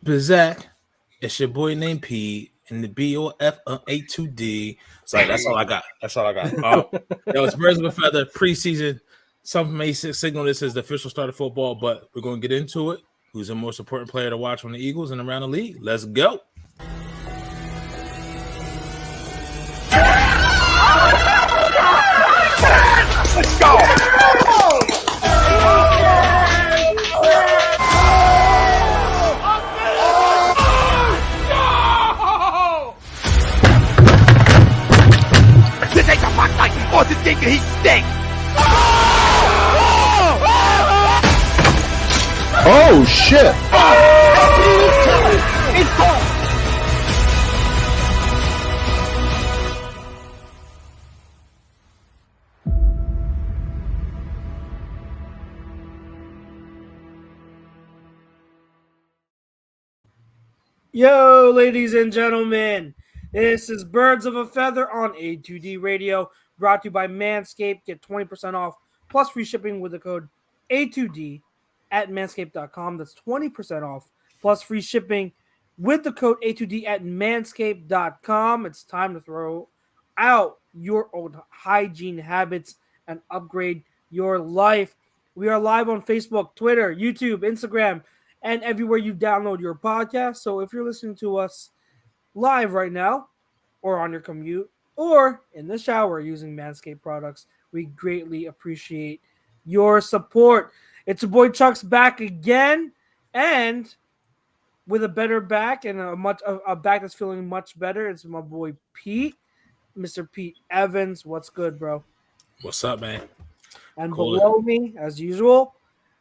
Bizak. It's your boy named P and the BOAF A2D. Sorry, that's all I got. Yo, it's Birds of a Feather preseason. Some may signal this as the official start of football, but we're going to get into it. Who's the most important player to watch from the Eagles and around the league? Let's go. Let's go. This ain't the box like horses think he stinks. Oh shit! It's gone. Yo, ladies and gentlemen, this is Birds of a Feather on A2D Radio, brought to you by Manscaped. Get 20% off plus free shipping with the code A2D at manscaped.com. That's 20% off plus free shipping with the code A2D at manscaped.com. It's time to throw out your old hygiene habits and upgrade your life. We are live on Facebook, Twitter, YouTube, Instagram, and everywhere you download your podcast. So if you're listening to us live right now, or on your commute, or in the shower using Manscaped products, we greatly appreciate your support. It's your boy Chuck's back again, and with a better back and a back that's feeling much better. It's my boy Pete, Mr. Pete Evans. What's good, bro? What's up, man? And below me, as usual,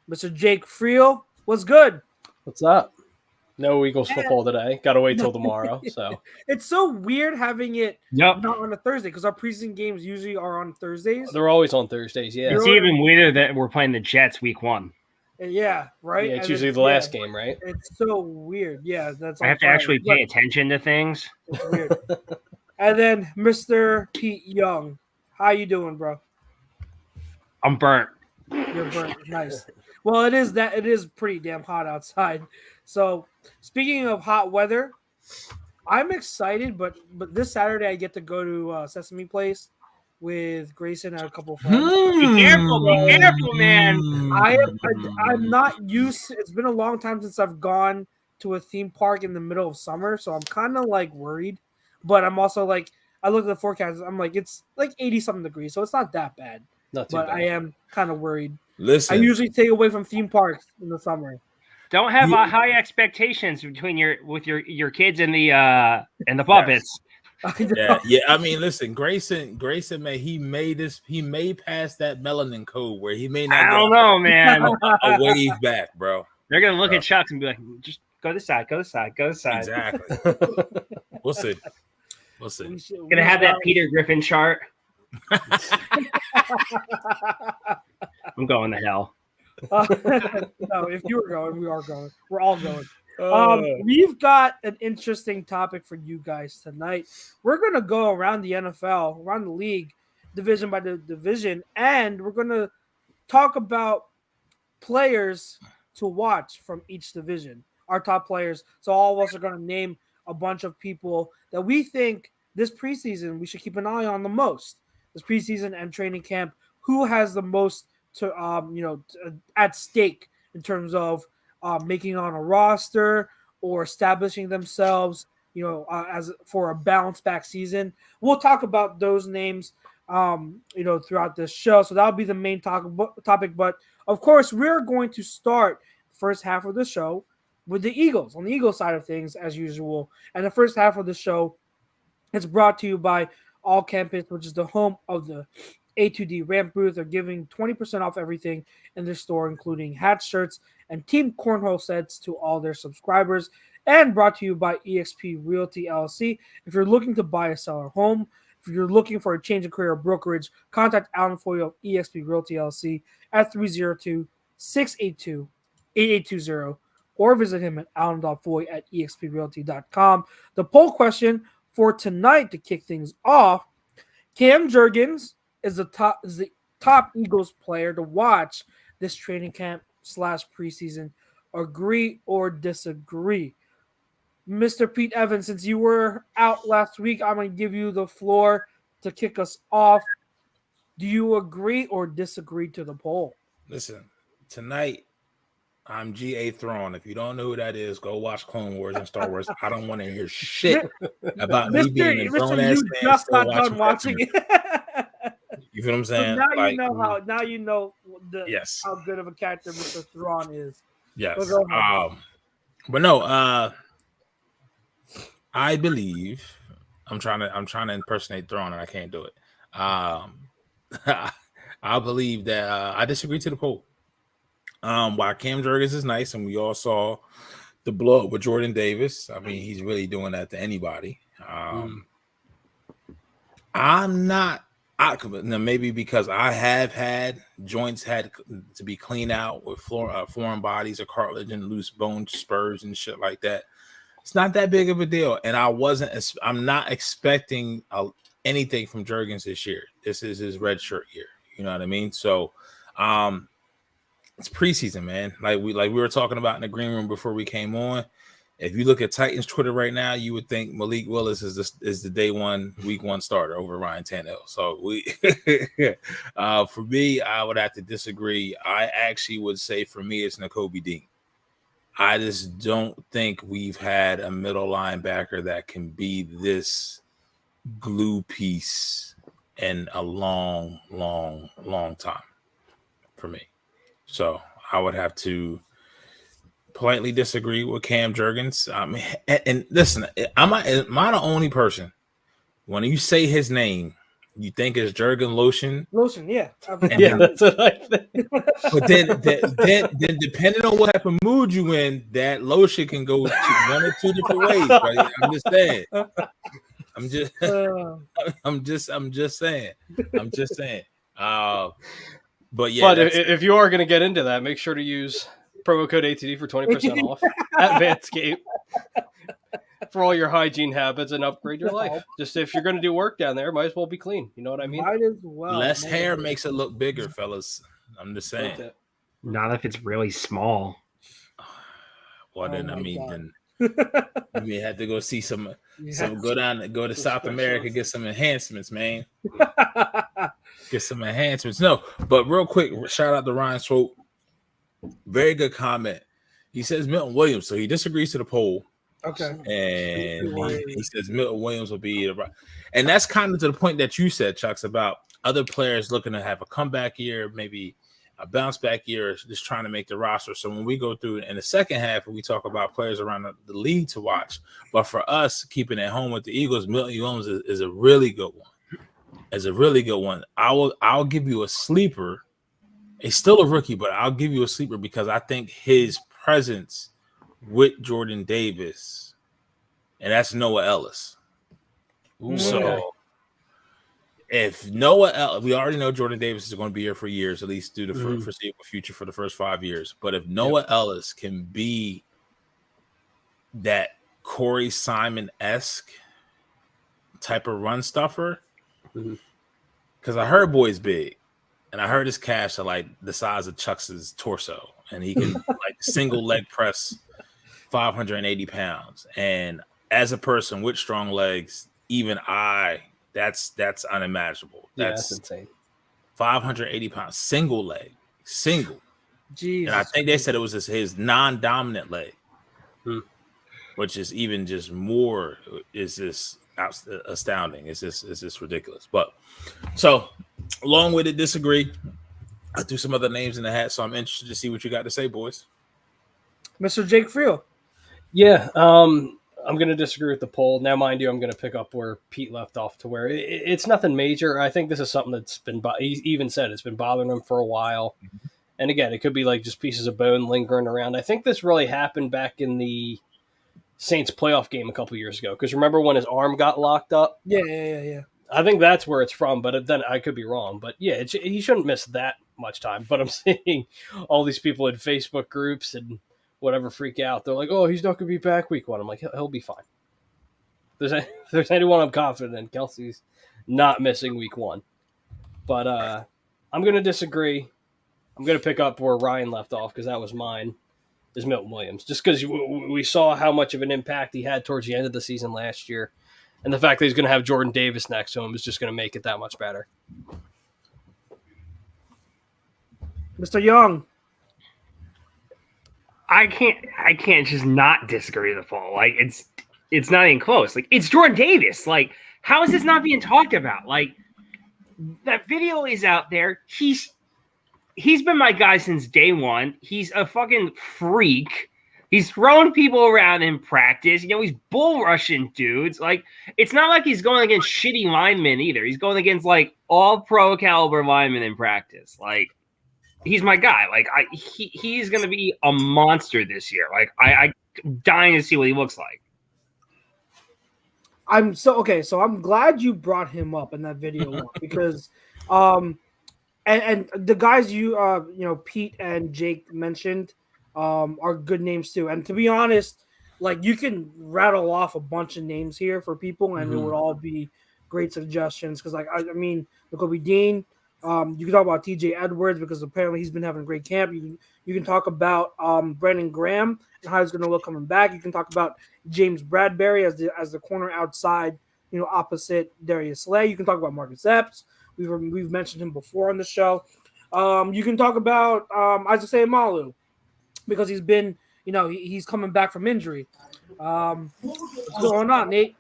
Mr. Jake Friel. What's good? What's up? No Eagles football today. Got to wait till tomorrow. So it's so weird having it not on a Thursday because our preseason games usually are on Thursdays. They're always on Thursdays. Yeah, it's even weirder that we're playing the Jets week 1. Yeah, right. Yeah, it's usually the last game, right? It's so weird. Yeah, that's. I have to actually pay attention to things. It's weird. And then Mr. Pete Young, how you doing, bro? I'm burnt. You're burnt. Nice. Well, it is pretty damn hot outside. So, speaking of hot weather, I'm excited, but this Saturday I get to go to Sesame Place with Grayson and a couple of friends. Be careful, man. I'm not used. It's been a long time since I've gone to a theme park in the middle of summer, so I'm kind of like worried. But I'm also like, I look at the forecast. I'm like, it's like 80-something degrees, so it's not that bad. Not too bad. I am kind of worried. Listen, I usually stay away from theme parks in the summer. Don't have high expectations between your kids and the puppets. Yes. Yeah. I mean, listen, Grayson, he may pass that melanin code where he may not. I don't know, man. A wave back, bro. They're gonna look at Chucks and be like, just go this side, go this side, go this side. Exactly. We'll see. Gonna have that Peter Griffin chart. I'm going to hell. No, if you were going, we are going. We're all going. We've got an interesting topic for you guys tonight. We're going to go around the NFL, around the league, division by division, and we're going to talk about players to watch from each division, our top players. So all of us are going to name a bunch of people that we think this preseason we should keep an eye on the most. This preseason and training camp, who has the most to at stake in terms of making on a roster or establishing themselves, as for a bounce back season. We'll talk about those names, throughout this show. So that'll be the main topic. But of course, we're going to start the first half of the show with the Eagles, on the Eagles side of things, as usual. And the first half of the show is brought to you by All Campus, which is the home of the A2D Ramp booth. They're giving 20% off everything in their store, including hats, shirts, and team cornhole sets to all their subscribers. And brought to you by eXp Realty LLC. If you're looking to buy or sell a home, if you're looking for a change of career or brokerage, contact Alan Foyle of eXp Realty LLC at 302-682-8820 or visit him at alan.foy@exprealty.com. The poll question for tonight to kick things off: Cam Jurgens is the top Eagles player to watch this training camp / preseason. Agree or disagree? Mr. Pete Evans, since you were out last week, I'm going to give you the floor to kick us off. Do you agree or disagree to the poll? Listen, tonight I'm G.A. Thrawn. If you don't know who that is, go watch Clone Wars and Star Wars. I don't want to hear shit about me being a grown ass man just still got done watching it. You feel what I'm So saying? now you know how. Now you know yes, how good of a character Mr. Thrawn is. yes. So But no, I believe I'm trying to impersonate Thrawn and I can't do it. I believe that I disagree to the poll. While Cam Jurgens is nice, and we all saw the blow up with Jordan Davis. I mean, he's really doing that to anybody. I'm not. Now maybe because I have had joints had to be cleaned out with foreign bodies or cartilage and loose bone spurs and shit like that. It's not that big of a deal, and I'm not expecting anything from Jurgens this year. This is his red shirt year. You know what I mean? So, it's preseason, man. Like we were talking about in the green room before we came on. If you look at Titans Twitter right now, you would think Malik Willis is the week one starter over Ryan Tannehill. So for me, I would have to disagree. I actually would say for me, it's Nakobe Dean. I just don't think we've had a middle linebacker that can be this glue piece in a long, long, long time for me. So I would have to politely disagree with Cam Jurgens. And listen, am I the only person when you say his name, you think it's Jurgen Lotion? Lotion, yeah. That's what I think. But then depending on what type of mood you in, that lotion can go one or two different ways. Right? I'm just saying. I'm just saying. But yeah. But if you are going to get into that, make sure to use promo code ATD for 20% off at Manscaped for all your hygiene habits and upgrade your life. Just if you're going to do work down there, might as well be clean. You know what I mean? Might as well. Less hair makes it look bigger, fellas. I'm just saying. Not if it's really small. Well, then then you may have to go see go to South America, get some enhancements, man. Get some enhancements. No, but real quick, shout out to Ryan Swope. Very good comment. He says Milton Williams, so he disagrees to the poll. Okay. And he says Milton Williams will be the and that's kind of to the point that you said, Chucks, about other players looking to have a comeback year, maybe a bounce back year, just trying to make the roster. So when we go through in the second half, we talk about players around the league to watch. But for us, keeping it home with the Eagles, Milton Williams is a really good one. I'll give you a sleeper. He's still a rookie, but I'll give you a sleeper because I think his presence with Jordan Davis, and that's Noah Ellis. Ooh, so okay. If Noah Ellis, we already know Jordan Davis is going to be here for years, at least through the foreseeable future for the first 5 years. But if Noah Ellis can be that Corey Simon-esque type of run stuffer, because I heard boy's big. And I heard his calves are like the size of Chuck's torso, and he can like single leg press 580 pounds. And as a person with strong legs, even that's unimaginable. That's insane. 580 pounds, single leg. Jesus. And I think they said it was his non-dominant leg, which is even just more. Is this astounding? It's just ridiculous. But so. Along with it, disagree. I threw some other names in the hat, so I'm interested to see what you got to say, boys. Mr. Jake Friel. Yeah, I'm going to disagree with the poll. Now, mind you, I'm going to pick up where Pete left off to where it's nothing major. I think this is something that's been, he even said it's been bothering him for a while. And again, it could be like just pieces of bone lingering around. I think this really happened back in the Saints playoff game a couple years ago. Because remember when his arm got locked up? Yeah. I think that's where it's from, but then I could be wrong. But yeah, he shouldn't miss that much time. But I'm seeing all these people in Facebook groups and whatever freak out. They're like, oh, he's not going to be back week one. I'm like, he'll be fine. If there's anyone I'm confident in, Kelsey's not missing week one. But I'm going to disagree. I'm going to pick up where Ryan left off because that was mine. is Milton Williams, just because we saw how much of an impact he had towards the end of the season last year. And the fact that he's going to have Jordan Davis next to him is just going to make it that much better. Mr. Young. I can't just not disagree with the poll. Like it's not even close. Like it's Jordan Davis. Like how is this not being talked about? Like that video is out there. He's been my guy since day one. He's a fucking freak. He's throwing people around in practice. You know, he's bull rushing dudes. Like it's not like he's going against shitty linemen either. He's going against like all pro caliber linemen in practice. Like he's my guy. Like he's going to be a monster this year. Like I'm dying to see what he looks like. So I'm glad you brought him up in that video because and the guys Pete and Jake mentioned are good names too. And to be honest, like you can rattle off a bunch of names here for people and it would all be great suggestions because like I mean Nakobe Dean. You can talk about TJ Edwards because apparently he's been having a great camp. You can talk about Brandon Graham and how he's going to look coming back. You can talk about James Bradbury as the corner outside, opposite Darius Slay. You can talk about Marcus Epps. We've mentioned him before on the show. You can talk about Isaiah Malu because he's been, he's coming back from injury. What's going on, Nate?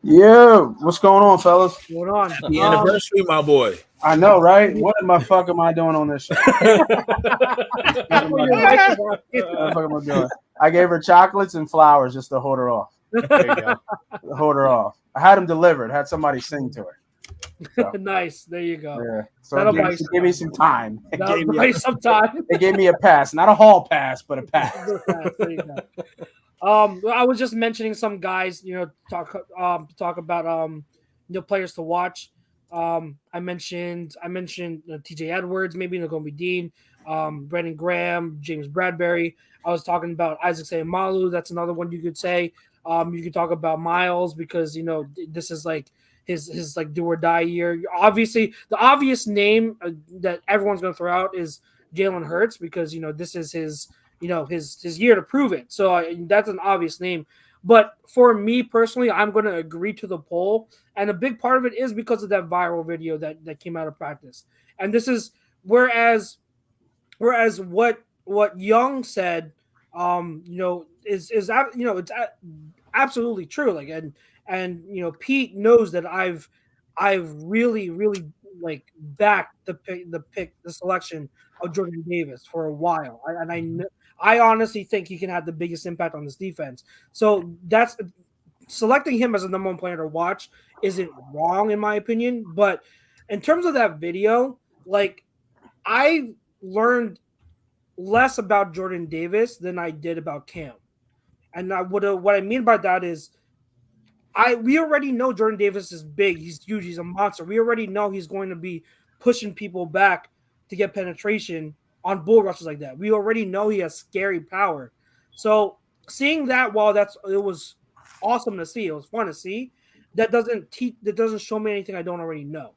Yeah, what's going on, fellas? What's going on? Happy anniversary, my boy. I know, right? What the fuck am I doing on this show? What am I doing? I gave her chocolates and flowers just to hold her off. There you go. Hold her off. I had them delivered. Had somebody sing to her. So, nice. There you go. Yeah. So give me some time. It gave me a pass, not a hall pass, but a pass. There you go. I was just mentioning some guys, talk about players to watch. I mentioned TJ Edwards, maybe Nakobe Dean, Brandon Graham, James Bradbury. I was talking about Isaiah Malu. That's another one you could say. You could talk about Miles because this is like his like do or die year. Obviously, the obvious name that everyone's going to throw out is Jalen Hurts because this is his his year to prove it. So that's an obvious name. But for me personally, I'm going to agree to the poll. And a big part of it is because of that viral video that came out of practice. And this is whereas what Young said, is it's absolutely true. Like, and Pete knows that I've really, really like backed the selection of Jordan Davis for a while. I honestly think he can have the biggest impact on this defense. So that's selecting him as a number one player to watch isn't wrong in my opinion. But in terms of that video, like I learned less about Jordan Davis than I did about Cam. And what I mean by that is we already know Jordan Davis is big. He's huge. He's a monster. We already know he's going to be pushing people back to get penetration on bull rushes like that. We already know he has scary power. So seeing that, it was awesome to see. It was fun to see. That doesn't show me anything I don't already know.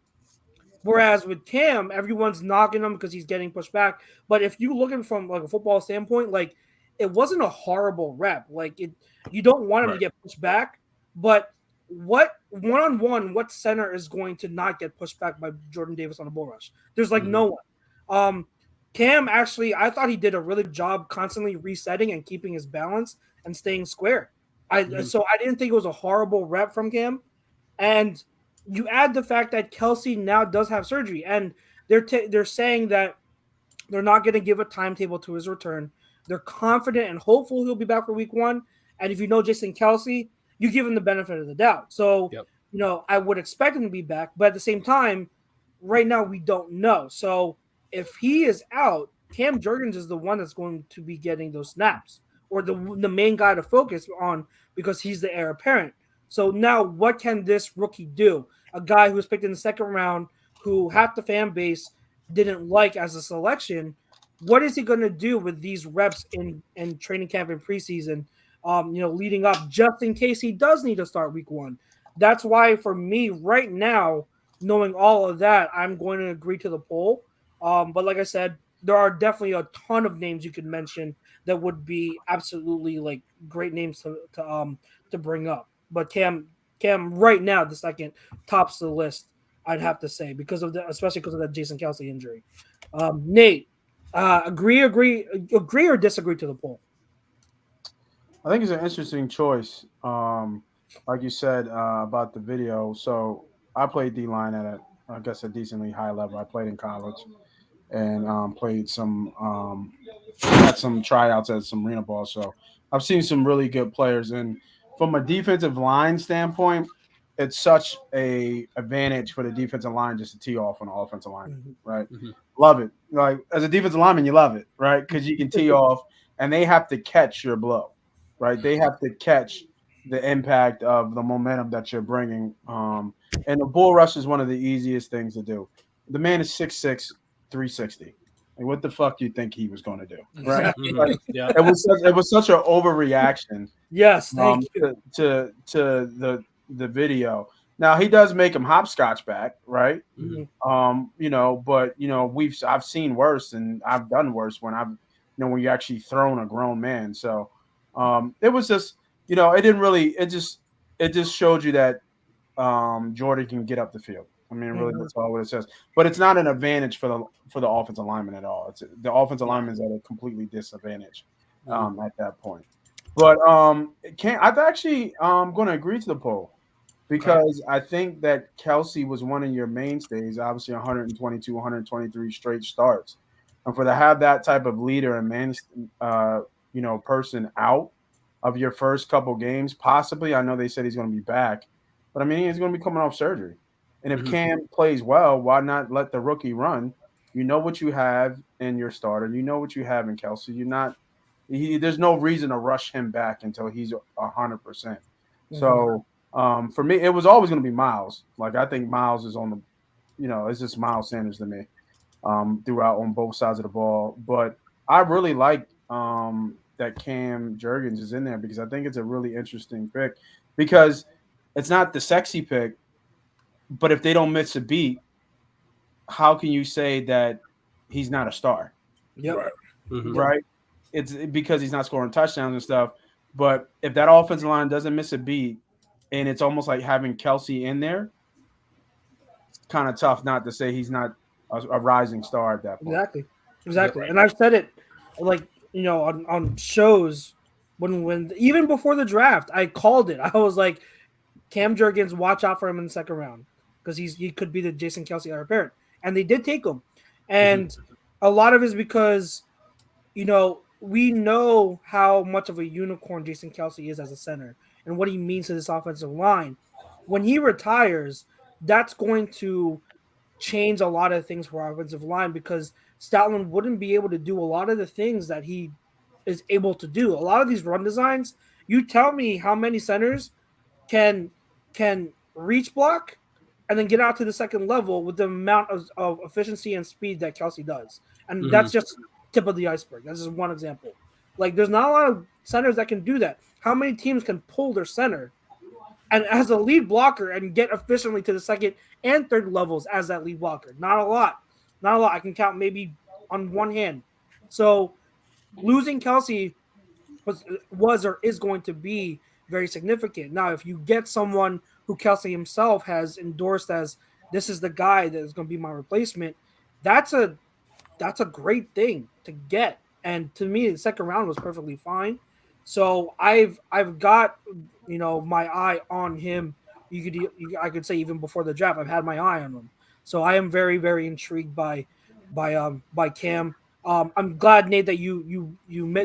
Whereas with Cam, everyone's knocking him because he's getting pushed back. But if you look at it from like a football standpoint, like it wasn't a horrible rep. Like you don't want him to get pushed back. But what one-on-one, what center is going to not get pushed back by Jordan Davis on a bull rush? There's like no one. Cam actually, I thought he did a really good job constantly resetting and keeping his balance and staying square. So I didn't think it was a horrible rep from Cam. And you add the fact that Kelsey now does have surgery, and they're saying that they're not going to give a timetable to his return. They're confident and hopeful he'll be back for week 1. And if you know Jason Kelsey, you give him the benefit of the doubt. So, I would expect him to be back. But at the same time, right now we don't know. So if he is out, Cam Jurgens is the one that's going to be getting those snaps or the main guy to focus on because he's the heir apparent. So now what can this rookie do? A guy who was picked in the second round who half the fan base didn't like as a selection. What is he going to do with these reps in training camp and preseason, leading up just in case he does need to start week 1? That's why for me right now, knowing all of that, I'm going to agree to the poll. But like I said, there are definitely a ton of names you could mention that would be absolutely like great names to bring up. But Cam right now the second tops the list, I'd have to say, especially because of that Jason Kelce injury. Nate, agree or disagree to the poll? I think it's an interesting choice. Like you said about the video. So I played D-line at a decently high level. I played in college and played had some tryouts at some arena ball. So I've seen some really good players. And from a defensive line standpoint, it's such a advantage for the defensive line just to tee off on the offensive line, right? Mm-hmm. Love it. Like as a defensive lineman, you love it, right? Because you can tee off, and they have to catch your blow, right? They have to catch the impact of the momentum that you're bringing. And the bull rush is one of the easiest things to do. The man is 6'6", 360. Like, what the fuck do you think he was going to do, right? Like, Yeah. it was such an overreaction. Yes, thank you. To the video. Now he does make him hopscotch back, right? Mm-hmm. But I've seen worse, and I've done worse when when you actually thrown a grown man. So it was just, it didn't really. It just showed you that Jordan can get up the field. I mean, really, that's all what it says. But it's not an advantage for the offensive lineman at all. It's the offensive lineman's at a completely disadvantage at that point. But I'm actually going to agree to the poll because I think that Kelce was one of your mainstays. Obviously, 122, 123 straight starts, and to have that type of leader and person out of your first couple games, possibly. I know they said he's going to be back, but I mean he's going to be coming off surgery. And if Cam plays well, why not let the rookie run? You know what you have in your starter. You know what you have in Kelce. There's no reason to rush him back until he's 100%. So for me, it was always going to be Miles. Like I think Miles is on the, it's just Miles Sanders to me throughout on both sides of the ball. But I really like that Cam Jurgens is in there because I think it's a really interesting pick because it's not the sexy pick. But if they don't miss a beat, how can you say that he's not a star? Yep. Right. Mm-hmm. Right? It's because he's not scoring touchdowns and stuff. But if that offensive line doesn't miss a beat, and it's almost like having Kelce in there, it's kind of tough not to say he's not a rising star at that point. Exactly. Right. And I've said it, like on shows when even before the draft, I called it. I was like, Cam Jurgens, watch out for him in the second round because he could be the Jason Kelce heir apparent. And they did take him. And a lot of it is because, we know how much of a unicorn Jason Kelce is as a center and what he means to this offensive line. When he retires, that's going to change a lot of things for our offensive line because Stoutland wouldn't be able to do a lot of the things that he is able to do. A lot of these run designs, you tell me how many centers can reach block and then get out to the second level with the amount of efficiency and speed that Kelce does. And that's just tip of the iceberg. That's just one example. Like, there's not a lot of centers that can do that. How many teams can pull their center and as a lead blocker and get efficiently to the second and third levels as that lead blocker? Not a lot. I can count maybe on one hand. So losing Kelce was or is going to be very significant. Now, if you get someone who Kelce himself has endorsed as this is the guy that is going to be my replacement, that's a great thing to get. And to me, the second round was perfectly fine. So I've got my eye on him. I could say even before the draft, I've had my eye on him. So I am very, very intrigued by Cam. I'm glad, Nate, that you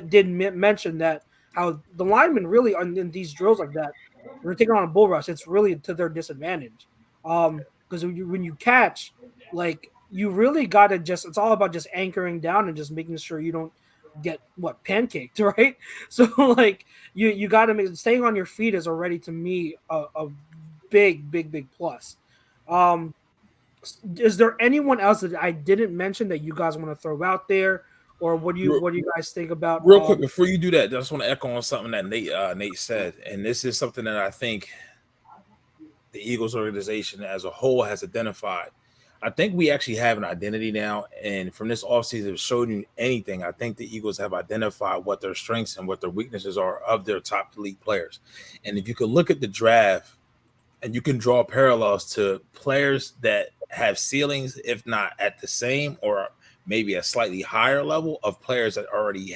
did mention that how the linemen really in these drills like that, when you're taking on a bull rush, it's really to their disadvantage. Because when you catch, like, you really got to it's all about just anchoring down and just making sure you don't get pancaked, right? So like you got to staying on your feet is already to me a big plus. Is there anyone else that I didn't mention that you guys want to throw out there, or what do you guys think about? Real quick before you do that, I just want to echo on something that Nate said, and this is something that I think the Eagles organization as a whole has identified. I think we actually have an identity now, and from this offseason, if it showed you anything, I think the Eagles have identified what their strengths and what their weaknesses are of their top elite players. And if you could look at the draft and you can draw parallels to players that have ceilings, if not at the same or maybe a slightly higher level of players that are already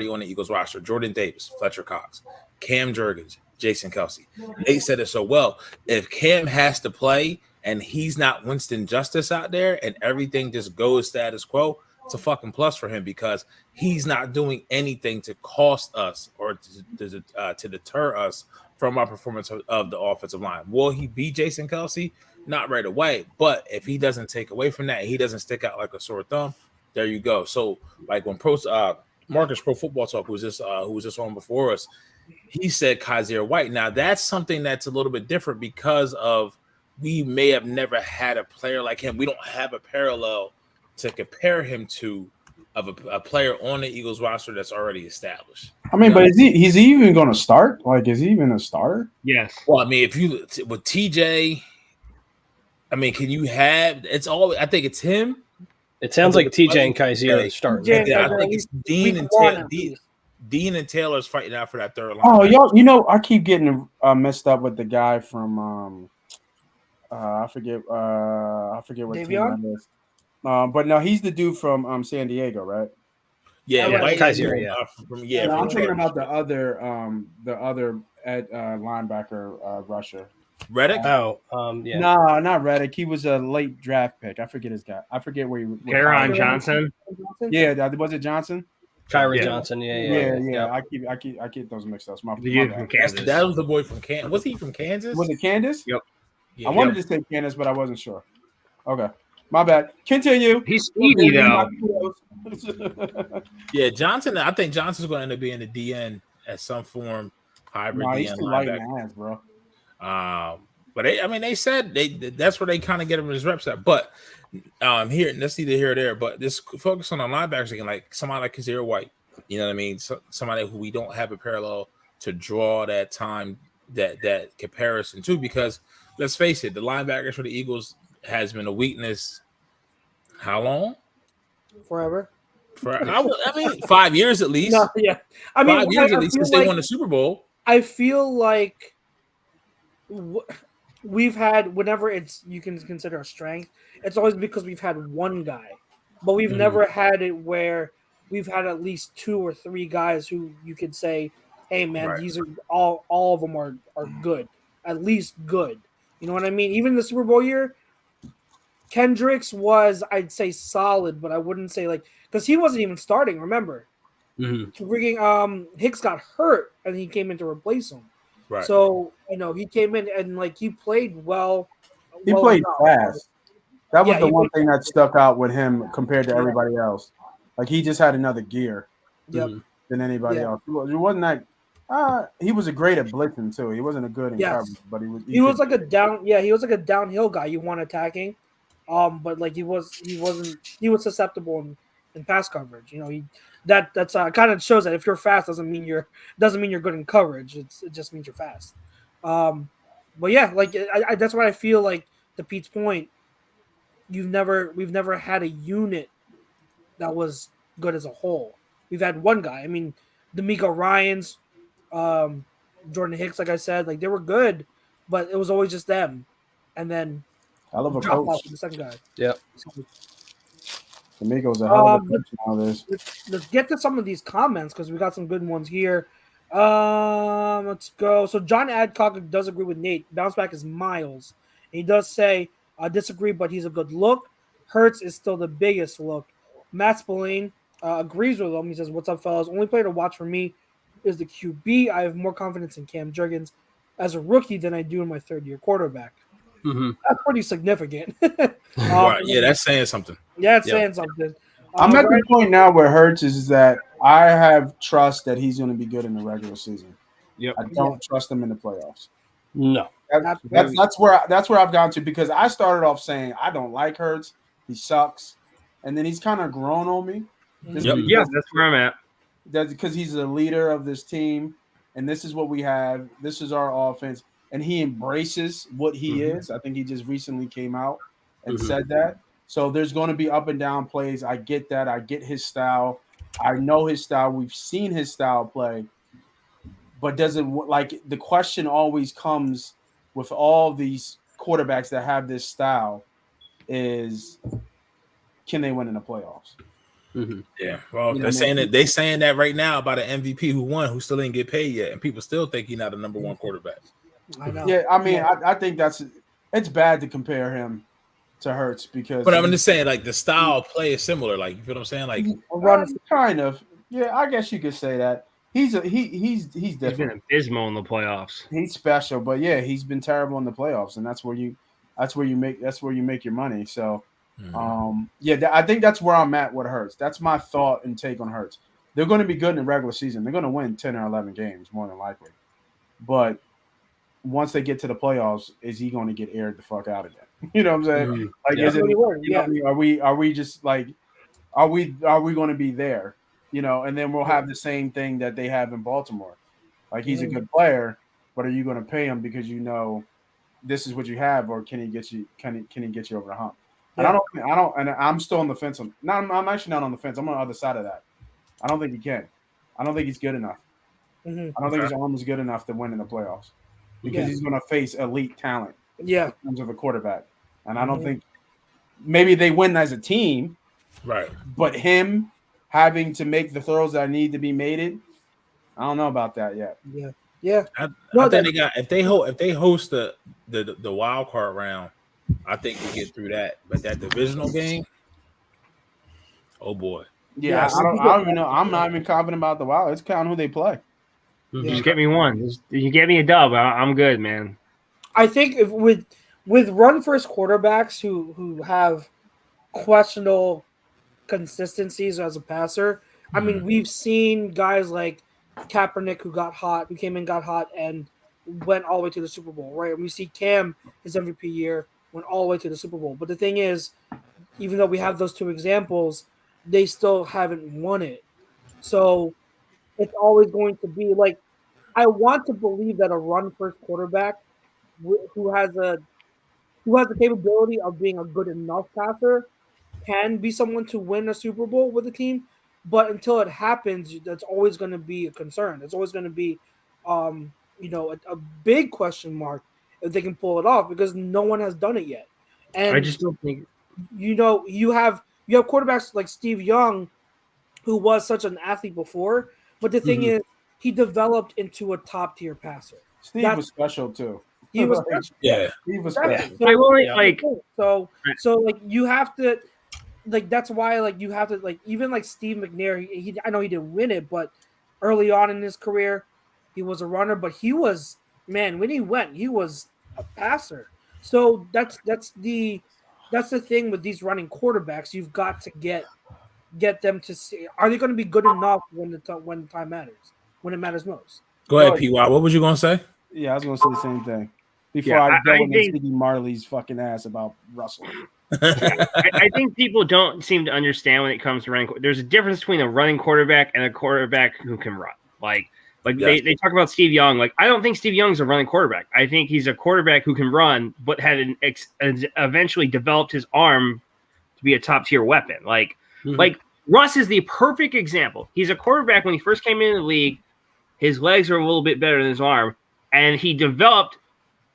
on the Eagles roster. Jordan Davis, Fletcher Cox, Cam Jurgens, Jason Kelsey. They said it so well. If Cam has to play and he's not Winston Justice out there and everything just goes status quo, it's a fucking plus for him because he's not doing anything to cost us or to deter us from our performance of the offensive line. Will he be Jason Kelsey? Not right away, but if he doesn't take away from that, he doesn't stick out like a sore thumb. There you go. So, like when Marcus Pro Football Talk, who was just on before us, he said Kaiser White. Now that's something that's a little bit different because of we may have never had a player like him. We don't have a parallel to compare him to of a player on the Eagles roster that's already established. I mean, but is he even going to start? Like, is he even a starter? Yes. Well, I mean, if you with TJ, I mean, can you have? It's all. I think it's him. It sounds like TJ and Kaiser are starting. Yeah, I think it's Dean and Taylor. Dean and Taylor's fighting out for that third line. Oh, y'all, I keep getting messed up with the guy from I forget what team that is. But no, he's the dude from San Diego, right? Yeah, Kaiser. I'm thinking about the other linebacker rusher. Reddick? Oh, yeah. No, not Reddick. He was a late draft pick. I forget his guy. I forget where he was. Tyrone Johnson. Yeah, was it Johnson? Kyrie Johnson. Yeah. I keep those mixed up. From Kansas. That was the boy from Kansas. Was he from Kansas? Was it Kansas? Yep. I wanted to say Kansas, but I wasn't sure. Okay. My bad. Continue. He's speedy though. Yeah, Johnson. I think Johnson's going to end up being the DN at some form, hybrid DN he's too light in the hands, bro. But they said that's where they kind of get him his reps at. But here, that's neither here or there. But this focus on the linebackers again, like somebody like Kaiser White. You know what I mean? Somebody who we don't have a parallel to draw that time that comparison to, because let's face it, the linebackers for the Eagles has been a weakness. How long? Forever. I mean, 5 years at least. No, yeah, I mean 5 years at least since they won the Super Bowl. I feel like we've had, whenever you can consider a strength, it's always because we've had one guy, but we've never had it where we've had at least 2 or 3 guys who you could say, hey man, these are all of them are good, at least good. You know what I mean? Even the Super Bowl year, Kendricks was, I'd say, solid, but I wouldn't say because he wasn't even starting. Remember, Hicks got hurt and he came in to replace him. Right. So he came in and he played well. He played fast. That was the one thing that stuck out with him compared to everybody else. Like he just had another gear than anybody else. It wasn't that. He was a great at blitzing too. He wasn't a good in coverage, but he was like a downhill guy. You want attacking, but he was susceptible in pass coverage. That's kind of shows that if you're fast doesn't mean you're good in coverage. It just means you're fast. But yeah, that's why I feel like, to Pete's point, we've never had a unit that was good as a whole. We've had one guy. I mean, D'Amico Ryans, Jordan Hicks, like I said, they were good, but it was always just them. And then hell of a drop coach. off the second guy. Yep. D'Amico's a hell of a coach nowadays. Let's get to some of these comments because we got some good ones here. Let's go. So John Adcock does agree with Nate. Bounce back is Miles. And he does say, I disagree, but he's a good look. Hurts is still the biggest look. Matt Spillane agrees with him. He says, what's up, fellas? Only player to watch for me is the QB. I have more confidence in Cam Jurgens as a rookie than I do in my third-year quarterback. Mm-hmm. That's pretty significant. Right. Yeah, that's saying something. Yeah, it's saying something. I'm at the point now where Hurts is that I have trust that he's going to be good in the regular season. Yep. I don't trust him in the playoffs. No. That's where I've gone to, because I started off saying I don't like Hurts. He sucks. And then he's kind of grown on me. Yeah, that's where I'm at. That's because he's the leader of this team, and this is what we have. This is our offense, and he embraces what he is. I think he just recently came out and said that. So there's going to be up and down plays. I get that. I get his style. I know his style. We've seen his style play. But the question always comes with all these quarterbacks that have this style is, can they win in the playoffs? Mm-hmm. Yeah, well, they're saying that right now about an MVP who still didn't get paid yet, and people still think he's not a number one quarterback. I know. Yeah, I mean, I think it's bad to compare him to Hurts because. But I'm just saying, like the style of play is similar. Like you feel what I'm saying? Like kind of. Yeah, I guess you could say that. He's different. He's been abysmal in the playoffs. He's special, but yeah, he's been terrible in the playoffs, and that's where you make your money. So. I think that's where I'm at with Hurts. That's my thought and take on Hurts. They're going to be good in the regular season. They're going to win 10 or 11 games more than likely. But once they get to the playoffs, is he going to get aired the fuck out again? You know what I'm saying? Like, is it? Are we just like, are we going to be there? You know, and then we'll have the same thing that they have in Baltimore. Like he's a good player, but are you going to pay him because you know this is what you have, or can he get you over the hump? And and I'm still on the fence. I'm actually not on the fence. I'm on the other side of that. I don't think he can. I don't think he's good enough. I don't think his arm is good enough to win in the playoffs because he's going to face elite talent. Yeah, in terms of a quarterback, and I don't think maybe they win as a team, right? But him having to make the throws that need to be made, I don't know about that yet. Yeah. I think they got if they host the wild card round. I think we get through that, but that divisional game, oh boy. Yeah, I don't even know. I'm not even confident about the Wild. It's counting who they play. Just get me one. You get me a dub. I'm good, man. I think if with run first quarterbacks who have questionable consistencies as a passer, I mean, we've seen guys like Kaepernick who came in, got hot, and went all the way to the Super Bowl, right? And we see Cam, his MVP year, went all the way to the Super Bowl. But the thing is, even though we have those two examples, they still haven't won it. So it's always going to be like, I want to believe that a run first quarterback who has the capability of being a good enough passer can be someone to win a Super Bowl with a team. But until it happens, that's always going to be a concern. It's always going to be, a big question mark if they can pull it off because no one has done it yet. And I just don't think you have quarterbacks like Steve Young, who was such an athlete before, but the thing is, he developed into a top tier passer. Steve was special too. He was special. Yeah, he was special. So like you have to, like that's why like you have to like even like Steve McNair. I know he didn't win it, but early on in his career, he was a runner. But he was when he went, he was a passer. So that's the thing with these running quarterbacks. You've got to get them to see, are they going to be good enough when the time matters, when it matters most. Go ahead, PY. What was you going to say? Yeah, I was going to say the same thing. Before I go into Stevie Marley's fucking ass about Russell. I think people don't seem to understand when it comes to running. There's a difference between a running quarterback and a quarterback who can run. They talk about Steve Young. Like, I don't think Steve Young's a running quarterback. I think he's a quarterback who can run, but had eventually developed his arm to be a top tier weapon. Like Russ is the perfect example. He's a quarterback when he first came into the league. His legs are a little bit better than his arm, and he developed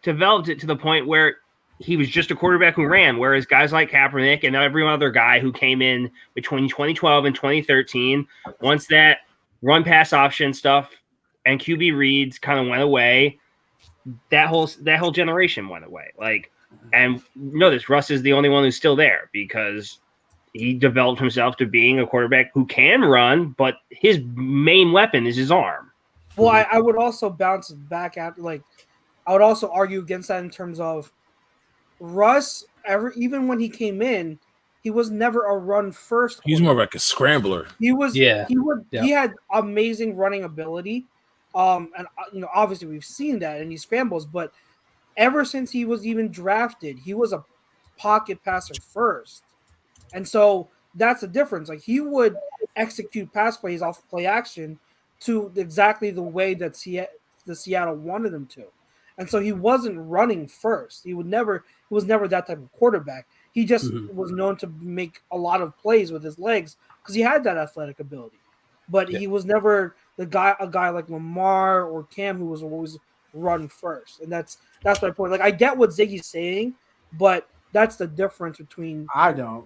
it to the point where he was just a quarterback who ran, whereas guys like Kaepernick and every other guy who came in between 2012 and 2013, once that run-pass option stuff and QB reads kind of went away, that whole generation went away. And notice Russ is the only one who's still there because he developed himself to being a quarterback who can run, but his main weapon is his arm. Well, I would also bounce back at I would also argue against that in terms of Russ. Even when he came in, he was never a run first. He's more like a scrambler. He was. He had amazing running ability, and obviously we've seen that in these scrambles. But ever since he was even drafted, he was a pocket passer first, and so that's the difference. Like he would execute pass plays off play action to exactly the way that the Seattle wanted him to. And so he wasn't running first. He was never that type of quarterback. He just was known to make a lot of plays with his legs because he had that athletic ability. But he was never a guy like Lamar or Cam who was always run first. And that's my point. Like, I get what Ziggy's saying, but that's the difference between I don't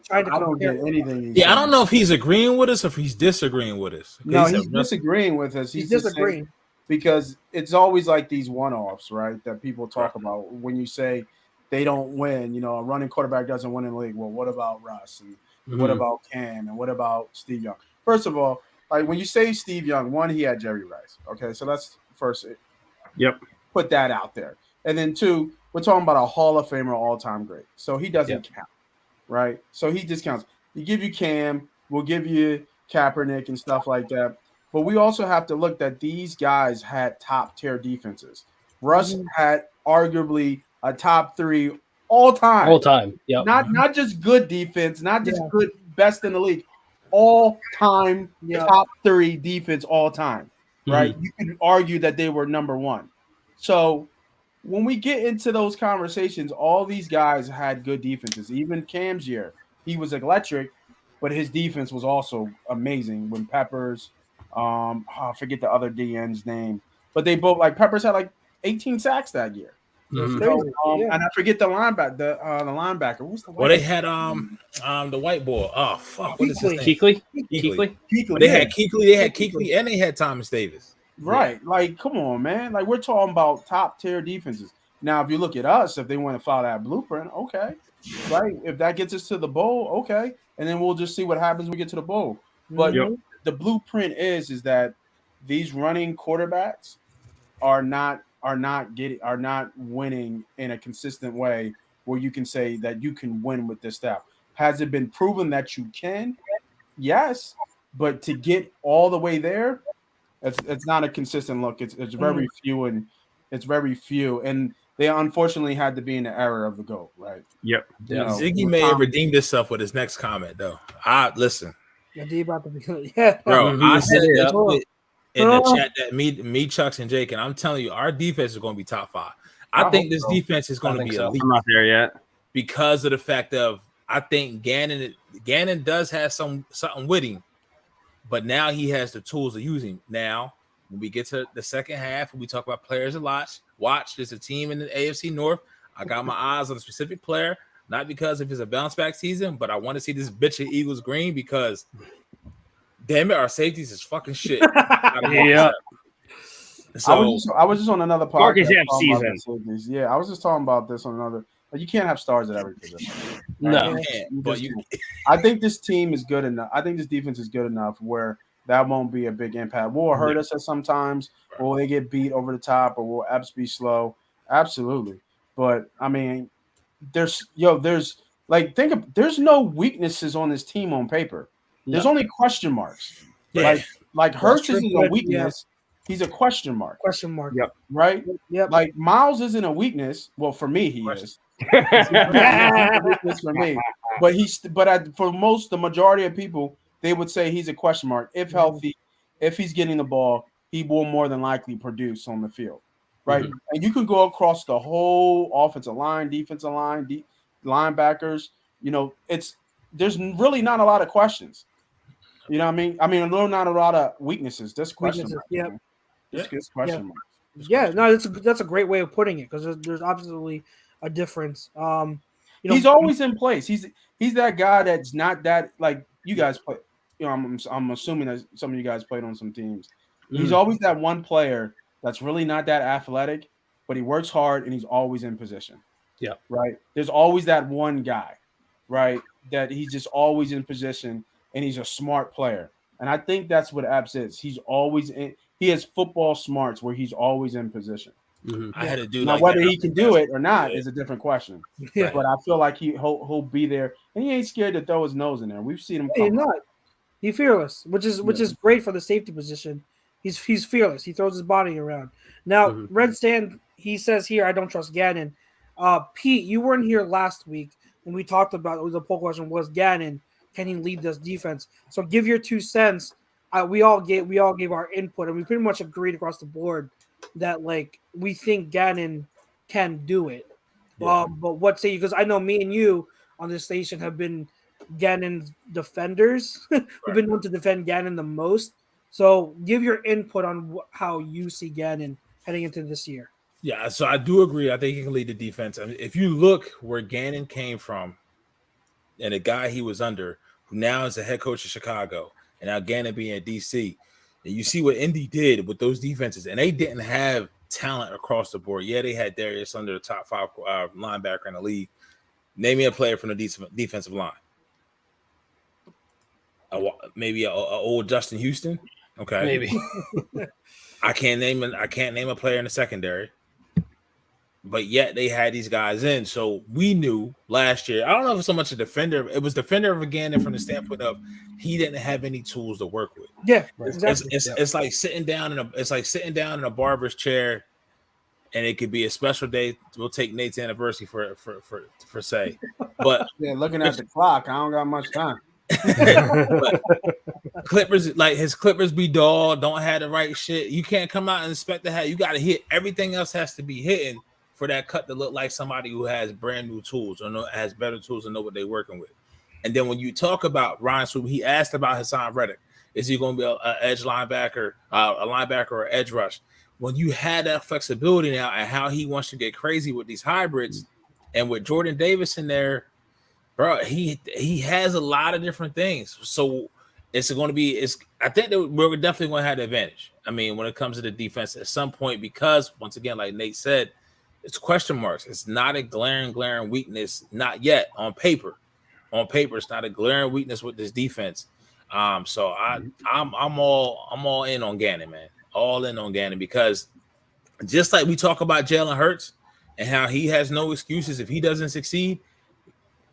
get anything. Yeah, I don't know if he's agreeing with us or if he's disagreeing with us. No, he's disagreeing with us. He's disagreeing because it's always like these one-offs, right? That people talk about when you say they don't win. You know, a running quarterback doesn't win in the league. Well, what about Russ? And what about Cam? And what about Steve Young? First of all, like when you say Steve Young, one, he had Jerry Rice. Okay, so that's first. Yep. Put that out there. And then two, we're talking about a Hall of Famer, all-time great. So he doesn't count, right? So he discounts. We give you Cam, we'll give you Kaepernick and stuff like that. But we also have to look that these guys had top-tier defenses. Russ had arguably a top 3 all-time. All-time, yeah. Not just good defense, not just good best in the league. All-time top 3 defense all-time, right? You can argue that they were number 1. So when we get into those conversations, all these guys had good defenses. Even Cam's year, he was electric, but his defense was also amazing. When Peppers, I forget the other DN's name, but they both Peppers had 18 sacks that year. So, and I forget the linebacker. The linebacker. Who's the? Well, they had the white boy. Oh fuck, what is his name? Keekly. They had Keekly, and they had Thomas Davis. Right, come on, man. We're talking about top tier defenses. Now, if you look at us, if they want to follow that blueprint, okay, right. If that gets us to the bowl, okay, and then we'll just see what happens when we get to the bowl. But the blueprint is that these running quarterbacks are not winning in a consistent way where you can say that you can win with this staff. Has it been proven that you can? Yes, but to get all the way there, it's not a consistent look. It's very few, and it's very few, and they unfortunately had to be in the era of the GOAT, right? Yep. Ziggy may have redeemed himself with his next comment, though. Listen. Bro, I said that in the chat that me, Chucks, and Jake, and I'm telling you, our defense is going to be top 5. I think this defense is going to be elite. I'm not there yet because of the fact of I think Gannon does have something with him, but now he has the tools to use him. Now, when we get to the second half, when we talk about players a lot, watch. There's a team in the AFC North. I got my eyes on a specific player, not because if it's a bounce back season, but I want to see this bitch of Eagles green because, damn it, our safeties is fucking shit. Yeah. So I was just on another podcast. Season. Yeah, I was just talking about this on another. But you can't have stars at every position. Right? No, you can't. But I think this team is good enough. I think this defense is good enough where that won't be a big impact. Will it hurt us at sometimes? Will they get beat over the top, or will Epps be slow? Absolutely. But I mean, there's no weaknesses on this team on paper. There's only question marks. Yeah. Like Hurts isn't a weakness. He's a question mark. Question mark. Yep. Right? Yep. Like Miles isn't a weakness. Well, for me, he is. Weakness for me. But the majority of people, they would say he's a question mark. If healthy, if he's getting the ball, he will more than likely produce on the field. Right? And you could go across the whole offensive line, defensive line, linebackers. There's really not a lot of questions. You know what I mean? I mean, not a lot of weaknesses. Just question marks. Just question marks. Yeah, no, that's a great way of putting it because there's absolutely a difference. He's always in place. He's that guy that's not that like you guys play. I'm assuming that some of you guys played on some teams. He's always that one player that's really not that athletic, but he works hard and he's always in position. Yeah. Right. There's always that one guy, right? That he's just always in position and he's a smart player. And I think that's what Epps is. He's always in. He has football smarts where he's always in position. I had to do now whether he can do it or not is a different question. Yeah. But I feel like he'll be there and he ain't scared to throw his nose in there. We've seen him. He's not. He's fearless, which is great for the safety position. He's fearless. He throws his body around. Now, Red Sand, he says here, I don't trust Gannon. Pete, you weren't here last week when we talked about the poll question was Gannon. Can he lead this defense? So give your 2 cents. We all gave our input, and we pretty much agreed across the board that we think Gannon can do it. Yeah. But what say you? Because I know me and you on this station have been Gannon defenders. We've been known to defend Gannon the most. So give your input on how you see Gannon heading into this year. Yeah, so I do agree. I think he can lead the defense. I mean, if you look where Gannon came from and the guy he was under, who now is the head coach of Chicago, and now Gannon being at DC, and you see what Indy did with those defenses, and they didn't have talent across the board. Yeah, they had Darius under the top 5 linebacker in the league. Name me a player from the defensive line. Maybe a old Justin Houston. Okay, Maybe. I can't name a player in the secondary, but yet they had these guys in. So we knew last year. I don't know if it's so much a defender. It was defender of Gannon from the standpoint of he didn't have any tools to work with. Yeah, exactly. It's like sitting down in a barber's chair, and it could be a special day. We'll take Nate's anniversary for say, but yeah, looking at the clock, I don't got much time. Clippers, like his Clippers be dull, don't have the right shit. You can't come out and expect to have. You got to hit everything else has to be hitting for that cut to look like somebody who has brand new tools or has better tools and know what they're working with. And then when you talk about Ryan Swoop, he asked about Hassan Reddick. Is he going to be an edge linebacker, a linebacker or edge rush? When you had that flexibility now and how he wants to get crazy with these hybrids, and with Jordan Davis in there, bro, he has a lot of different things. So it's going to be I think that we're definitely going to have the advantage. I mean, when it comes to the defense at some point, because once again, like Nate said, it's question marks. It's not a glaring weakness, not yet on paper. On paper, it's not a glaring weakness with this defense. So I'm all in on Gannon, man. All in on Gannon, because just like we talk about Jalen Hurts and how he has no excuses if he doesn't succeed,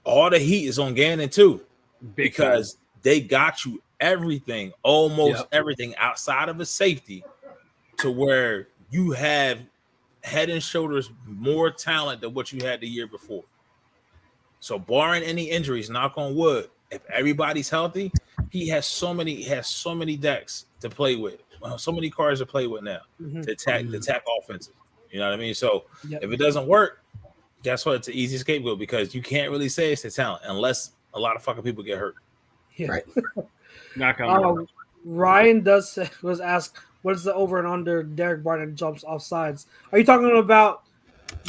all the heat is on Gannon too, because they got you everything, almost everything outside of a safety, to where you have head and shoulders more talent than what you had the year before. So barring any injuries, knock on wood, if everybody's healthy, he has so many decks to play with, so many cards to play with now to attack offenses. You know what I mean? So if it doesn't work, guess what? It's an easy scapegoat, because you can't really say it's the talent unless a lot of fucking people get hurt. Yeah. Right. Not coming. Ryan was asked, what is the over and under Derek Barnett jumps off sides? Are you talking about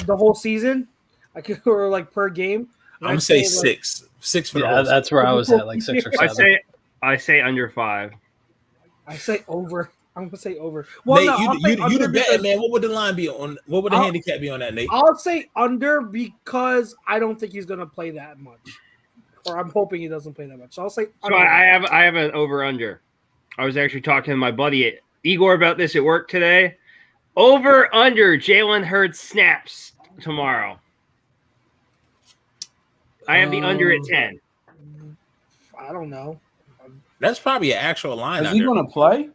the whole season? Or like per game? I'm gonna say six for the whole that's where I was at, like 6 or 7. I say under 5. I say over. I'm gonna say over. Well, Nate, you the betting man. What would the line be on? What would the handicap be on that, Nate? I'll say under, because I don't think he's gonna play that much, or I'm hoping he doesn't play that much. So I'll say under. So I have an over under. I was actually talking to my buddy Igor about this at work today. Over under Jalen Hurts snaps tomorrow. I have the under at 10. I don't know. That's probably an actual line. Is he going to play?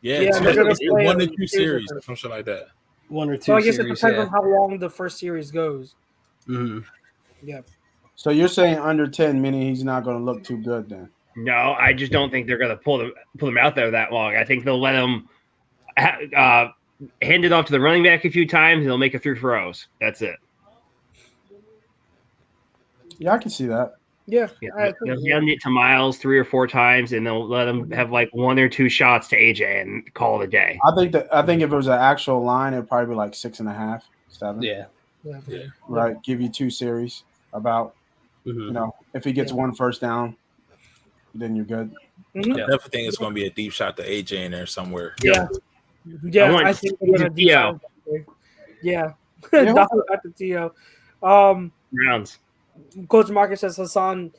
Yeah, they're going to play 1 to 2 series or something like that. 1 or 2 So I guess series, it depends on how long the first series goes. Mm-hmm. Yeah. So you're saying under 10, meaning he's not going to look too good then? No, I just don't think they're going to pull them out there that long. I think they'll let him hand it off to the running back a few times, and they'll make it through throws. That's it. Yeah, I can see that. Yeah. They'll hand it to Miles 3 or 4 times, and they'll let him have like 1 or 2 shots to AJ and call it a day. I think if it was an actual line, it'd probably be like 6.5, 7. Yeah. Right. Give you 2 series about, if he gets 1 first down, then you're good. I definitely think it's going to be a deep shot to AJ in there somewhere. Yeah. I think we're going to deep shot. Yeah. Definitely at the TO. Rounds. Coach Marcus says Hassan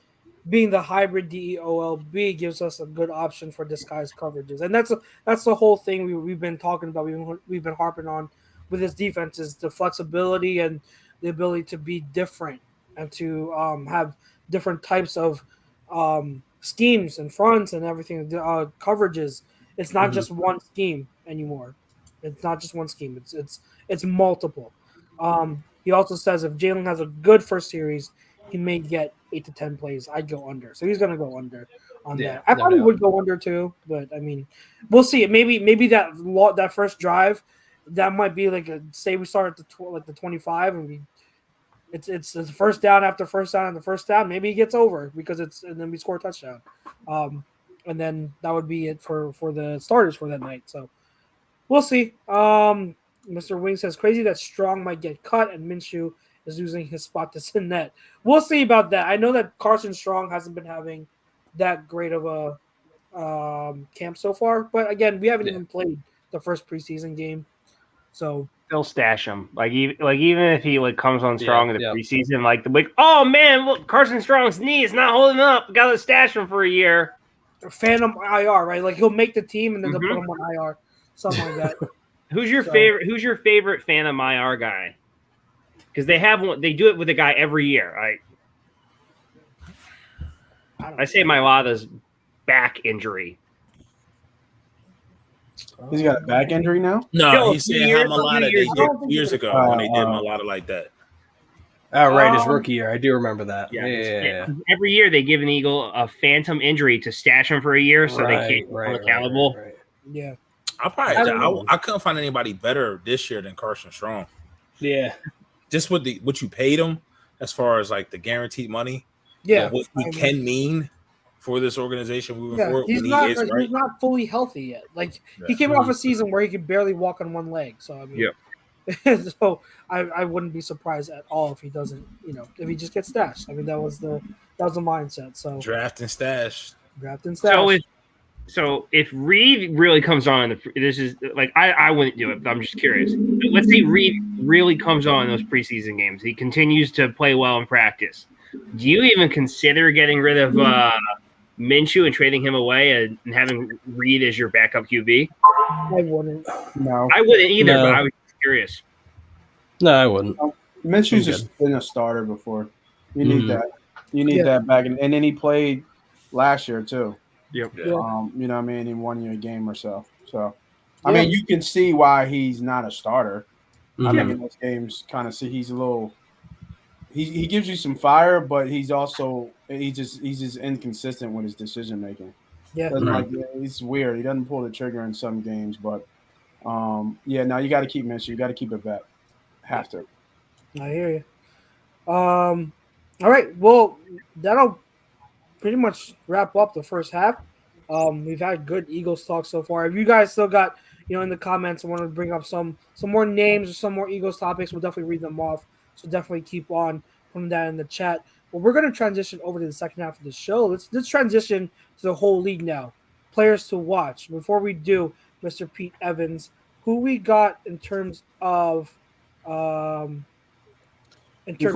being the hybrid DEOLB gives us a good option for disguised coverages, and that's the whole thing we've been talking about. We've been harping on with this defense is the flexibility and the ability to be different and to have different types of schemes and fronts and everything, coverages. It's not just one scheme anymore. It's not just one scheme. It's multiple. He also says if Jalen has a good first series, he may get 8 to 10 plays. I'd go under. So he's going to go under on that. I probably would go under too, but I mean, we'll see. Maybe that first drive, that might be like say we start at the 25 and it's the first down after first down and the first down. Maybe he gets over because and then we score a touchdown. And then that would be it for the starters for that night. So we'll see. Mr. Wing says crazy that Strong might get cut and Minshew is losing his spot to Sinnett. We'll see about that. I know that Carson Strong hasn't been having that great of a camp so far, but again, we haven't even played the first preseason game, so They'll stash him. Even if he comes on strong in the preseason, oh man, look, Carson Strong's knee is not holding up. Got to stash him for a year. Phantom IR, right? Like he'll make the team and then they'll put him on IR, something like that. Who's your favorite? Who's your favorite Phantom IR guy? Because they have one. They do it with a guy every year. I say Mailata's back injury. He's got a back injury now? No, he said how Mailata they did years ago when they did Mailata like that. Oh, right, his rookie year. I do remember that. Yeah. Every year they give an Eagle a phantom injury to stash him for a year so they can't hold accountable. Right. Yeah. I couldn't find anybody better this year than Carson Strong. Yeah. Just with what you paid him as far as the guaranteed money. Yeah. What he can mean for this organization moving forward. He's not fully healthy yet. He came off a season where he could barely walk on one leg. So I mean, so I wouldn't be surprised at all if he doesn't, if he just gets stashed. I mean, that was the mindset. So draft and stash. So if Reed really comes on, this is I wouldn't do it, but I'm just curious. But let's say Reed really comes on in those preseason games. He continues to play well in practice. Do you even consider getting rid of Minshew and trading him away and having Reed as your backup QB? I wouldn't. No. I wouldn't either, but I was curious. No, I wouldn't. Minshew's just been a starter before. You need that. You need that back. And then he played last year, too. Yep. You know what I mean? In 1 year game or so. So, I mean, you can see why he's not a starter. I think in those games, kind of see he's a little – he gives you some fire, but he's also – he's just inconsistent with his decision making. Yeah. It's weird. He doesn't pull the trigger in some games, but no, you got to keep Minshew. You got to keep a vet. Have to. I hear you. All right. Well, that'll pretty much wrap up the first half. We've had good Eagles talk so far. If you guys still got, in the comments, I want to bring up some more names or some more Eagles topics, we'll definitely read them off. So definitely keep on putting that in the chat. But we're going to transition over to the second half of the show. Let's transition to the whole league now. Players to watch. Before we do, Mr. Pete Evans, who we got in terms of before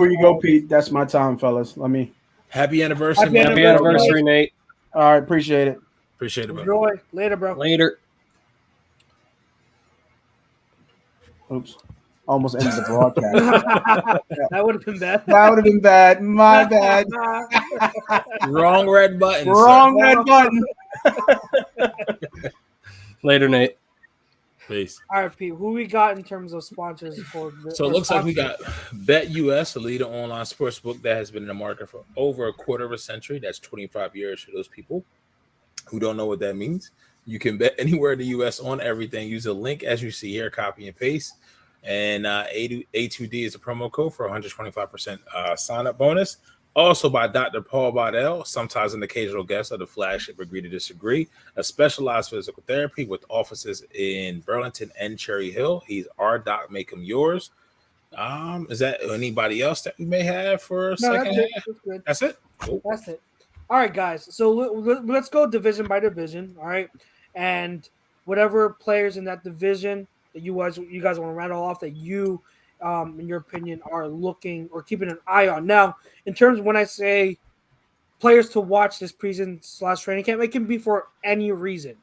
you go, Pete, that's my time, fellas. Happy anniversary. Happy anniversary, Nate. All right, appreciate it. Appreciate it, bro. Enjoy. Later, bro. Later. Oops. Almost ended the broadcast. That would have been bad. That would have been bad. My bad. Wrong red button. Wrong red button. Later, Nate. Peace. All right, Pete. Who we got in terms of sponsors for? So it looks like we got BetUS, a leader online sportsbook that has been in the market for over a quarter of a century. That's 25 years for those people who don't know what that means. You can bet anywhere in the U.S. on everything. Use a link as you see here, copy and paste. And A2D is a promo code for 125% sign-up bonus. Also by Dr. Paul Baudel, sometimes an occasional guest of the flagship Agree to Disagree, a specialized physical therapy with offices in Burlington and Cherry Hill. He's our doc, make him yours. Is that anybody else that we may have for a second? That's it. Cool. That's it. All right, guys. So let's go division by division. All right, and whatever players in that division that you guys want to rattle off that you, in your opinion, are looking or keeping an eye on. Now, in terms of when I say players to watch this preseason / training camp, it can be for any reason.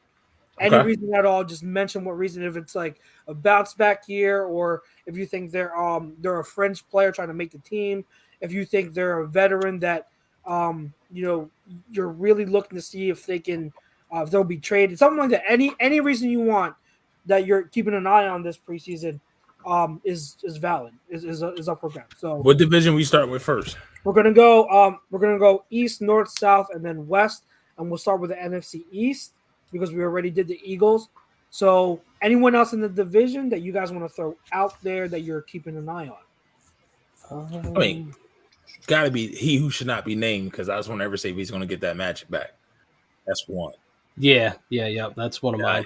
Any reason at all. Just mention what reason. If it's like a bounce back year, or if you think they're a fringe player trying to make the team, if you think they're a veteran that you're really looking to see if they can if they'll be traded, something like that. Any reason you want that you're keeping an eye on this preseason is valid, is up for grabs. So what division we start with first? We're gonna go East, North, South, and then West, and we'll start with the NFC East because we already did the Eagles. So anyone else in the division that you guys want to throw out there that you're keeping an eye I mean, gotta be he who should not be named because I just won't ever say if he's going to get that magic back. That's one. Yeah. That's one of mine.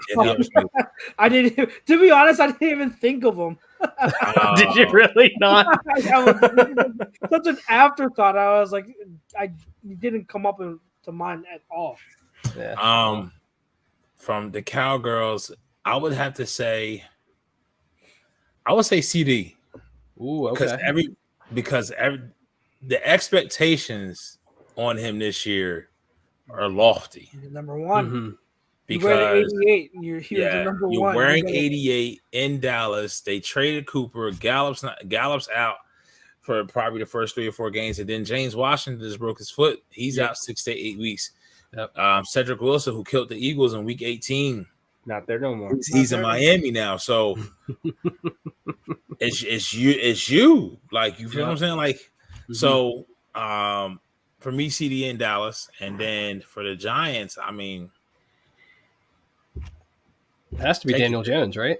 I didn't. To be honest, I didn't even think of him. Did you really not? Such an afterthought. I was like, I didn't come up to mind at all. Yeah. From the Cowgirls, I would say CD. Ooh, okay. Because the expectations on him this year are lofty. Number one. Mm-hmm. Because you're 88. You're the number you're one. wearing 88 in Dallas. They traded Cooper. Gallup's out for probably the first 3 or 4 games, and then James Washington just broke his foot. He's out 6 to 8 weeks. Yep. Cedric Wilson, who killed the Eagles in Week 18, not there no more. He's in Miami now, so it's you. Like, you feel what I'm saying? Like, so for me, CD in Dallas, and then for the Giants, I mean, it has to be Daniel Jones, right?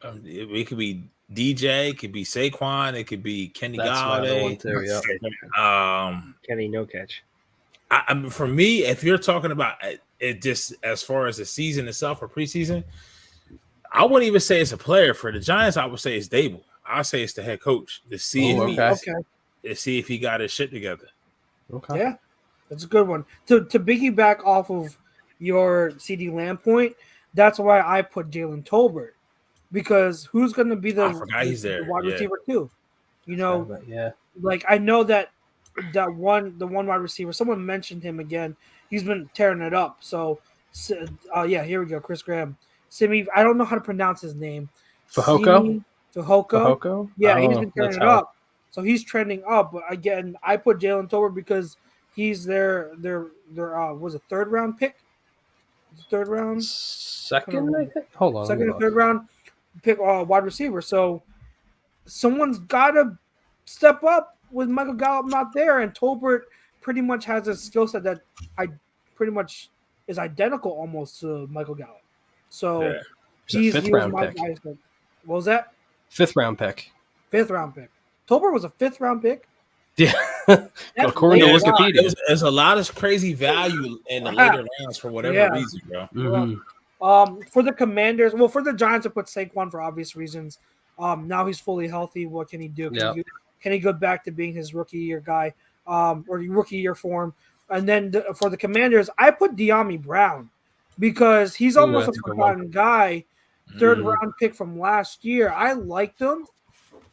It could be DJ, it could be Saquon, it could be Kenny Galladay. Kenny no catch. I mean, for me, if you're talking about it just as far as the season itself or preseason, I wouldn't even say it's a player. For the Giants, I would say it's Dable. I say it's the head coach to see if he got his shit together. Okay. Yeah, that's a good one. To piggyback off of your CD Lamb point, that's why I put Jalen Tolbert, because who's going to be the wide receiver too? You know, like I know the one wide receiver. Someone mentioned him again. He's been tearing it up. So, here we go. Chris Graham. Simi, I don't know how to pronounce his name. Fehoko? Yeah, he's been tearing it up. So he's trending up. But again, I put Jalen Tolbert because he's their was a third round pick. Third round, second, I think. Hold on, second or third round pick, wide receiver. So someone's got to step up with Michael Gallup not there, and Tolbert pretty much has a skill set that pretty much is identical almost to Michael Gallup. So he's fifth round pick. What was that? Fifth round pick. Tolbert was a 5th round pick. Yeah, according to Wikipedia, there's a lot of crazy value in the later rounds for whatever reason, bro. Mm-hmm. For the Commanders, for the Giants, I put Saquon for obvious reasons. Now he's fully healthy. What can he do? Can he go back to being his rookie year guy, or rookie year form? And then for the Commanders, I put De'Ami Brown because he's almost a forgotten guy. 3rd round pick from last year. I liked him,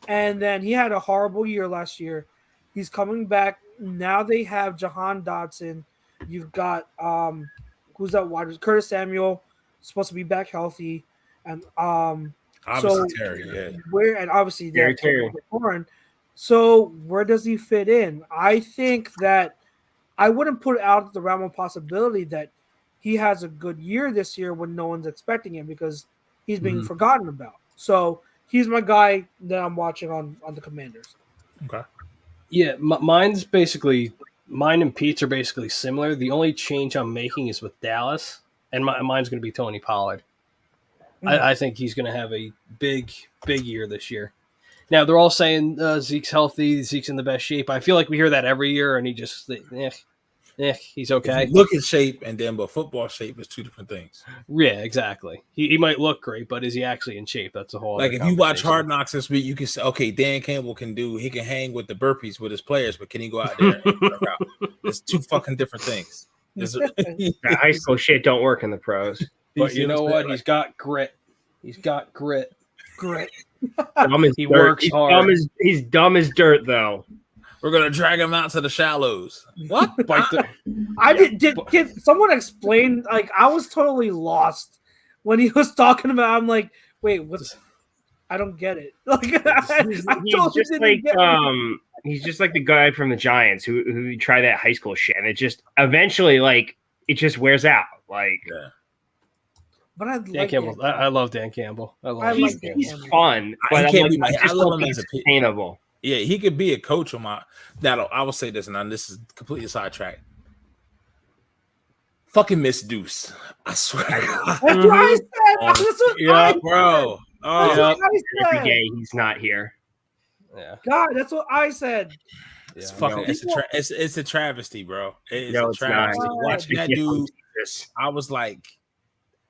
and then he had a horrible year last year. He's coming back. Now they have Jahan Dotson. You've got who's that wide receiver? Curtis Samuel, supposed to be back healthy. And obviously Terry, obviously Terry. So where does he fit in? I think that I wouldn't put out the realm of possibility that he has a good year this year when no one's expecting him because he's being forgotten about. So he's my guy that I'm watching on the Commanders. Okay. Yeah, mine and Pete's are basically similar. The only change I'm making is with Dallas, and mine's going to be Tony Pollard. I think he's going to have a big year this year. Now, they're all saying Zeke's healthy, Zeke's in the best shape. I feel like we hear that every year, and he just, he's okay. Look at shape, but football shape is 2 different things. Yeah, exactly. He might look great, but is he actually in shape? That's a whole like if you watch Hard Knocks this week, you can say, okay, Dan Campbell can hang with the burpees with his players, but can he go out there and work out? It's 2 fucking different things. That high school shit don't work in the pros. But you know what? He's got grit. He's got grit. He works hard. He's dumb as dirt, though. We're gonna drag him out to the shallows. What? Did someone explain? Like, I was totally lost when he was talking about. I'm like, wait, what's? I don't get it. Like, he's just like the guy from the Giants who tried that high school shit, and it just eventually it just wears out. Like, but Dan Campbell. I love Dan Campbell. He's fun, but I love him as a sustainable. Yeah, he could be a coach on my. Now, I will say this, and this is completely sidetracked. Fucking Miss Deuce, I swear to God. That's what I said. Yeah, bro. Every day he's not here. Yeah. God, that's what I said. It's Yeah, fucking. no. It's a travesty, bro. It's No, a it's not. travesty. Watching that dude, This I was like,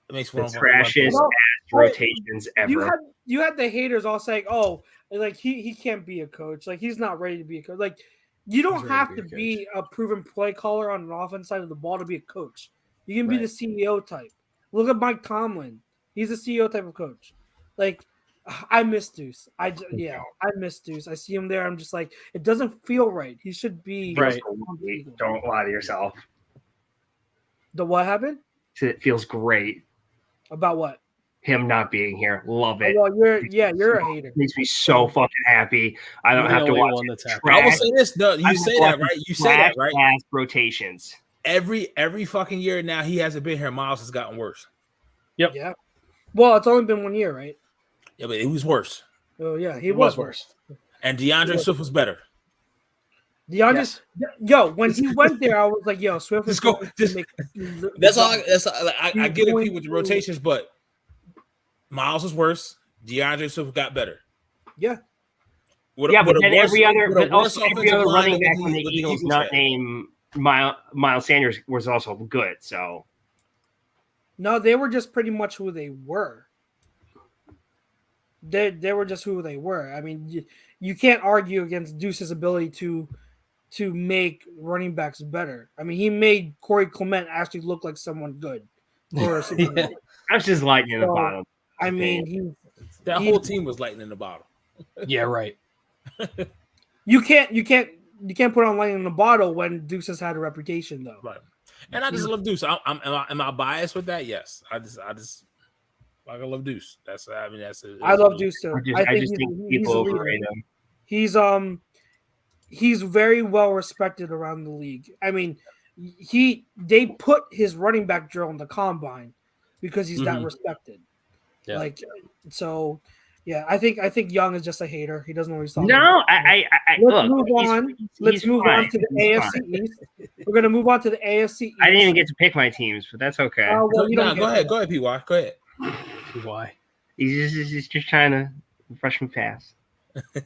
it makes the one want to trashiest No, ass rotations ever. You had the haters all saying, "Oh, like he can't be a coach. Like he's not ready to be a coach." Like you don't He's ready have to to be a be a proven play caller on an offense side of the ball to be a coach. You can be the CEO type. Look at Mike Tomlin. He's a CEO type of coach. Like I miss Deuce. I miss Deuce. I see him there. I'm just like, it doesn't feel right. He should be Right. Don't lie to yourself. The what happened? It feels great. About what? Him not being here. Love it. Well, you're a hater. Makes me so fucking happy. I don't You're the have to only watch one that's happy. I will say this. No, you say that right. You say that right. Ass rotations. Every fucking year now he hasn't been here. Miles has gotten worse. Yep. Yeah. Well, it's only been 1 year, right? Yeah, but it was worse. Oh yeah, he It was was worse. And DeAndre Swift was better. DeAndre, yo, when he went there, I was like, yo, Swift is Just go. going to Just, make. that's all. I get it going with the to- rotations, but Miles was worse. DeAndre Swift got better. Yeah. With, Yeah, but with a then worse- every other, with a but worse also every offensive other line running than back from the what Eagles Eagles not had. named Miles Sanders was also good. So No, they were just pretty much who they were. They were just who they were. I mean, you can't argue against Deuce's ability to make running backs better. I mean, he made Corey Clement actually look like someone good. For a Super Bowl. Yeah. that's just lightning in the So, bottom. I mean, That whole team was lighting in the bottle. Yeah, right. you can't put on lightning in the bottle when Deuce has had a reputation though. Right. And I just love Deuce. Am I biased with that? Yes. I love Deuce. I love Deuce too. I just think people a leader. overrate him. He's very well respected around the league. I mean, they put his running back drill in the combine because he's that respected. Yeah. Like so, yeah. I think Young is just a hater. He doesn't know what he's talking No, about. let's Let's look. move on. Let's move on to the AFC East. We're gonna move on to the AFC East. I didn't even get to pick my teams, but that's okay. Well, you don't Go ahead, PY. Go ahead. Why? He's just trying to brush me past.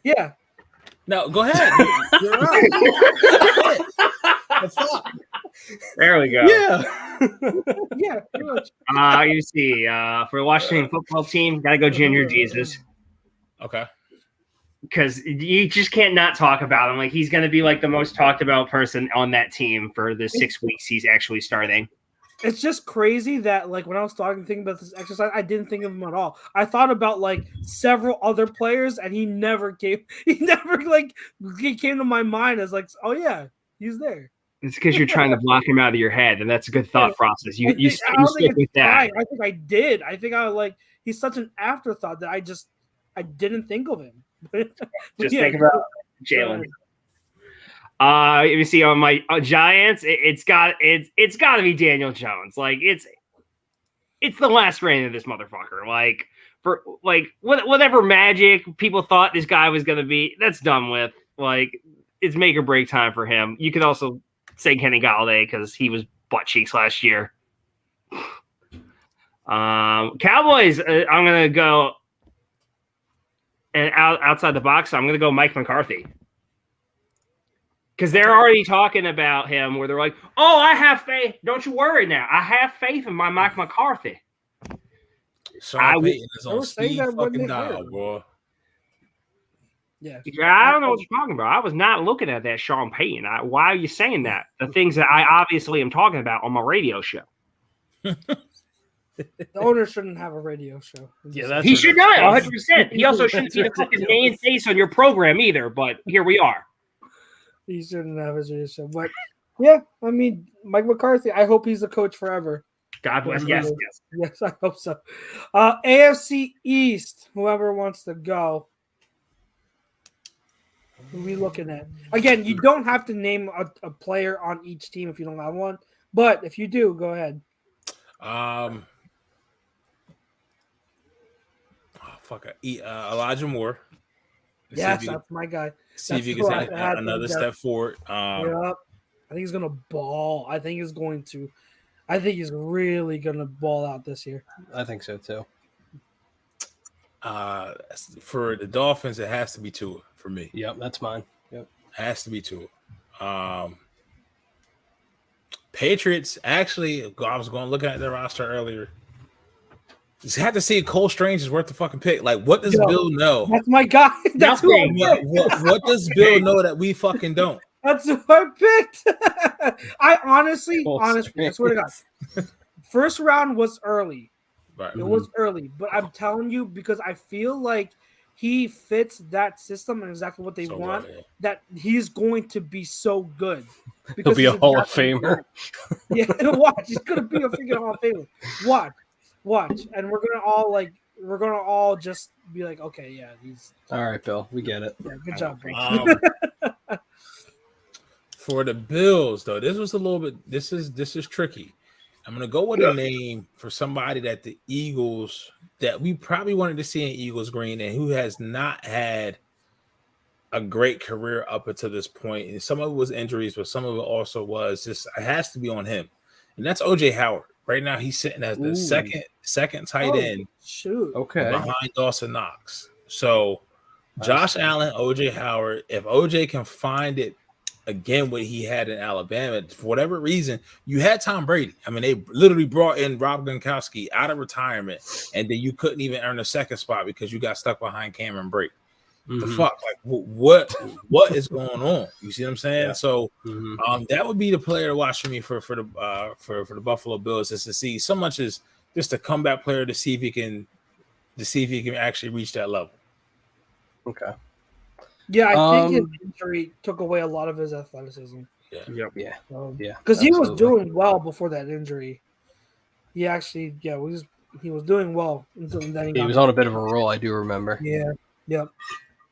Yeah. No, go ahead. You're right. What's up? There we go. Yeah. Pretty much. You see, for the Washington football team, gotta go Ginger Jesus. Okay. Because you just can't not talk about him. Like he's gonna be like the most talked about person on that team for the 6 weeks he's actually starting. It's just crazy that like when I was thinking about this exercise, I didn't think of him at all. I thought about like several other players, and he never came to my mind as like, oh yeah, he's there. It's because you're trying to block him out of your head, and that's a good thought process. You stick with that. Right. I think I did. I think I like he's such an afterthought that I didn't think of him. Just think about Jalen. You see on my Giants, it's got to be Daniel Jones. Like it's the last reign of this motherfucker. Like for like whatever magic people thought this guy was gonna be, that's done with. Like it's make or break time for him. You could also say Kenny Galladay because he was butt cheeks last year. Cowboys, I'm gonna go and outside the box. I'm gonna go Mike McCarthy. Because they're already talking about him where they're like, oh, I have faith. Don't you worry now. I have faith in my Mike McCarthy. Sean Payton is on speed that when fucking they dial, heard. bro. Yeah. I don't know what you're talking about. I was not looking at that Sean Payton. Why are you saying that? The things that I obviously am talking about on my radio show. The owner shouldn't have a radio show. Yeah, that's He should not, ridiculous. 100%. He also shouldn't be the fucking main face on your program either, but here we are. He shouldn't have his radio show. But yeah, I mean, Mike McCarthy, I hope he's a coach forever. God bless. Yes. Yes, I hope so. AFC East, whoever wants to go. Who are we looking at? Again, you don't have to name a player on each team if you don't have one. But if you do, go ahead. Elijah Moore. Yes, that's my guy. See if he That's can who take I had another to step forward. Yep. I think he's gonna ball. I think he's really gonna ball out this year. I think so too. For the Dolphins, it has to be Tua. for me. Yep, that's mine. Yep. Has to be Tua. Patriots, actually, I was going looking at their roster earlier. Just had to see if Cole Strange is worth the fucking pick. Like, what does Bill know? That's my guy. That's who I picked. What does Bill know that we fucking don't? That's who I picked. I honestly, I swear to God, first round was early. Right. It was early, but I'm telling you because I feel like he fits that system and exactly what they want. Well, yeah. That he's going to be so good. He'll be a Hall of Famer. Yeah, watch. He's gonna be a freaking Hall of Famer. Watch, and we're gonna all just be like, okay, yeah, he's all right, Bill. We get it. Yeah, good job, bro. For the Bills, though, this was a little bit. This is tricky. I'm gonna go with a name for somebody that the Eagles that we probably wanted to see in Eagles green and who has not had a great career up until this point. And some of it was injuries, but some of it also was just it has to be on him, and that's OJ Howard. Right now, he's sitting as the second tight end. Shoot, okay, behind Dawson Knox. So Josh Allen, OJ Howard. If OJ can find it. Again, what he had in Alabama, for whatever reason, you had Tom Brady. I mean, they literally brought in Rob Gronkowski out of retirement, and then you couldn't even earn a second spot because you got stuck behind Cameron Brake. The fuck, like what is going on? You see what I'm saying? Yeah. So, that would be the player to watch for me for the Buffalo Bills is to see so much as just a comeback player to see if he can actually reach that level. Okay. Yeah, I think his injury took away a lot of his athleticism. Yeah. Yeah. Because he was doing well before that injury. He actually, he was doing well until then. He was on a bit of a roll. I do remember. Yeah. Yep.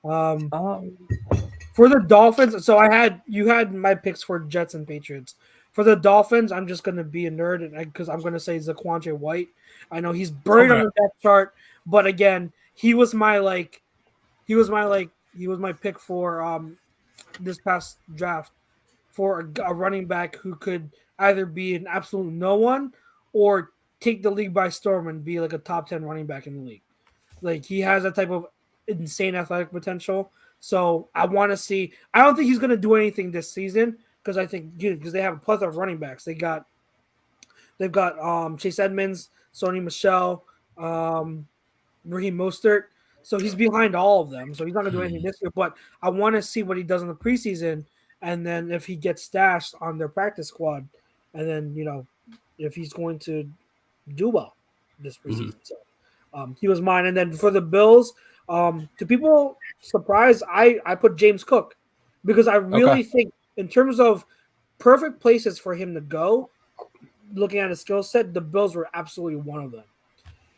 For the Dolphins, so you had my picks for Jets and Patriots. For the Dolphins, I'm just gonna be a nerd because I'm gonna say Zaquandre White. I know he's buried on the depth chart, but again, he was my pick for this past draft for a running back who could either be an absolute no one or take the league by storm and be like a top 10 running back in the league. Like he has that type of insane athletic potential. So I want to see. I don't think he's going to do anything this season because I think because they have a plethora of running backs. They've got Chase Edmonds, Sony Michel, Raheem Mostert. So he's behind all of them. So he's not going to do anything this year. But I want to see what he does in the preseason, and then if he gets stashed on their practice squad, and then if he's going to do well this preseason. So he was mine. And then for the Bills, to people surprised, I put James Cook because I really think in terms of perfect places for him to go, looking at his skill set, the Bills were absolutely one of them.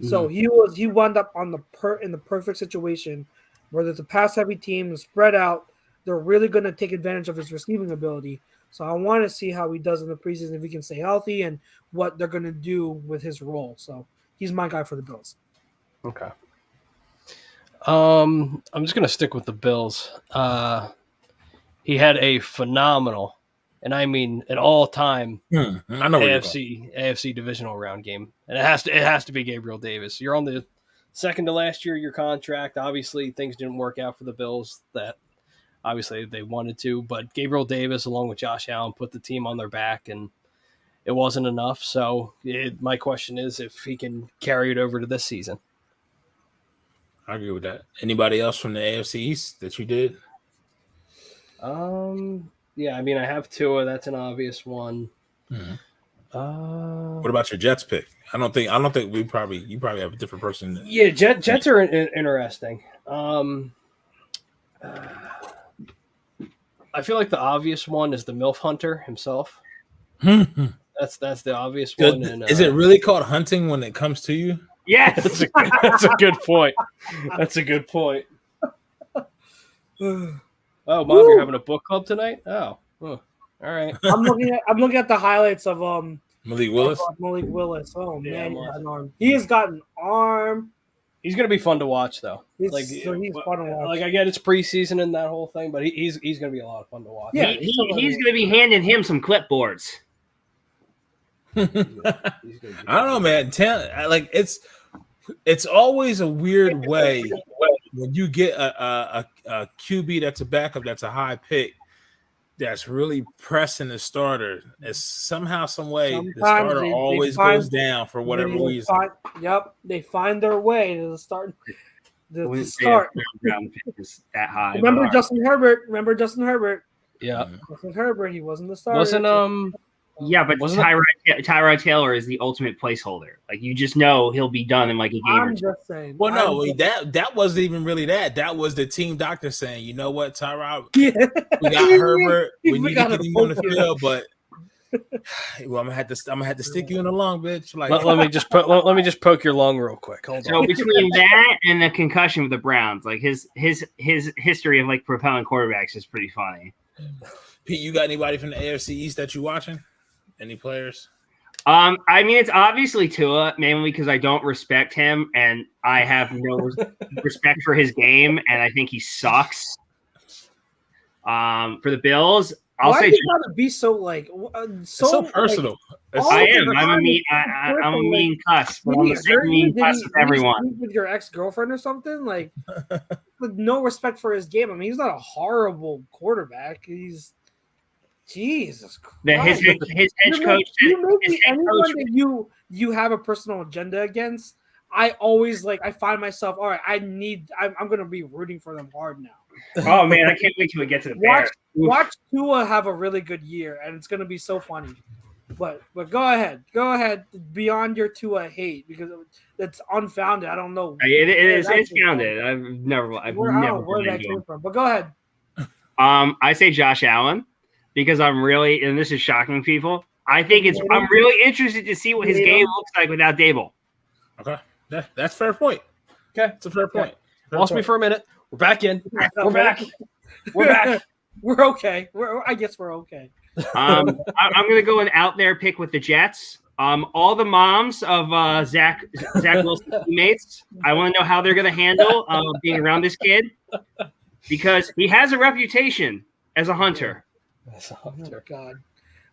So he wound up in the perfect situation where there's a pass heavy team spread out. They're really going to take advantage of his receiving ability. So I want to see how he does in the preseason, if he can stay healthy and what they're going to do with his role. So he's my guy for the Bills. Okay. I'm just going to stick with the Bills. He had a phenomenal, and I mean an all-time AFC divisional round game, and it has to be Gabriel Davis. You're on the second to last year of your contract. Obviously, things didn't work out for the Bills that obviously they wanted to, but Gabriel Davis, along with Josh Allen, put the team on their back, and it wasn't enough. So my question is if he can carry it over to this season. I agree with that. Anybody else from the AFC East that you did? Yeah, I mean, I have Tua. That's an obvious one. What about your Jets pick? I don't think you probably have a different person. Yeah, Jets are interesting. I feel like the obvious one is the MILF Hunter himself. That's the obvious one. And, is it really called hunting when it comes to you? Yeah, that's a good point. That's a good point. Oh, Mom, you're having a book club tonight? Oh, all right. I'm looking at the highlights of Malik Willis. Malik Willis. Oh man, he got an arm. He has got an arm. He's gonna be fun to watch, though. He's fun to watch. Like I get it's preseason and that whole thing, but he's gonna be a lot of fun to watch. Yeah, he's gonna be handing him some clipboards. I don't know, man. It's always a weird way when you get a QB that's a backup, that's a high pick, that's really pressing the starter, it's somehow, some way, the starter always goes down for whatever reason. They find their way to the start. The start. That high. Remember Justin Herbert? Yeah. Justin Herbert, he wasn't the starter. Yeah, but Tyrone Taylor is the ultimate placeholder. Like, you just know he'll be done in like a game or two. Just saying. Well, no, that wasn't even really that. That was the team doctor saying, you know what, Tyrone, we got Herbert. We need to get him on the field, but well, I'm gonna have to stick you in the lung, bitch. Like, let me just poke your lung real quick. Hold on. Between that and the concussion with the Browns, like his history of like propelling quarterbacks is pretty funny. Pete, you got anybody from the AFC East that you watching? Any players? I mean, it's obviously Tua, mainly because I don't respect him and I have no respect for his game, and I think he sucks. For the Bills, I'll say you gotta be so like so personal. Like, I am. I'm a mean cuss, but I'm a mean cuss with everyone. With your ex-girlfriend or something, like with no respect for his game. I mean, he's not a horrible quarterback. He's Jesus Christ. His head coach. Anyone that you have a personal agenda against, I always I find myself, all right, I'm gonna be rooting for them hard now. Oh man, I can't wait till we get to the Bears. Watch Tua have a really good year, and it's gonna be so funny. But go ahead, beyond your Tua hate, because it's unfounded. I don't know. It's founded. I've never where that came from. But go ahead. I say Josh Allen because I'm really, and this is shocking people, I'm really interested to see what his game looks like without Dable. Okay, that's a fair point. Okay, it's a fair point. Lost me for a minute. We're back in. We're back. We're back. We're okay. I guess we're okay. I'm going to go an out there pick with the Jets. All the moms of Zach Wilson's teammates, I want to know how they're going to handle being around this kid, because he has a reputation as a hunter. Oh, God.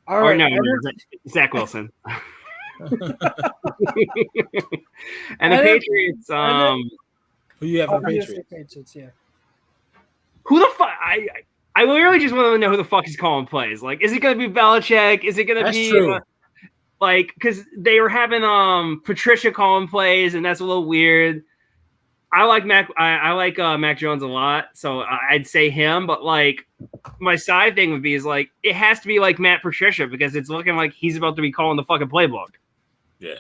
All right. No, Zach Wilson. And the Patriots. Who you have for the Patriots? Yeah. Who the fuck? I literally just want to know who the fuck is calling plays. Like, is it going to be Belichick? Is it going to be because they were having Patricia calling plays, and that's a little weird. I like Mac. I like Mac Jones a lot, so I'd say him. But like, my side thing would be it has to be like Matt Patricia, because it's looking like he's about to be calling the fucking playbook. Yeah.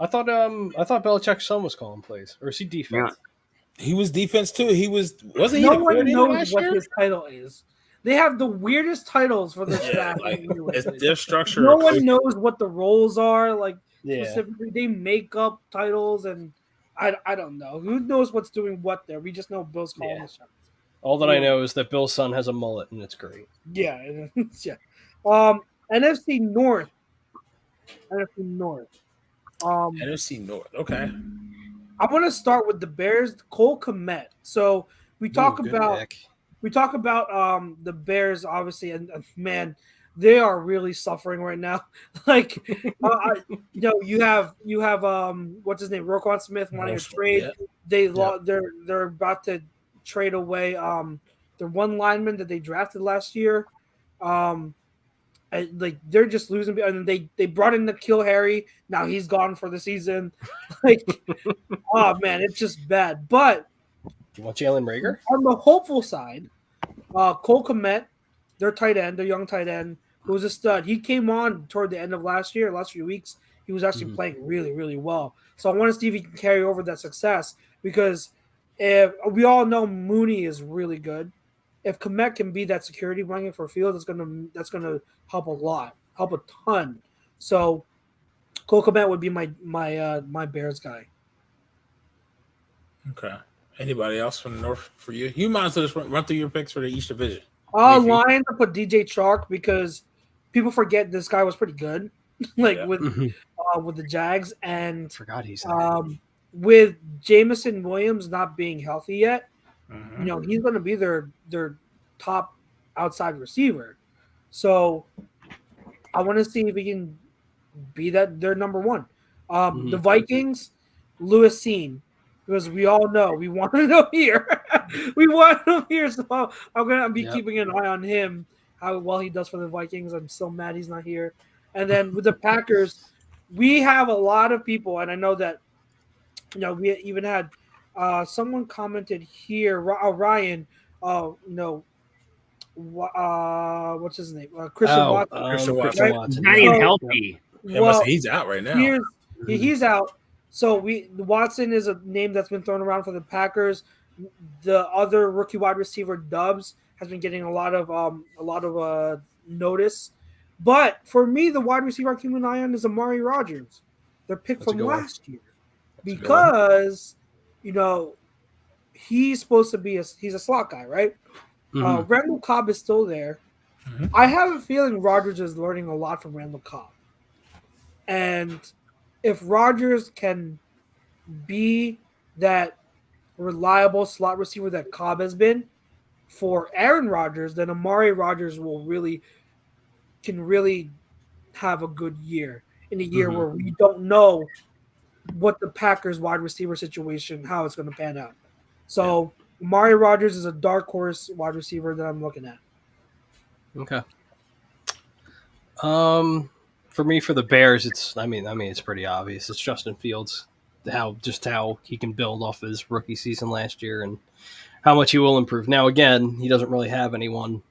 I thought Belichick's son was calling plays, or is he defense? Yeah. He was defense too. Wasn't he? No one knows what his title is. They have the weirdest titles for their staff. It's their structure. No one knows what the roles are. Specifically, they make up titles, and I don't know. Who knows what's doing what there? We just know Bill's calling the shots. All that I know is that Bill's son has a mullet, and it's great. Yeah, yeah. NFC North. NFC North. Okay. I want to start with the Bears. Cole Kmet. So we talk about the Bears, obviously, and man, they are really suffering right now. You have what's his name, Roquan Smith wanting to trade. Yeah. They're about to trade away their one lineman that they drafted last year. They're just losing, and they brought in N'Keal Harry. Now he's gone for the season. Oh man, it's just bad. But you want Jalen Reagor? On the hopeful side, Cole Kmet, their young tight end, who was a stud. He came on toward the end of last few weeks. He was actually playing really, really well. So I want to see if he can carry over that success, because if we all know Mooney is really good. If Kmet can be that security blanket for field, that's gonna help a ton. So Cole Kmet would be my Bears guy. Okay. Anybody else from the North for you? You might as well just run through your picks for the East Division. Lions, I put DJ Chark because people forget this guy was pretty good, with the Jags, and forgot he's with Jamison Williams not being healthy yet. He's going to be their top outside receiver. So I want to see if he can be their number one. The Vikings, Lewis Seen. because we all know we want him here. We want him here, so I'm gonna be keeping an eye on him, how well he does for the Vikings. I'm so mad he's not here. And then with the Packers, we have a lot of people, and I know that we even had someone commented here, Ryan. What's his name? Christian Watson. Christian Watson. Christian Right? Watson. Not even healthy. Well, he's out right now. He's out. So Watson is a name that's been thrown around for the Packers. The other rookie wide receiver, Dubs, has been getting a lot of notice. But for me, the wide receiver I'm keeping an eye on is Amari Rodgers, their pick from last year, because he's supposed to be he's a slot guy, right? Mm-hmm. Randall Cobb is still there. Mm-hmm. I have a feeling Rodgers is learning a lot from Randall Cobb, and if Rodgers can be that reliable slot receiver that Cobb has been for Aaron Rodgers, then Amari Rodgers can really have a good year in a year where we don't know what the Packers wide receiver situation, how it's going to pan out. So Amari Rodgers is a dark horse wide receiver that I'm looking at. Okay. For me, for the Bears, it's pretty obvious. It's Justin Fields, how he can build off his rookie season last year and how much he will improve. Now, again, he doesn't really have anyone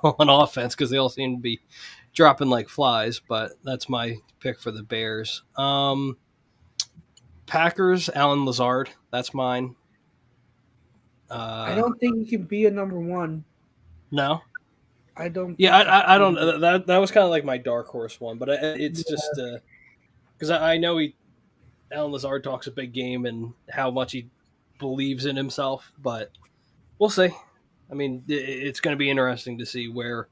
on offense because they all seem to be dropping like flies, but that's my pick for the Bears. Packers, Alan Lazard, that's mine. I don't think he can be a number one. No? I don't. Yeah, I don't. That was kind of like my dark horse one, but it's just because I know Alan Lazard talks a big game and how much he believes in himself, but we'll see. I mean, it's going to be interesting to see where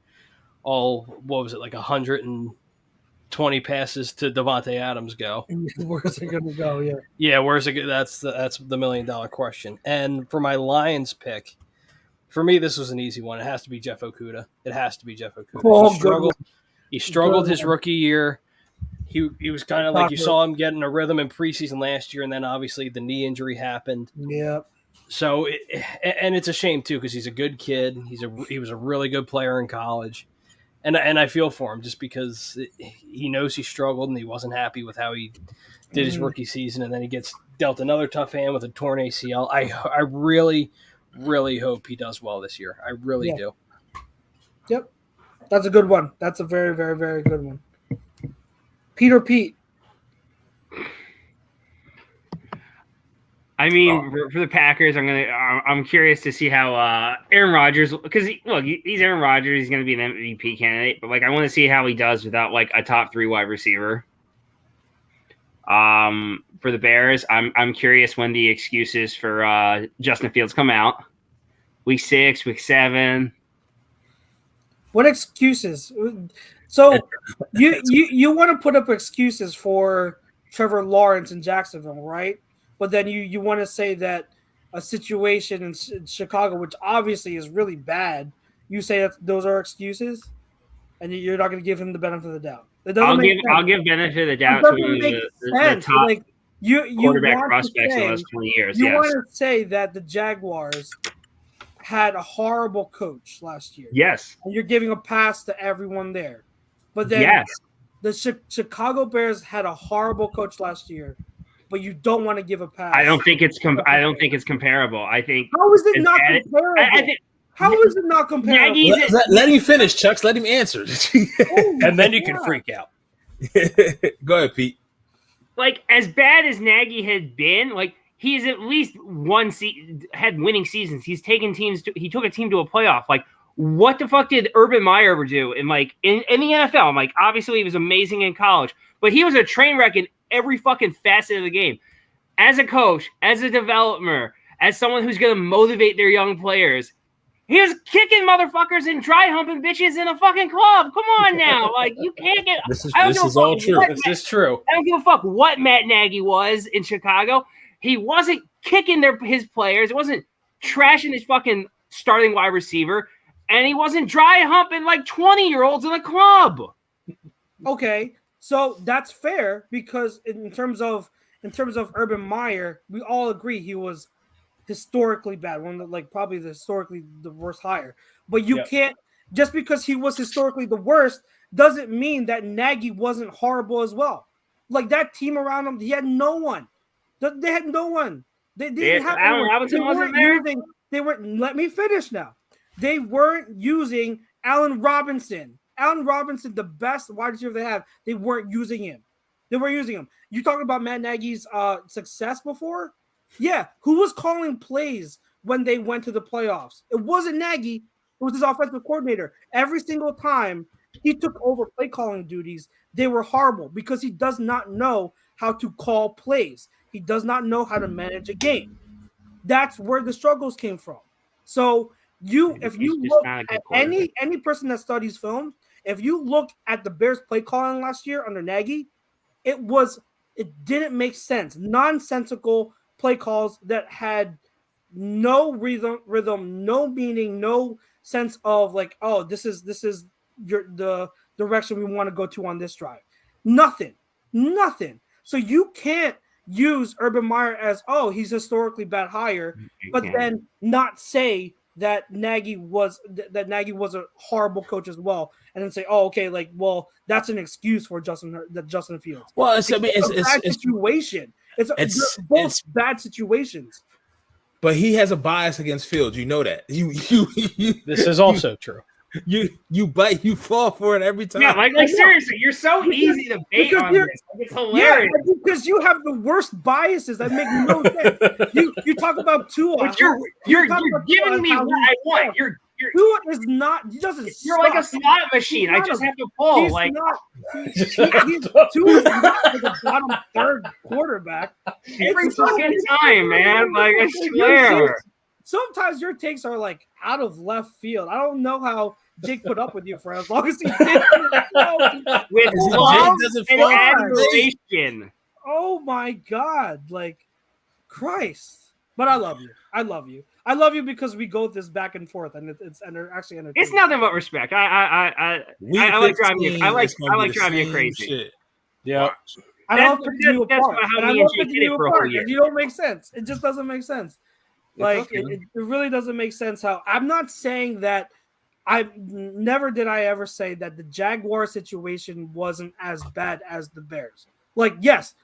what was it, like 120 passes to Devontae Adams go? Where's it going to go? Yeah. Yeah, where's it? That's the $1 million question. And for my Lions pick. For me, this was an easy one. It has to be Jeff Okudah. He struggled his rookie year. He was kind of like you saw him getting a rhythm in preseason last year, and then obviously the knee injury happened. Yeah. So, and it's a shame too because he's a good kid. He was a really good player in college, and I feel for him just because he knows he struggled and he wasn't happy with how he did his rookie season, and then he gets dealt another tough hand with a torn ACL. I really hope he does well this year. I really do. Yep. That's a good one. That's a very, very, very good one. Pete. I mean, for the Packers, I'm curious to see how Aaron Rodgers, because he's Aaron Rodgers, he's going to be an MVP candidate, but I want to see how he does without a top 3 wide receiver. For the Bears, I'm curious when the excuses for Justin Fields come out. Week 6, week 7. What excuses? So you want to put up excuses for Trevor Lawrence in Jacksonville, right? But then you want to say that a situation in Chicago, which obviously is really bad, you say that those are excuses, and you're not going to give him the benefit of the doubt. I'll give benefit of the doubt to the top quarterback prospects in the last 20 years. You want to say that the Jaguars had a horrible coach last year. Yes. And you're giving a pass to everyone there. But then the Chicago Bears had a horrible coach last year, but you don't want to give a pass. I don't think it's comparable. I think how is it not comparable? How is it not comparable? Let him finish, Chucks. Let him answer. And then you can freak out. Go ahead, Pete. As bad as Nagy had been, he's at least had winning seasons. He took a team to a playoff. What the fuck did Urban Meyer ever do in the NFL? Obviously he was amazing in college, but he was a train wreck in every fucking facet of the game. As a coach, as a developer, as someone who's going to motivate their young players, he was kicking motherfuckers and dry humping bitches in a fucking club. Come on now. You can't get – This is all true. This is true. I don't give a fuck what Matt Nagy was in Chicago. He wasn't kicking his players. It wasn't trashing his fucking starting wide receiver. And he wasn't dry humping 20-year-olds in a club. Okay, so that's fair because in terms of in terms of Urban Meyer, we all agree he was historically bad, one of the, probably historically the worst hire. But you can't, just because he was historically the worst doesn't mean that Nagy wasn't horrible as well. Like that team around him, he had no one. They had no one. They didn't have Allen Robinson wasn't there. They weren't. Let me finish now. They weren't using Allen Robinson. Allen Robinson, the best wide receiver they have, they weren't using him. You talking about Matt Nagy's success before? Yeah. Who was calling plays when they went to the playoffs? It wasn't Nagy. It was his offensive coordinator. Every single time he took over play calling duties, they were horrible because he does not know how to call plays. He does not know how to manage a game. That's where the struggles came from. So if you look at any person that studies film, if you look at the Bears play calling last year under Nagy, it didn't make sense. Nonsensical play calls that had no rhythm, no meaning, no sense of this is the direction we want to go to on this drive. Nothing. So you can't use Urban Meyer as he's historically bad hire, but then not say that Nagy was a horrible coach as well, and then say that's an excuse for Justin Fields. Well, it's bad situation. It's both bad situations. But he has a bias against Fields. You know that. You This is also true. You fall for it every time. Yeah, like seriously, you're so easy to bait on this. It's hilarious. Yeah, because you have the worst biases that make no sense. You talk about Tua. But you're giving me what I want. Tua is not. He doesn't. You're like a slot machine. I just have to pull. He's not. Tua is not like a bottom third quarterback. Every fucking time, man. Like I swear. Sometimes your takes are out of left field. I don't know how Jake put up with you for as long as he did. With love and admiration. Oh my God. Christ. But I love you. I love you because we go this back and forth, and it's actually entertaining. It's nothing but respect. I like driving you. I like driving you crazy. Shit. Yeah. I love picking you apart. You don't make sense. It just doesn't make sense. It really doesn't make sense how I'm not saying that never did I ever say that the Jaguar situation wasn't as bad as the Bears. Yes,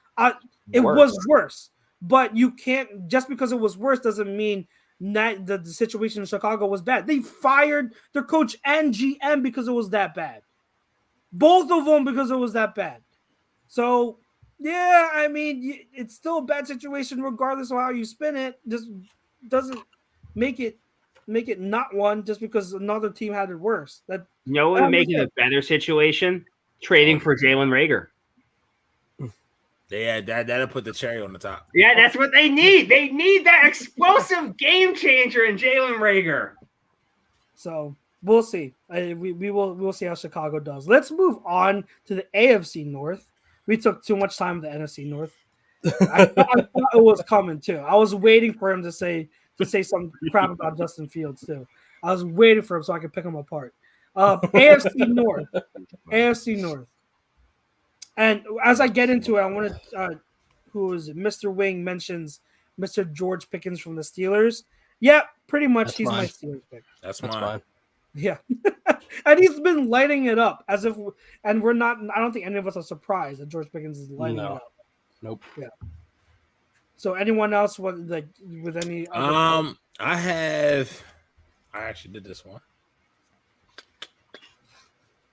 it was worse, but you can't just because it was worse doesn't mean that the situation in Chicago was bad. They fired their coach and GM because it was that bad. Both of them because it was that bad. So, yeah, I mean, it's still a bad situation regardless of how you spin it. Just doesn't make it not one just because another team had it worse. That what would make it a better situation? Trading for Jalen Reagor. Yeah, that'll put the cherry on the top. Yeah, that's what they need. They need that explosive game changer in Jalen Reagor. So we'll see. We'll see how Chicago does. Let's move on to the AFC North. We took too much time with the NFC North. I thought it was coming too. I was waiting for him to say some crap about Justin Fields too. I was waiting for him so I could pick him apart. AFC North. And as I get into it, I want to. Who is it? Mr. Wing mentions Mr. George Pickens from the Steelers. Yeah, pretty much. He's my Steelers pick. That's mine. Yeah, and he's been lighting it up as if, and we're not. I don't think any of us are surprised that George Pickens is lighting it up. Nope. Yeah. So anyone else with any? I actually did this one.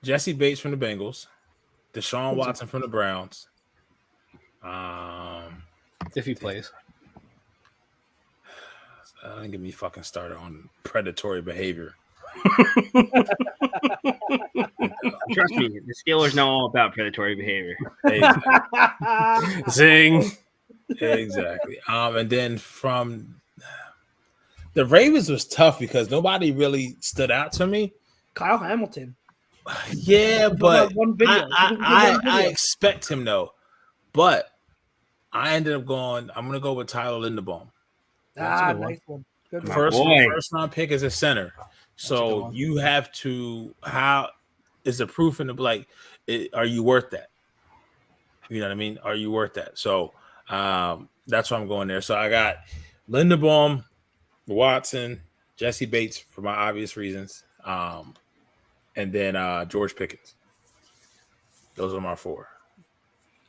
Jesse Bates from the Bengals, Deshaun Watson from the Browns. If he plays, don't get me fucking started on predatory behavior. Trust me, the Steelers know all about predatory behavior. Exactly. Zing. Exactly. And then from the Ravens was tough because nobody really stood out to me. Kyle Hamilton. Yeah, but I expect him though. But I ended up I'm going to go with Tyler Linderbaum. Nice one. Good one. First round pick is a center. So you have to, how is the proof in the are you worth that? You know what I mean? Are you worth that? So That's why I'm going there. So I got Linderbaum, Watson, Jesse Bates for my obvious reasons, and then George Pickens. Those are my 4.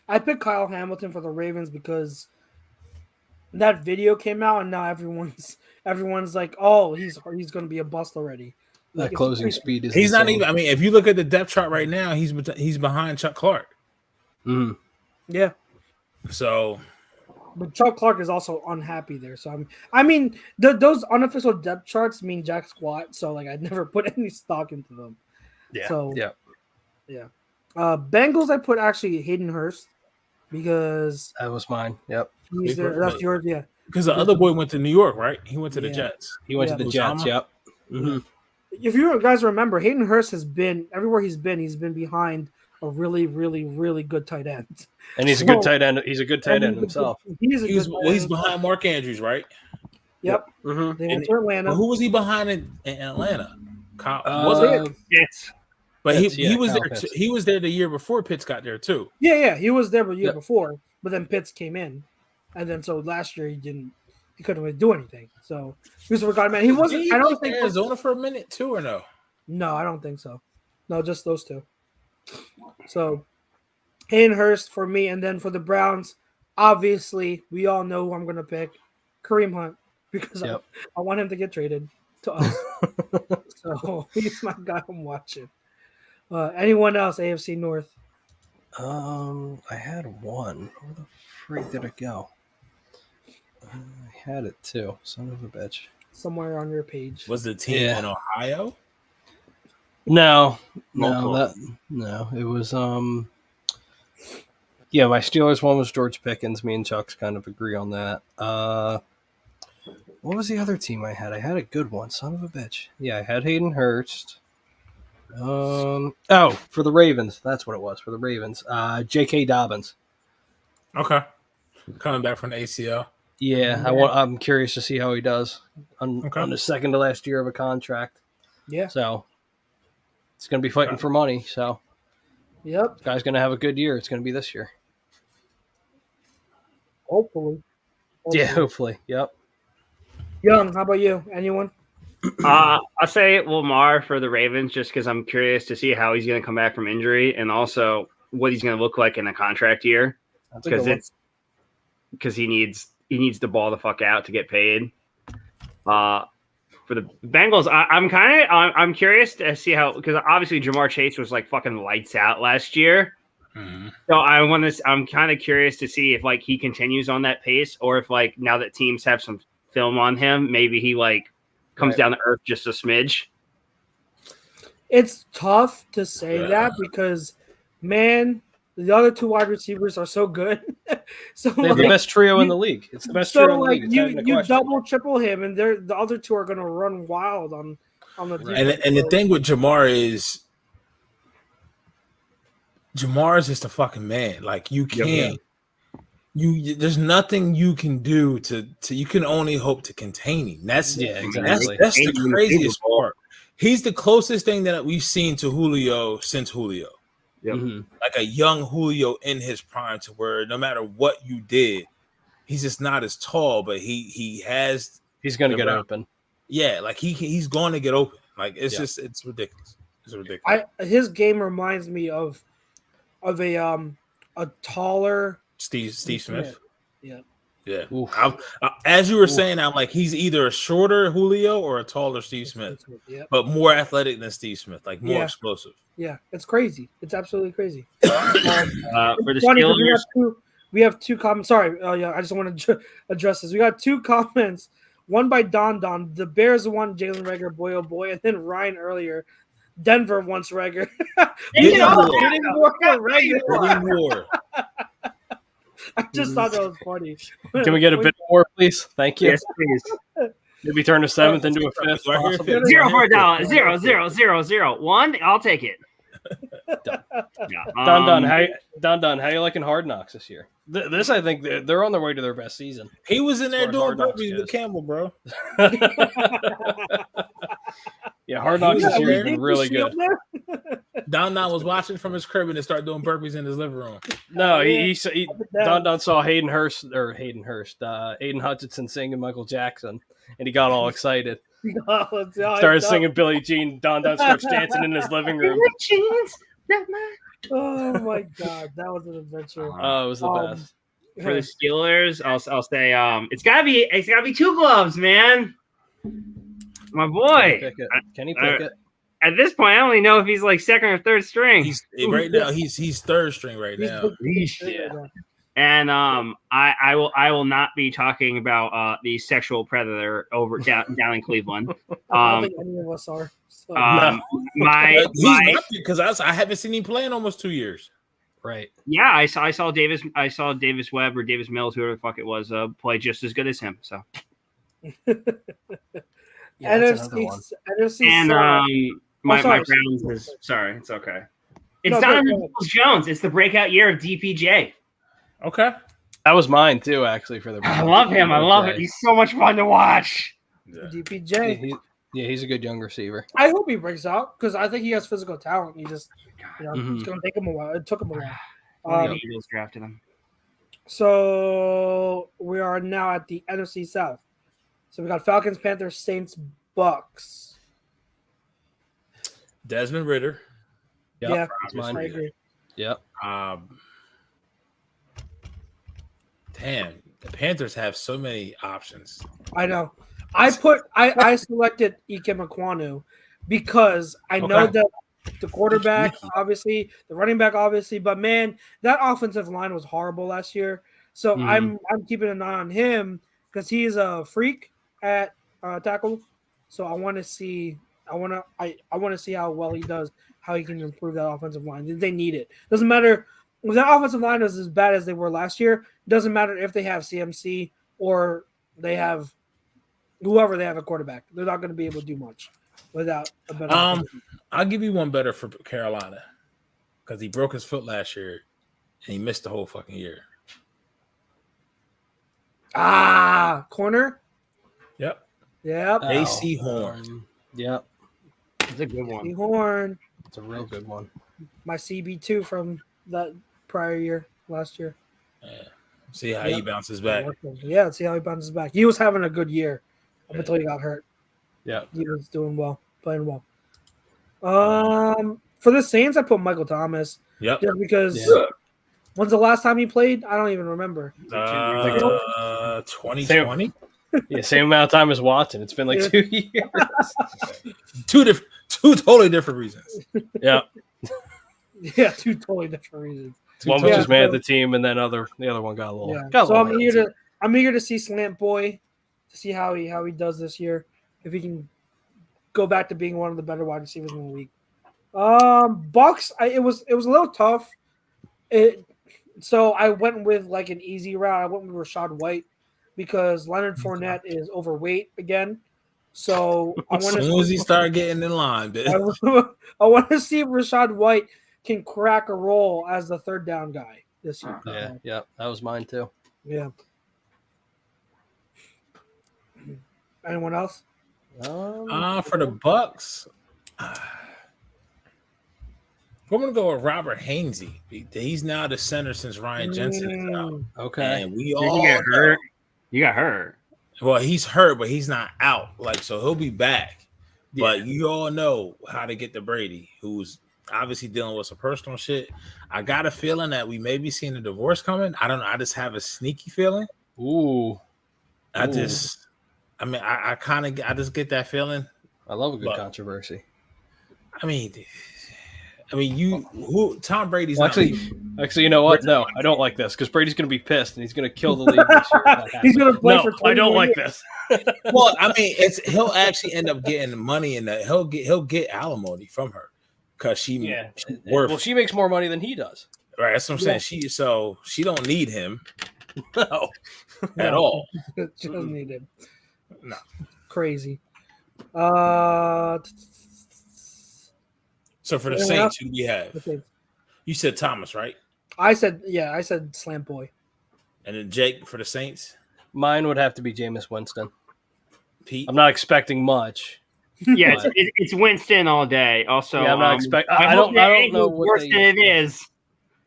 I picked Kyle Hamilton for the Ravens because that video came out, and now everyone's like, "Oh, he's going to be a bust already." That closing speed is. He's insane. Not even. I mean, if you look at the depth chart right now, he's behind Chuck Clark. Mm. Yeah. So, but Chuck Clark is also unhappy there. So those unofficial depth charts mean jack squat. So like, I'd never put any stock into them. Yeah. So yeah. Bengals, I put actually Hayden Hurst because that was mine. Yep. He's there. That's yours. Yeah. Because the other boy went to New York, right? He went to the Jets. He went to the Jets. Yep. Mm-hmm. If you guys remember, Hayden Hurst has been everywhere he's been behind a really, really, really good tight end. And he's a good tight end. He's a good tight end himself. He's behind Mark Andrews, right? Yep. Mm-hmm. They went to Atlanta. Who was he behind in Atlanta? Was it? Yes. But he was there. He was there the year before Pitts got there too. Yeah, he was there the year before, but then Pitts came in, and then so last year he couldn't really do anything. So he was a forgotten man. He wasn't. I don't think Arizona for a minute too, or no? No, I don't think so. No, just those two. So Hayden Hurst for me, and then for the Browns, obviously we all know who I'm going to pick, Kareem Hunt, because I want him to get traded to us. So he's my guy I'm watching. Anyone else? AFC North. I had one. Where the freak did it go? I had it too. Son of a bitch. Somewhere on your page. Was the team in Ohio? No. It was my Steelers one was George Pickens. Me and Chuck's kind of agree on that. What was the other team I had? I had a good one. Son of a bitch. Yeah, I had Hayden Hurst. For the Ravens. That's what it was. For the Ravens. J.K. Dobbins. Okay. Coming back from the ACL. Yeah, I'm curious to see how he does on the second to last year of a contract. Yeah. So it's going to be fighting for money. So guy's going to have a good year. It's going to be this year. Hopefully. Yeah, hopefully. Yep. Young, how about you? Anyone? I'll say Lamar for the Ravens just because I'm curious to see how he's going to come back from injury and also what he's going to look like in a contract year because he needs to ball the fuck out to get paid. For the Bengals, I'm curious to see how because obviously Jamar Chase was like fucking lights out last year. Mm-hmm. So I'm kind of curious to see if like he continues on that pace or if like now that teams have some film on him, maybe he like comes down to earth just a smidge. It's tough to say that because, man, the other two wide receivers are so good. So they're the best trio in the league. It's the best trio in the league. You double, triple him, and the other two are going to run wild on the defense. And the thing with Jamar is just a fucking man. Like you can't. There's nothing you can do to you can only hope to contain him. That's exactly. That's the craziest part. He's the closest thing that we've seen to Julio since Julio. Yep. Mm-hmm. Like a young Julio in his prime to where no matter what you did, he's just not as tall, but he's going to get open. Yeah, like he's going to get open. Like it's just it's ridiculous. It's ridiculous. His game reminds me of a taller Steve Smith. Yeah. As you were saying, I'm like he's either a shorter Julio or a taller Steve Smith, but more athletic than Steve Smith, like more explosive. Yeah, it's crazy. It's absolutely crazy. For the Steelers, we have two comments. Sorry, I just want to address this. We got two comments. One by Don. The Bears want Jalen Reagor, boy oh boy, and then Ryan earlier. Denver wants Reagor. Getting more. I just thought that was funny. Can we get a bit more, please? Thank you. Yes, please. Maybe turn a seventh into a fifth. $0 for $1. 0 0 0 0 1. I'll take it. Don, how you liking Hard Knocks this year? This, I think, they're on their way to their best season. He was in there doing burpees with Campbell, bro. Yeah, Hard Knocks this Yeah, year has man. been really good. Don was watching from his crib and then started doing burpees in his living room. No, Yeah. Don saw Hayden Hurst, Aiden Hutchinson singing Michael Jackson, and he got all excited. Started singing Billie Jean. Don starts dancing in his living room. Oh my god, that was an adventure. Oh, it was the best. For the Steelers, I'll say it's gotta be two gloves, man. My boy. Kenny Pickett. At this point, I don't even know if he's like second or third string. He's third string right now. Yeah. And I will not be talking about the sexual predator over down in Cleveland. I don't think any of us are. So. Because I haven't seen him play in almost 2 years. Right. Yeah, I saw Davis Webb or Davis Mills, whoever the fuck it was, play just as good as him. So. NFC and my Browns is sorry, it's okay. It's Donovan Jones. It's the breakout year of DPJ. Okay. That was mine too, actually. For the I love him. I love it. He's so much fun to watch. Yeah. DPJ. He's a good young receiver. I hope he breaks out because I think he has physical talent. He just, it's going to take him a while. It took him a while. The Eagles drafted him. So we are now at the NFC South. So we got Falcons, Panthers, Saints, Bucks. Desmond Ridder. Yep, yeah, I agree. Yep. Damn, the Panthers have so many options. I know. I selected Ike Mekwonu because I know that the quarterback, obviously, the running back, obviously, but man, that offensive line was horrible last year. So I'm keeping an eye on him because he's a freak at tackle. So I want to see how well he does, how he can improve that offensive line. They need it. Doesn't matter if that offensive line is as bad as they were last year. Doesn't matter if they have CMC or they have whoever they have a quarterback. They're not going to be able to do much without a better. I'll give you one better for Carolina because he broke his foot last year and he missed the whole fucking year. Corner. Yep. AC Horn. Yep. It's a good one. Horn. It's a real good one. My CB2 from that prior year, last year. Yeah. See how he bounces back. Yeah, see how he bounces back. He was having a good year up until he got hurt. Yeah. He was doing well, playing well. For the Saints, I put Michael Thomas. Yep. Just because when's the last time he played? I don't even remember. 2020. Yeah, same amount of time as Watson. It's been like 2 years. two totally different reasons. Yeah. Yeah, two totally different reasons. One was just mad at the team, and then the other one got a little. Yeah. Got a So little I'm eager to see Slant Boy, to see how he does this year. If he can go back to being one of the better wide receivers in the league. Bucks, it was a little tough. So I went with like an easy route. I went with Rashad White because Leonard Fournette is overweight again. So as soon as he started getting in line, I want to see if Rashad White can crack a role as the third down guy this year. Yeah, that was mine too. Yeah. Anyone else? For the Bucks, I'm gonna go with Robert Hainsey. He's now the center since Ryan Jensen is out. Okay, and You got hurt. You got hurt. Well, he's hurt, but he's not out. So he'll be back. Yeah. But you all know how to get to Brady, who's obviously dealing with some personal shit. I got a feeling that we may be seeing a divorce coming. I don't know. I just have a sneaky feeling. I just get that feeling. I love a good controversy. Tom Brady's actually, you know what? No, I don't like this because Brady's going to be pissed and he's going to kill the league this year. He's going to play for 20 I don't like years. this. Well, he'll actually end up getting money in that. He'll get alimony from her because she makes more money than he does. Right, that's what I'm saying. She don't need him. No, at all. She doesn't need him. No, crazy. So for the Saints, who do we have? You said Thomas, right? I said Slant Boy. And then Jake for the Saints? Mine would have to be Jameis Winston. Pete? I'm not expecting much, Yeah, it's Winston all day. Also, Yeah, I'm not expecting. I hope don't that know angle's what worse they. than it is.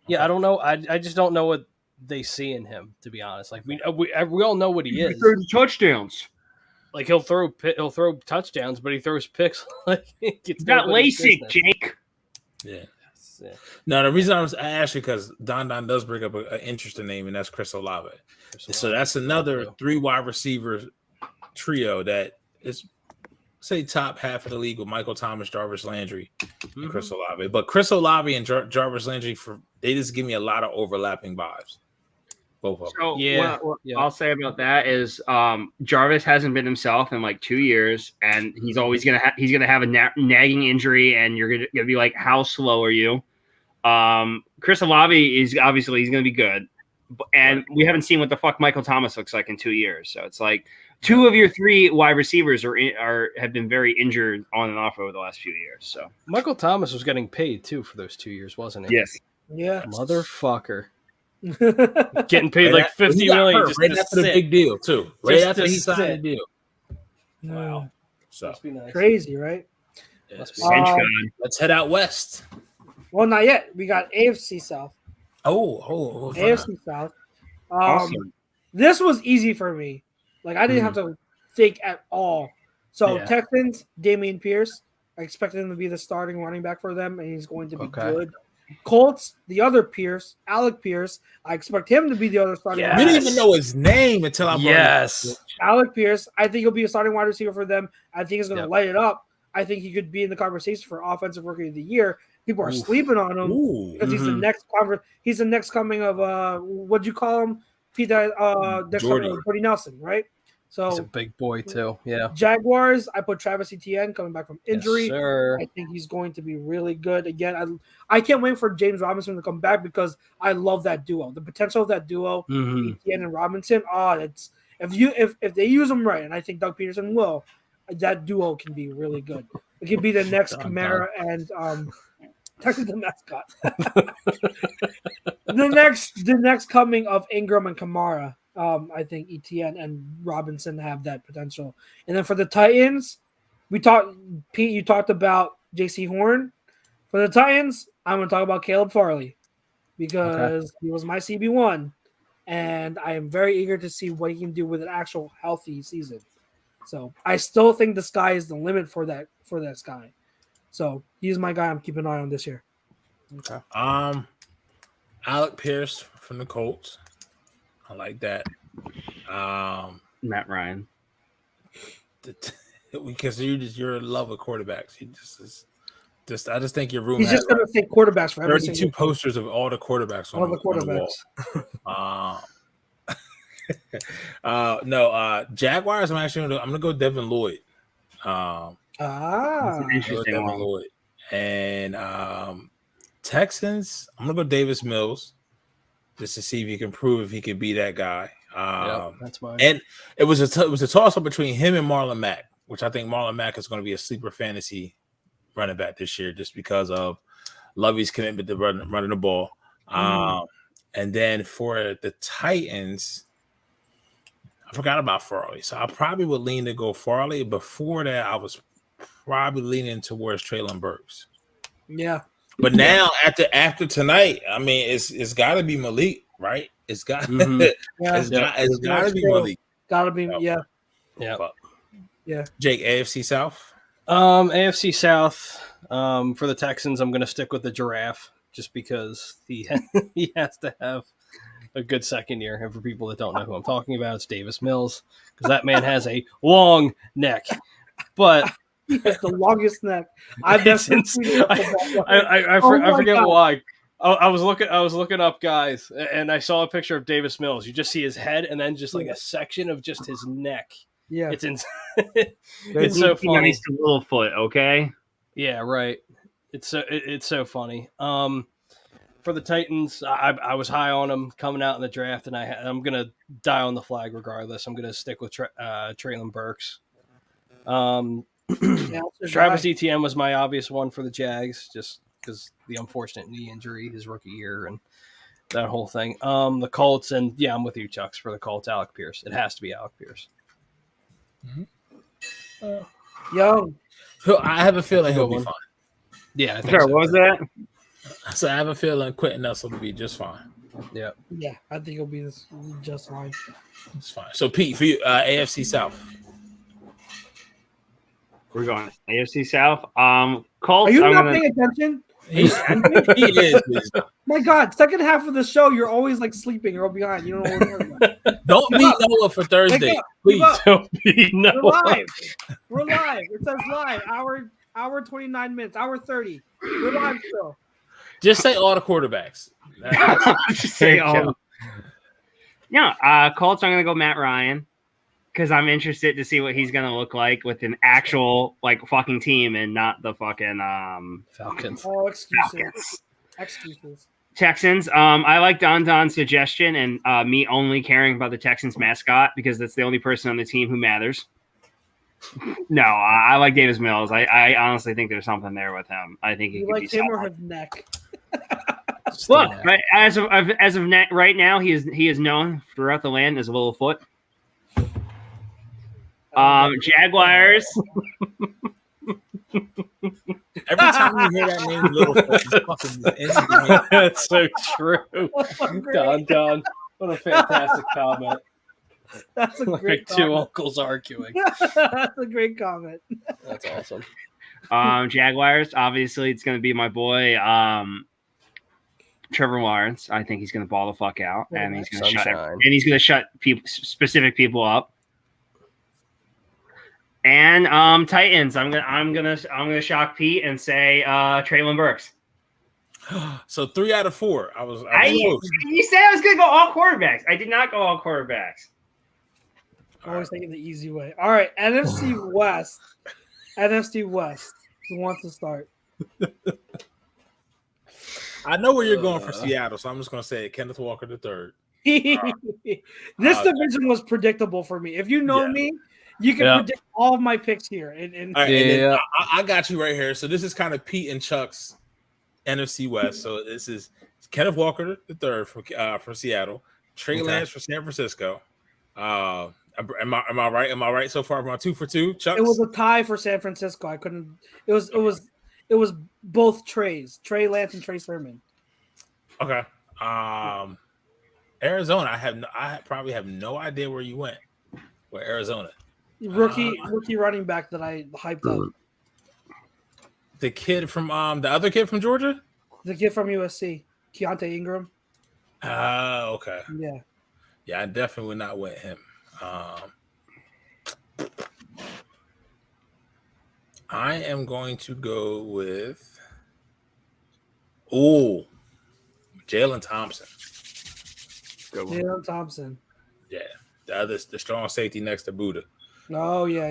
Yeah, I don't know. I just don't know what they see in him. To be honest, like we all know what he is. The touchdowns. Like he'll throw touchdowns, but he throws picks. Like He's got LASIK, Jake. Yeah. Yeah. No, the reason I was asking because Don does bring up an interesting name, and that's Chris Olave. So that's another 3 wide receiver trio that is, say, top half of the league with Michael Thomas, Jarvis Landry, and Chris Olave. But Chris Olave and Jarvis Landry, they just give me a lot of overlapping vibes. Both of them. So Yeah. what I'll say about that is Jarvis hasn't been himself in like 2 years, and he's always gonna have a nagging injury, and you're gonna be like, how slow are you? Chris Olave is obviously he's gonna be good, and we haven't seen what the fuck Michael Thomas looks like in 2 years. So it's like 2 of your 3 wide receivers have been very injured on and off over the last few years. So Michael Thomas was getting paid too for those 2 years, wasn't he? yes, Yeah. Motherfucker. Getting paid like $50 million just right to after the sit. big deal too. Right Just after to he signed the sit. deal. Wow. So Must be nice. Crazy, right? Must be Bench Um, guy. let's head out west. Well, not yet. We got AFC South. Oh, AFC South. Awesome. This was easy for me. Like I didn't have to think at all. So Yeah. Texans, Damien Pierce. I expect him to be the starting running back for them, and he's going to be Okay. good. Colts, the other Pierce, Alec Pierce. I expect him to be the other starting. Yes. We running didn't even know his name until I brought Yes. Alec Pierce. I think he'll be a starting wide receiver for them. I think he's going to Yep. light it up. I think he could be in the conversation for Offensive Rookie of the Year. People are Oof. sleeping on him Ooh. because he's the next he's the next coming of what'd you call him? Pete next coming of Jordy Nelson, right? He's a So big boy too. Yeah. Jaguars, I put Travis Etienne coming back from injury. Yes, sir. I think he's going to be really good. Again, I can't wait for James Robinson to come back because I love that duo. The potential of that duo, Etienne and Robinson. It's if they use them right, and I think Doug Peterson will, that duo can be really good. It could be the next Kamara and Texas the mascot. the next coming of Ingram and Kamara. I think Etienne and Robinson have that potential. And then for the Titans, Pete, you talked about J.C. Horn. For the Titans, I'm going to talk about Caleb Farley because he was my CB1, and I am very eager to see what he can do with an actual healthy season. So I still think the sky is the limit for that guy. So he's my guy I'm keeping an eye on this year. Okay. Alec Pierce from the Colts. I like that. Matt Ryan. Because you're in love with quarterbacks. I just think your room He's has just going to think quarterbacks for every 32 single posters of all the quarterbacks on the wall. No, Jaguars. I'm gonna go Devin Lloyd. Interesting Devin one. Lloyd. And Texans. I'm gonna go Davis Mills just to see if he can prove if he can be that guy. That's mine. And it was a toss up between him and Marlon Mack, which I think Marlon Mack is going to be a sleeper fantasy running back this year just because of Lovey's commitment to running the ball. And then for the Titans, I forgot about Farley, so I probably would lean to go Farley. Before that, I was probably leaning towards Treylon Burks. Yeah. But now after tonight, I mean, it's got to be Malik, right? It's got it's got to be Malik. Got to be Yeah. Jake, AFC South. AFC South. For the Texans, I'm going to stick with the giraffe just because he has to have a good second year. And for people that don't know who I'm talking about, it's Davis Mills because that man has a long neck. But he has the longest neck. I forget why. I was looking up guys, and I saw a picture of Davis Mills. You just see his head, and then just like a section of just his neck. Yeah, it's it's so funny. Nice to Littlefoot, okay? Yeah, right. It's so funny. For the Titans, I was high on them coming out in the draft, and I'm gonna die on the flag regardless. I'm gonna stick with Treylon Burks. Travis Etienne was my obvious one for the Jags, just because the unfortunate knee injury his rookie year and that whole thing. The Colts, and yeah, I'm with you, Chucks, for the Colts. Alec Pierce. It has to be Alec Pierce. Young. I have a feeling he'll be one. fine. Yeah, I think Sorry, so. what was that? So I have a feeling Quentin Nelson will be just fine. Yeah. Yeah, I think he'll be just fine. It's fine. So Pete, for you, AFC South. We're going AFC South. Colts. Are you I'm not gonna- paying attention? He is. My God, second half of the show, you're always like sleeping or behind. You don't know what we're talking about. Don't meet Noah for Thursday, Wake up, please. wake up. Don't be We're no. live. We're live. It says live. Hour 29 minutes. Hour 30. We're live still. Just say all the quarterbacks. Just say all. Yeah, Colts. I'm gonna go Matt Ryan because I'm interested to see what he's gonna look like with an actual like fucking team and not the fucking Falcons. Oh, excuses. Falcons. Excuses. Texans. I like Don's suggestion and me only caring about the Texans mascot because that's the only person on the team who matters. No, I like Davis Mills. I honestly think there's something there with him. I think he You could like be him or solid. his neck? Look, right, as of right now, he is known throughout the land as Littlefoot. Jaguars. Every time you hear that name, Littlefoot, it's fucking That's so true. Don. What a fantastic comment. That's a Like great two comment. uncles arguing. That's a great comment. That's awesome. Jaguars. Obviously, it's going to be my boy Trevor Lawrence. I think he's going to ball the fuck out, and he's going to shut specific people up. And Titans. I'm gonna shock Pete and say Traylon Burks. So 3 out of 4. I was You close. said I was gonna go all quarterbacks. I did not go all quarterbacks. Always taking the easy way. All right, NFC West. NFC West. Who wants to start? I know where you're going for Seattle, so I'm just going to say Kenneth Walker III. This division was predictable for me. If you know me, you can predict all of my picks here. And All right, and then I got you right here. So this is kind of Pete and Chuck's NFC West. So this is Kenneth Walker III from Seattle, Trey Lance from San Francisco. Am I right? Am I right so far? Am I 2 for 2? Chuck? It was a tie for San Francisco. I couldn't. It was both Treys, Trey Lance and Trey Sermon. Okay. Arizona. I probably have no idea where you went. Where Arizona? Rookie running back that I hyped up. The kid from the other kid from Georgia? The kid from USC, Keontae Ingram. Okay. Yeah. Yeah, I definitely would not went him. I am going to go with Jalen Thompson. Good one. Jalen Thompson. Yeah, the strong safety next to Buddha. Oh yeah.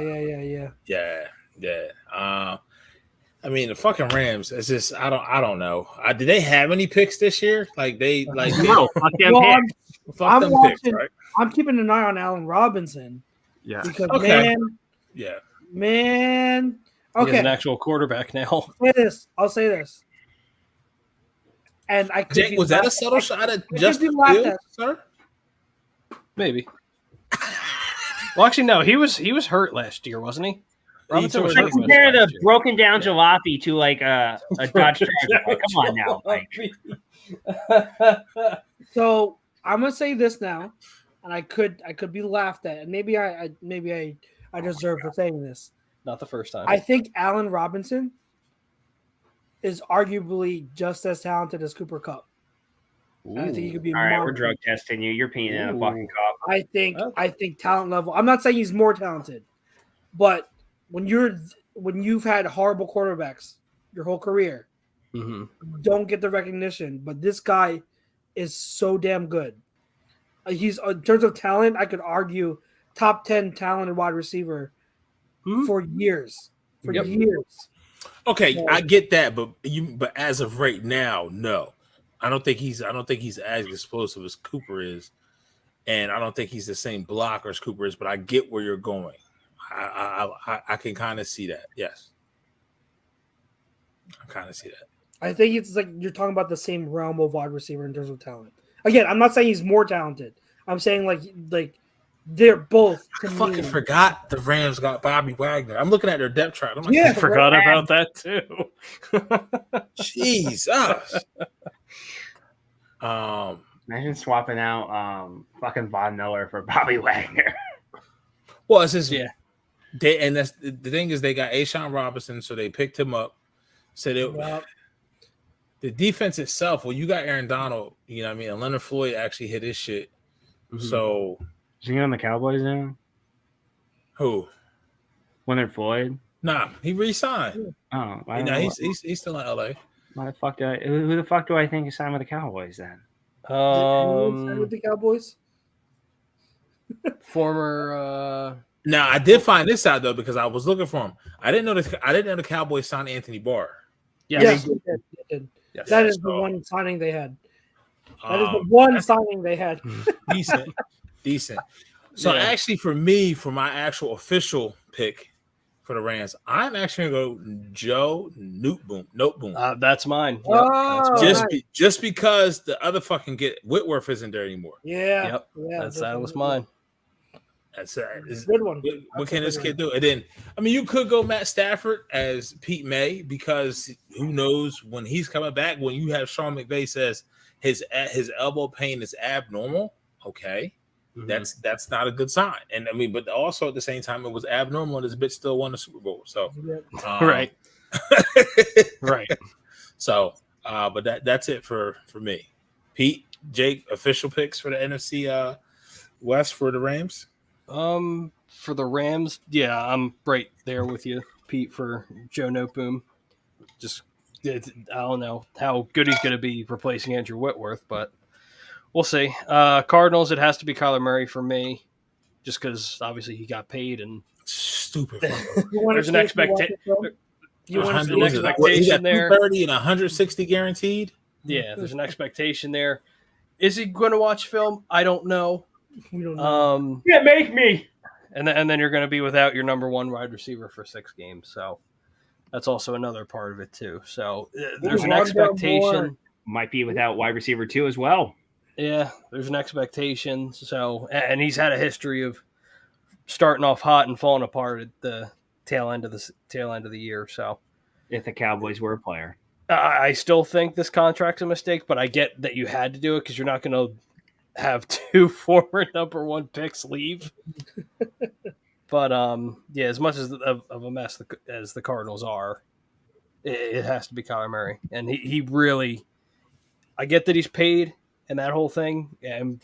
I mean the fucking Rams. It's just I don't know. Did they have any picks this year? Like No, fuck them Well, picks. fuck them picks, right? I'm keeping an eye on Allen Robinson. Yeah. Because Okay. man. He's Okay. an actual quarterback now. I'll say this. And I could Jake, was that a subtle shot at Justin laughed Fields, at. sir? Maybe. Well, actually, no. He was hurt last year, wasn't he? Robinson was I hurt compare last the year. broken down jalopy to like a Dodge Charger. Like, come on now. Like, So I'm gonna say this now, and I could be laughed at, and maybe I deserve for saying this. Not the first time. I think Allen Robinson is arguably just as talented as Cooper Kupp. I think he could be. all right, we're drug testing you. You're peeing in a fucking cup. I think talent level. I'm not saying he's more talented, but when you've had horrible quarterbacks your whole career, Mm-hmm. don't get the recognition. But this guy is so damn good. He's in terms of talent, I could argue top 10 talented wide receiver for years. Years. Okay, I get that, but as of right now, no. I don't think he's as explosive as Cooper is, and I don't think he's the same blocker as Cooper is. But I get where you're going. I can kind of see that. Yes, I kind of see that. I think it's like you're talking about the same realm of wide receiver in terms of talent. Again, I'm not saying he's more talented. I'm saying like They're both. I fucking forgot the Rams got Bobby Wagner. I'm looking at their depth chart. I'm like, Yeah. I forgot about that too. Jesus. Imagine swapping out fucking Von Miller for Bobby Wagner. Well, it's just Yeah. and that's the thing is they got Ashawn Robinson, so they picked him up. So the defense itself, well, you got Aaron Donald, you know what I mean, and Leonard Floyd actually hit his shit. Mm-hmm. So is he on the Cowboys now? who? Leonard Floyd? Nah, he re-signed. Oh, You know, he's still in LA. who the fuck do I think is signed with the Cowboys then? With the Cowboys. Former. Now I did find this out though because I was looking for him. I didn't know the Cowboys signed Anthony Barr. Yes, they did. Yes. That is the one signing they had. That is the one signing they had. Decent. So actually, for me, for my actual official pick for the Rams, I'm actually gonna go Joe Noteboom. That's mine. Yep. Oh, That's nice. Just because the other fucking Whitworth isn't there anymore. Yeah. Yep. Yeah. That was mine. That's good one. What can this kid do? And then, I mean, you could go Matt Stafford as Pete May because who knows when he's coming back. When you have Sean McVay says his elbow pain is abnormal, okay, that's not a good sign. And I mean, but also at the same time, it was abnormal, and this bitch still won the Super Bowl. So, Right. Right. So, but that's it for me. Pete, Jake, official picks for the NFC West for the Rams. For the Rams, yeah, I'm right there with you, Pete, for Joe Noteboom. Just, I don't know how good he's going to be replacing Andrew Whitworth, but we'll see. Cardinals, it has to be Kyler Murray for me, just because obviously he got paid and stupid. There's an expectation. You want an expectation there. 230 and 160 guaranteed. Yeah, there's an expectation there. Is he going to watch film? I don't know. We don't know. Yeah, make me. And then you're going to be without your number one wide receiver for 6 games. So that's also another part of it too. So there's an expectation. Might be without wide receiver 2 as well. Yeah, there's an expectation. So, and he's had a history of starting off hot and falling apart at the tail end of the year. So if the Cowboys were a player, I still think this contract's a mistake, but I get that you had to do it because you're not going to have 2 former number 1 picks leave. But yeah, as much as of a mess as the Cardinals are, it has to be Kyler Murray, and he really. I get that he's paid and that whole thing, and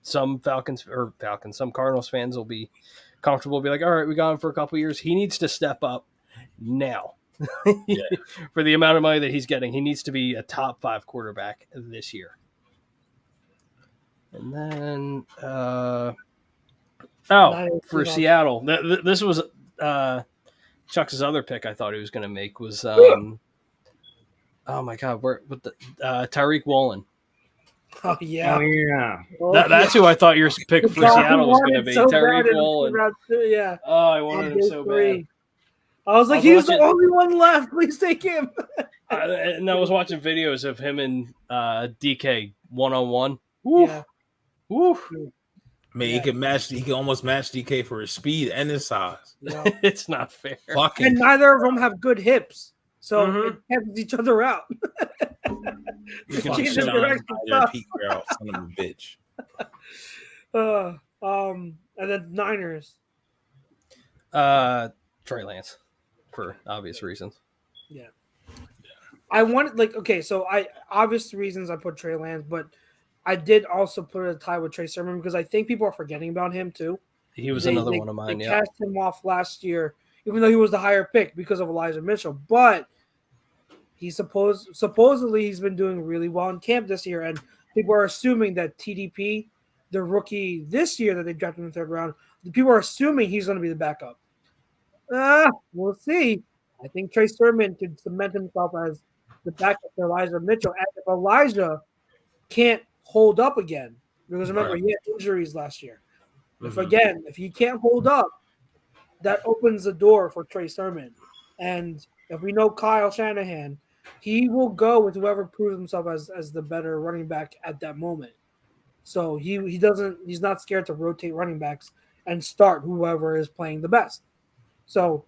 some some Cardinals fans will be comfortable, be like, all right, we got him for a couple of years. He needs to step up now. For the amount of money that he's getting, he needs to be a top 5 quarterback this year. And then, for Seattle, this was Chuck's other pick. I thought he was going to make was, oh my God, Tyreek Woolen. Oh yeah, That's who I thought your pick for Seattle was going to be. Tyreek Woolen. Yeah. Oh, I wanted him so bad. I was like, he's the only one left. Please take him. And I was watching videos of him and DK 1-on-1. Yeah. Woo. I mean, he can almost match DK for his speed and his size. Yeah. It's not fair. And neither of them have good hips, so it cancels each other out. Pete Carroll, son of a bitch. And then Niners. Trey Lance, for obvious reasons. Yeah. I wanted so I obvious reasons I put Trey Lance, but I did also put a tie with Trey Sermon because I think people are forgetting about him too. He was another one of mine. They cast him off last year, even though he was the higher pick because of Elijah Mitchell. But he supposedly he's been doing really well in camp this year, and people are assuming that TDP, the rookie this year that they drafted in the 3rd round, people are assuming he's going to be the backup. We'll see. I think Trey Sermon could cement himself as the backup to Elijah Mitchell, and if Elijah can't hold up again, because remember he had injuries last year. If he can't hold up, that opens the door for Trey Sermon. And if we know Kyle Shanahan, he will go with whoever proves himself as the better running back at that moment. So he's not scared to rotate running backs and start whoever is playing the best. So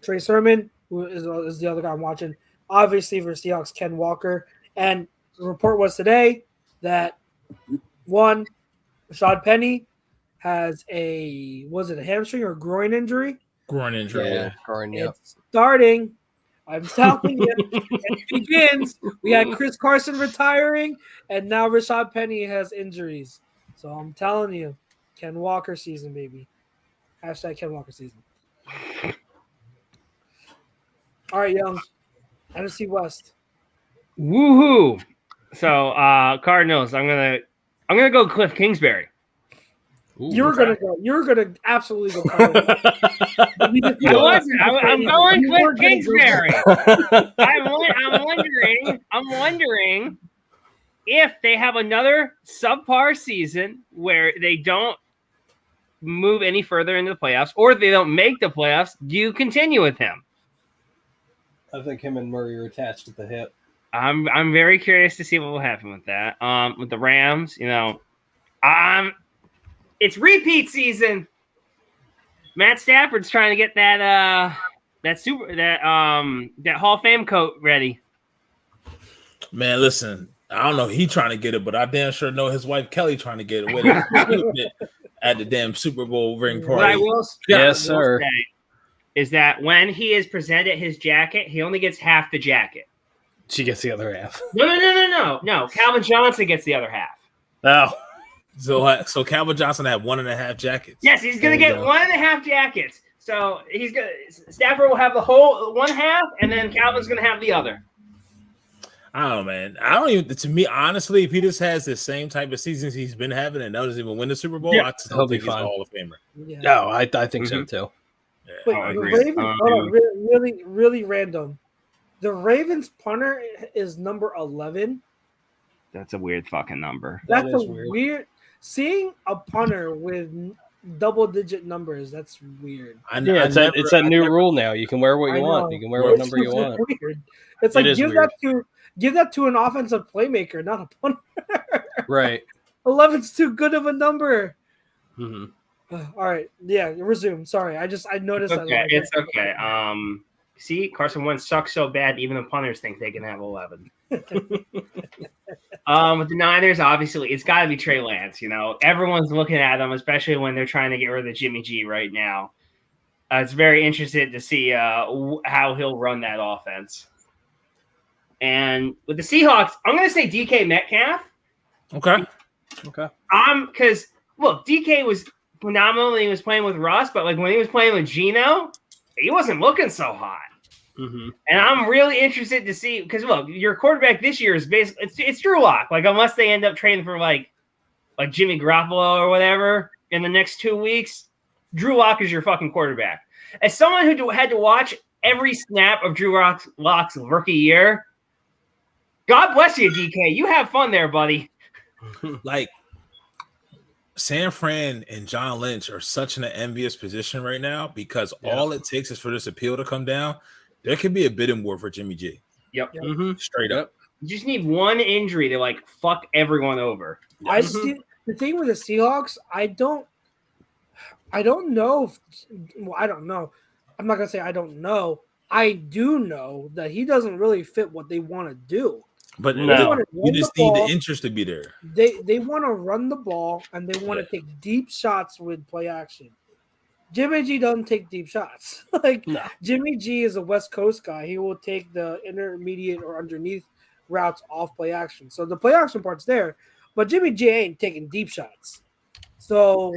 Trey Sermon, who is the other guy I'm watching, obviously for Seahawks, Ken Walker. And the report was today that one, Rashad Penny has a hamstring or groin injury? Groin injury. Yeah, groin, yeah. It's starting. I'm telling you, it begins. We had Chris Carson retiring, and now Rashad Penny has injuries. So I'm telling you, Ken Walker season, baby. Hashtag Ken Walker season. All right, Young. NFC West. Woohoo! So Cardinals, I'm gonna go Cliff Kingsbury. Ooh, You're gonna absolutely go. I'm going Cliff Kingsbury. I'm wondering if they have another subpar season where they don't move any further into the playoffs, or if they don't make the playoffs, do you continue with him? I think him and Murray are attached at the hip. I'm very curious to see what will happen with that. With the Rams, it's repeat season. Matt Stafford's trying to get that Hall of Fame coat ready. Man, listen, I don't know he trying to get it, but I damn sure know his wife Kelly trying to get it with it at the damn Super Bowl ring party. What I will Yes, sir. say is that when he is presented his jacket, he only gets half the jacket. She gets the other half. No. Calvin Johnson gets the other half. Oh. So Calvin Johnson had 1.5 jackets. Yes, he's going to get 1.5 jackets. So Stafford will have the whole 1/2, and then Calvin's going to have the other. I don't know, man. I don't even. To me, honestly, if he just has the same type of seasons he's been having and doesn't even win the Super Bowl, I still think he's a Hall of Famer. Yeah. No, I think so too. Yeah, Wait, I the agree. Ravens, hold on, really random. The Ravens punter is number 11. That's a weird fucking number. That's That is a weird. weird. Seeing a punter with double-digit numbers, that's weird. Yeah, it's that new rule now. You can wear what you want. You can wear what number you want. Weird. It's like It is give that to an offensive playmaker, not a punter. Right. 11's too good of a number. Mm-hmm. All right, yeah, resume. Sorry, I noticed that. Okay, it's okay. See, Carson Wentz sucks so bad, even the punters think they can have 11. With the Niners, obviously, it's got to be Trey Lance. Everyone's looking at them, especially when they're trying to get rid of Jimmy G right now. It's very interested to see how he'll run that offense. And with the Seahawks, I'm going to say DK Metcalf. Okay. Because look, DK was phenomenal when he was playing with Russ, but like when he was playing with Geno, he wasn't looking so hot. Mm-hmm. And I'm really interested to see, because look, your quarterback this year is basically it's Drew Lock. Like unless they end up trading for like Jimmy Garoppolo or whatever in the next 2 weeks, Drew Lock is your fucking quarterback. As someone who had to watch every snap of Drew Lock's rookie year, God bless you, DK. You have fun there, buddy. Like San Fran and John Lynch are such in an envious position right now because all it takes is for this appeal to come down. There could be a bidding war for Jimmy G. Yep. Mm-hmm. Straight up. You just need one injury to fuck everyone over. I see the thing with the Seahawks. I don't know. I don't know. I'm not gonna say I don't know. I do know that he doesn't really fit what they want to do. But No. you just need the interest to be there. They want to run the ball and they want to take deep shots with play action. Jimmy G doesn't take deep shots. No. Jimmy G is a West Coast guy. He will take the intermediate or underneath routes off play action. So the play action part's there, but Jimmy G ain't taking deep shots. So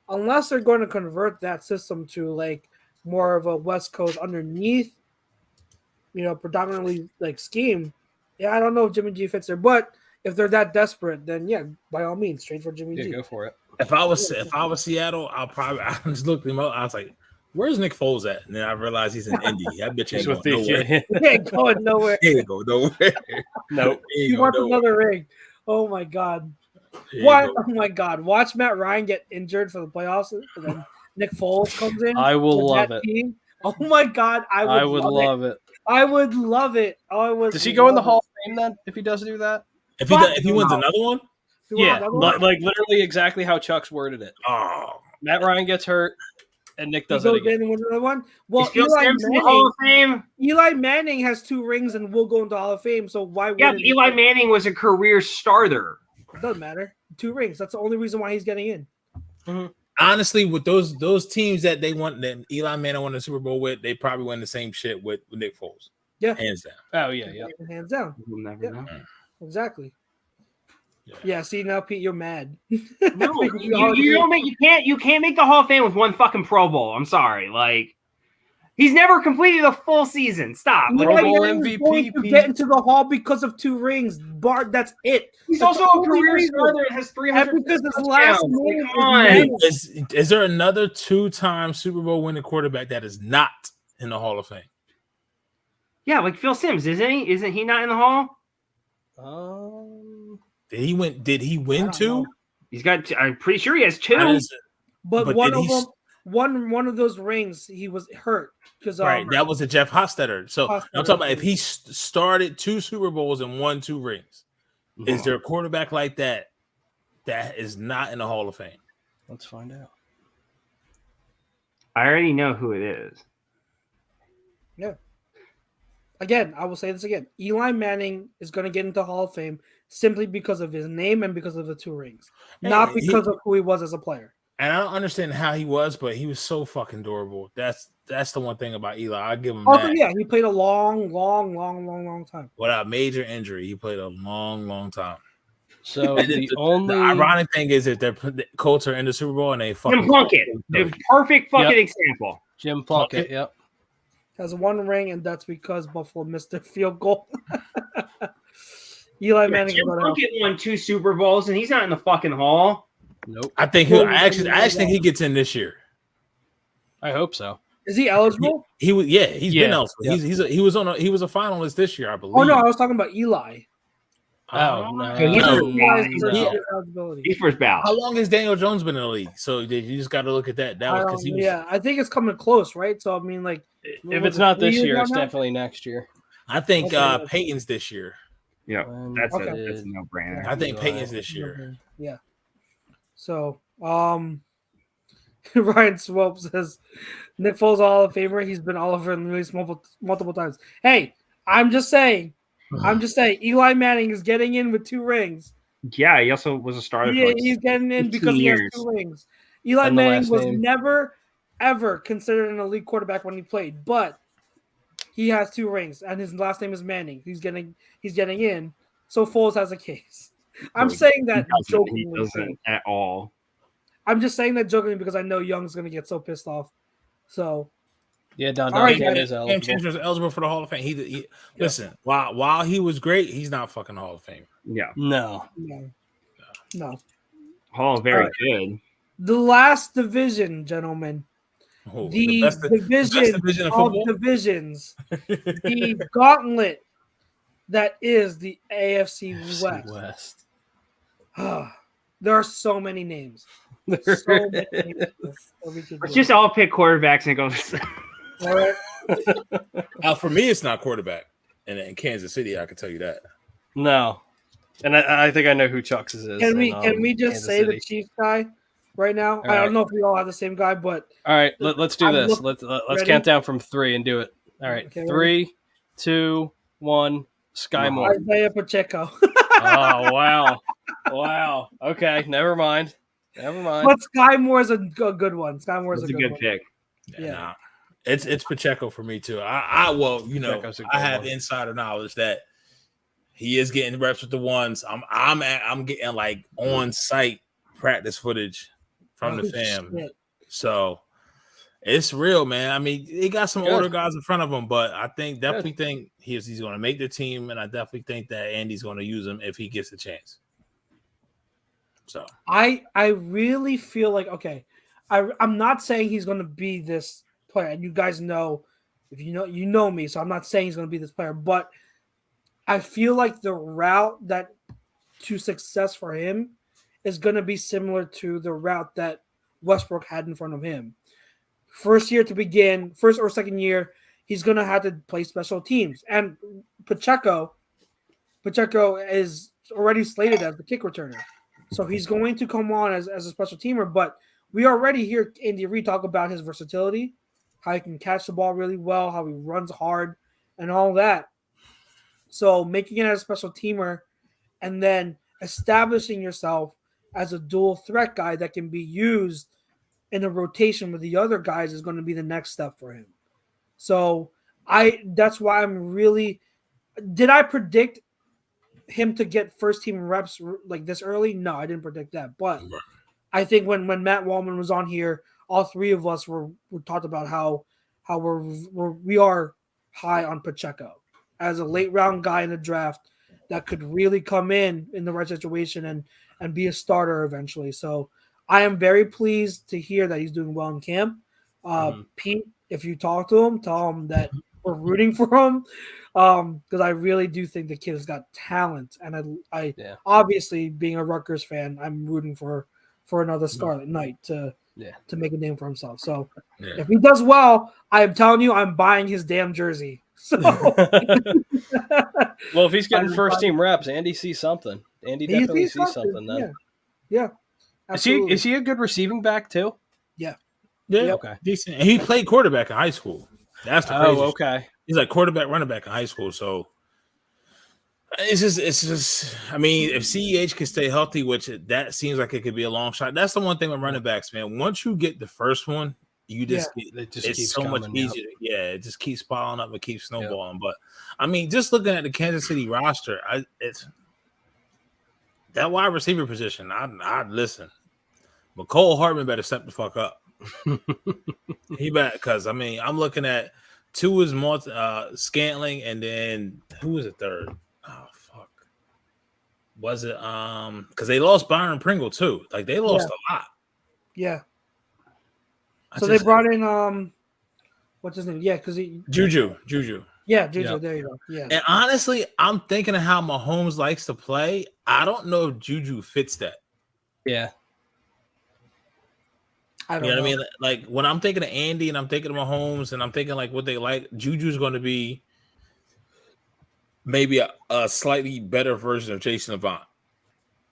unless they're going to convert that system to more of a West Coast underneath, predominantly scheme. Yeah, I don't know if Jimmy G fits there, but if they're that desperate, then yeah, by all means, trade for Jimmy G. Go for it. If I was Seattle, I just looked him up. I was like, "Where's Nick Foles at?" And then I realized he's in Indy. That bitch ain't going nowhere. He ain't going nowhere. He ain't going nowhere. Nope. He wants another ring. Oh my god. What? Oh my god. Watch Matt Ryan get injured for the playoffs, and then Nick Foles comes in. I will love it. Team. Oh my god, I would love it. I would love it. Does he go in the Hall of Fame then if he does do that? If he wins another one? Yeah, like literally exactly how Chuck's worded it. Oh, Matt Ryan gets hurt, and Nick He does it goes again. in and wins another one. Well, Is Phil Simms in the Hall of Fame? Eli Manning has 2 rings and will go into the Hall of Fame. So why Yeah, wouldn't but Eli Manning was a career starter. It doesn't matter. 2 rings. That's the only reason why he's getting in. Mm-hmm. Honestly, with those teams that they want, that Eli Manning won the Super Bowl with, they probably win the same shit with Nick Foles. Yeah, hands down. Oh yeah, yeah. Hands down. We'll never know. Exactly. Yeah. Yeah. See now, Pete, you're mad. No, you don't make you can't make the Hall of Fame with 1 fucking Pro Bowl. I'm sorry, like he's never completed a full season. Stop. Pro Eli Bowl Manning is MVP, going to Pete. get into the Hall because of 2 rings. Bart, that's it. He's That's also the a only career reason. starter and has 300 And because his last touchdowns. name Like, is come on. Manning. Is there another 2-time Super Bowl winning quarterback that is not in the Hall of Fame? Yeah, like Phil Simms, isn't he? Isn't he not in the Hall? Did he win? Did he win 2? He's got. I'm pretty sure he has 2. But But one did of he them, one of those rings, he was hurt because Right, that was a Jeff Hostetler. So Hostetler. I'm talking about if he started 2 Super Bowls and won 2 rings. Is there a quarterback like that that is not in the Hall of Fame? Let's find out. I already know who it is. Again, I will say this again. Eli Manning is going to get into Hall of Fame simply because of his name and because of the 2 rings, not because of who he was as a player. And I don't understand how he was, but he was so fucking durable. That's the one thing about Eli. I give him Also, that. yeah, he played a long time. Without major injury, he played a long time. So And the the ironic thing is that the Colts are in the Super Bowl and they fucking Jim Plunkett, the perfect fucking example. Jim Plunkett, yep. Has 1 ring, and that's because Buffalo missed their field goal. Eli Manning. Jim Plunkett won 2 Super Bowls, and he's not in the fucking Hall. Nope. I think I actually think he gets in this year. I hope so. Is he eligible? He's been eligible. Yep. He was a finalist this year, I believe. Oh no, I was talking about Eli. Oh, no. He's first ballot. How long has Daniel Jones been in the league? So you just got to look at that. That was because he was. Yeah, I think it's coming close, right? So I mean, like, If it's not this year, it's now? definitely next year. I think Okay. Peyton's this year. Yeah, that's Okay. that's a no-brainer. I think Peyton's this year. Yeah. So, Ryan Swope says Nick Foles Hall of Famer. He's been all over in the release multiple times. Hey, I'm just saying. Eli Manning is getting in with 2 rings. Yeah, he also was a starter. Yeah, for he's getting in 15 because he has years. 2 rings. Eli And the Manning last was name. never, ever considered an elite quarterback when he played, but he has 2 rings, and his last name is Manning. He's getting in. So Foles has a case. I'm saying that He jokingly. doesn't at all. I'm just saying that jokingly because I know Young's going to get so pissed off. So Yeah, Don All right, Duncan guys. is Cam eligible. Chancellor's eligible for the Hall of Fame. Listen. While he was great, he's not fucking Hall of Fame. Yeah, No. no. Hall very All right. good. The last division, gentlemen. Oh, The best division division of of football. divisions. The gauntlet that is the AFC West. There are so many names. So many names that we could Let's do. just all pick quarterbacks and go. All right. For me, it's not quarterback. And in Kansas City, I can tell you that. No. And I think I know who Chuck's is. Can we in, just Kansas say City. the Chiefs guy right now? All I don't right. know if we all have the same guy, but All right, let's do I'm this. looking- Let's ready? count down from 3 and do it. All right, Okay, 3, 2, 1. Sky Moore. Isaiah Pacheco. Oh wow, wow. Okay, never mind. But Sky Moore's a good one. Sky Moore's That's a a good good one. pick. Yeah. Nah. It's Pacheco for me too. Pacheco's a good I have one. insider knowledge that he is getting reps with the ones. I'm getting like on site practice footage from the Oh, fam. shit. So it's real, man. I mean, he got some Good. older guys in front of him, but I definitely think he's going to make the team, and I definitely think that Andy's going to use him if he gets a chance. So I really feel like I'm not saying he's going to be this player, and you guys know, if you know me, so I'm not saying he's going to be this player, but I feel like the route that to success for him is going to be similar to the route that Westbrook had in front of him. First or second year, he's going to have to play special teams, and Pacheco is already slated as the kick returner. So he's going to come on as a special teamer, but we already hear Andy Reid talk about his versatility, how he can catch the ball really well, how he runs hard, and all that. So making it as a special teamer and then establishing yourself as a dual threat guy that can be used in a rotation with the other guys is going to be the next step for him. So that's why I'm really – did I predict him to get first-team reps like this early? No, I didn't predict that. But I think when Matt Wallman was on here, all three of us were talked about how we are high on Pacheco as a late-round guy in the draft that could really come in the right situation and be a starter eventually. So I am very pleased to hear that he's doing well in camp. Pete, if you talk to him, tell him that we're rooting for him because I really do think the kid has got talent. And I obviously, being a Rutgers fan, I'm rooting for another Scarlet Knight to make a name for himself. So if he does well, I am telling you, I'm buying his damn jersey. So well, if he's getting first team reps, Andy sees something. Andy definitely sees something then. Yeah. Is he a good receiving back too? Yeah. Okay. Decent. And he played quarterback in high school. That's the crazy. Okay. He's like quarterback, running back in high school. So it's just. I mean, if CEH can stay healthy, which that seems like it could be a long shot. That's the one thing with running backs, man. Once you get the first one, you just it's so much easier. Yeah, it just keeps piling up and keeps snowballing. But I mean, just looking at the Kansas City roster, it's that wide receiver position. I'd listen. But Cole Hartman better step the fuck up. He better, because I mean, I'm looking at two is Scantling, and then who was the third? Oh fuck, was it because they lost Byron Pringle too? Like they lost a lot. Yeah. So they brought in what's his name? Yeah, because Juju. Yeah, Juju. Yep. There you go. Yeah. And honestly, I'm thinking of how Mahomes likes to play. I don't know if Juju fits that. Yeah. I don't know what I mean? Like when I'm thinking of Andy and I'm thinking of Mahomes and I'm thinking like what they like, Juju's going to be maybe a slightly better version of Jason Avant.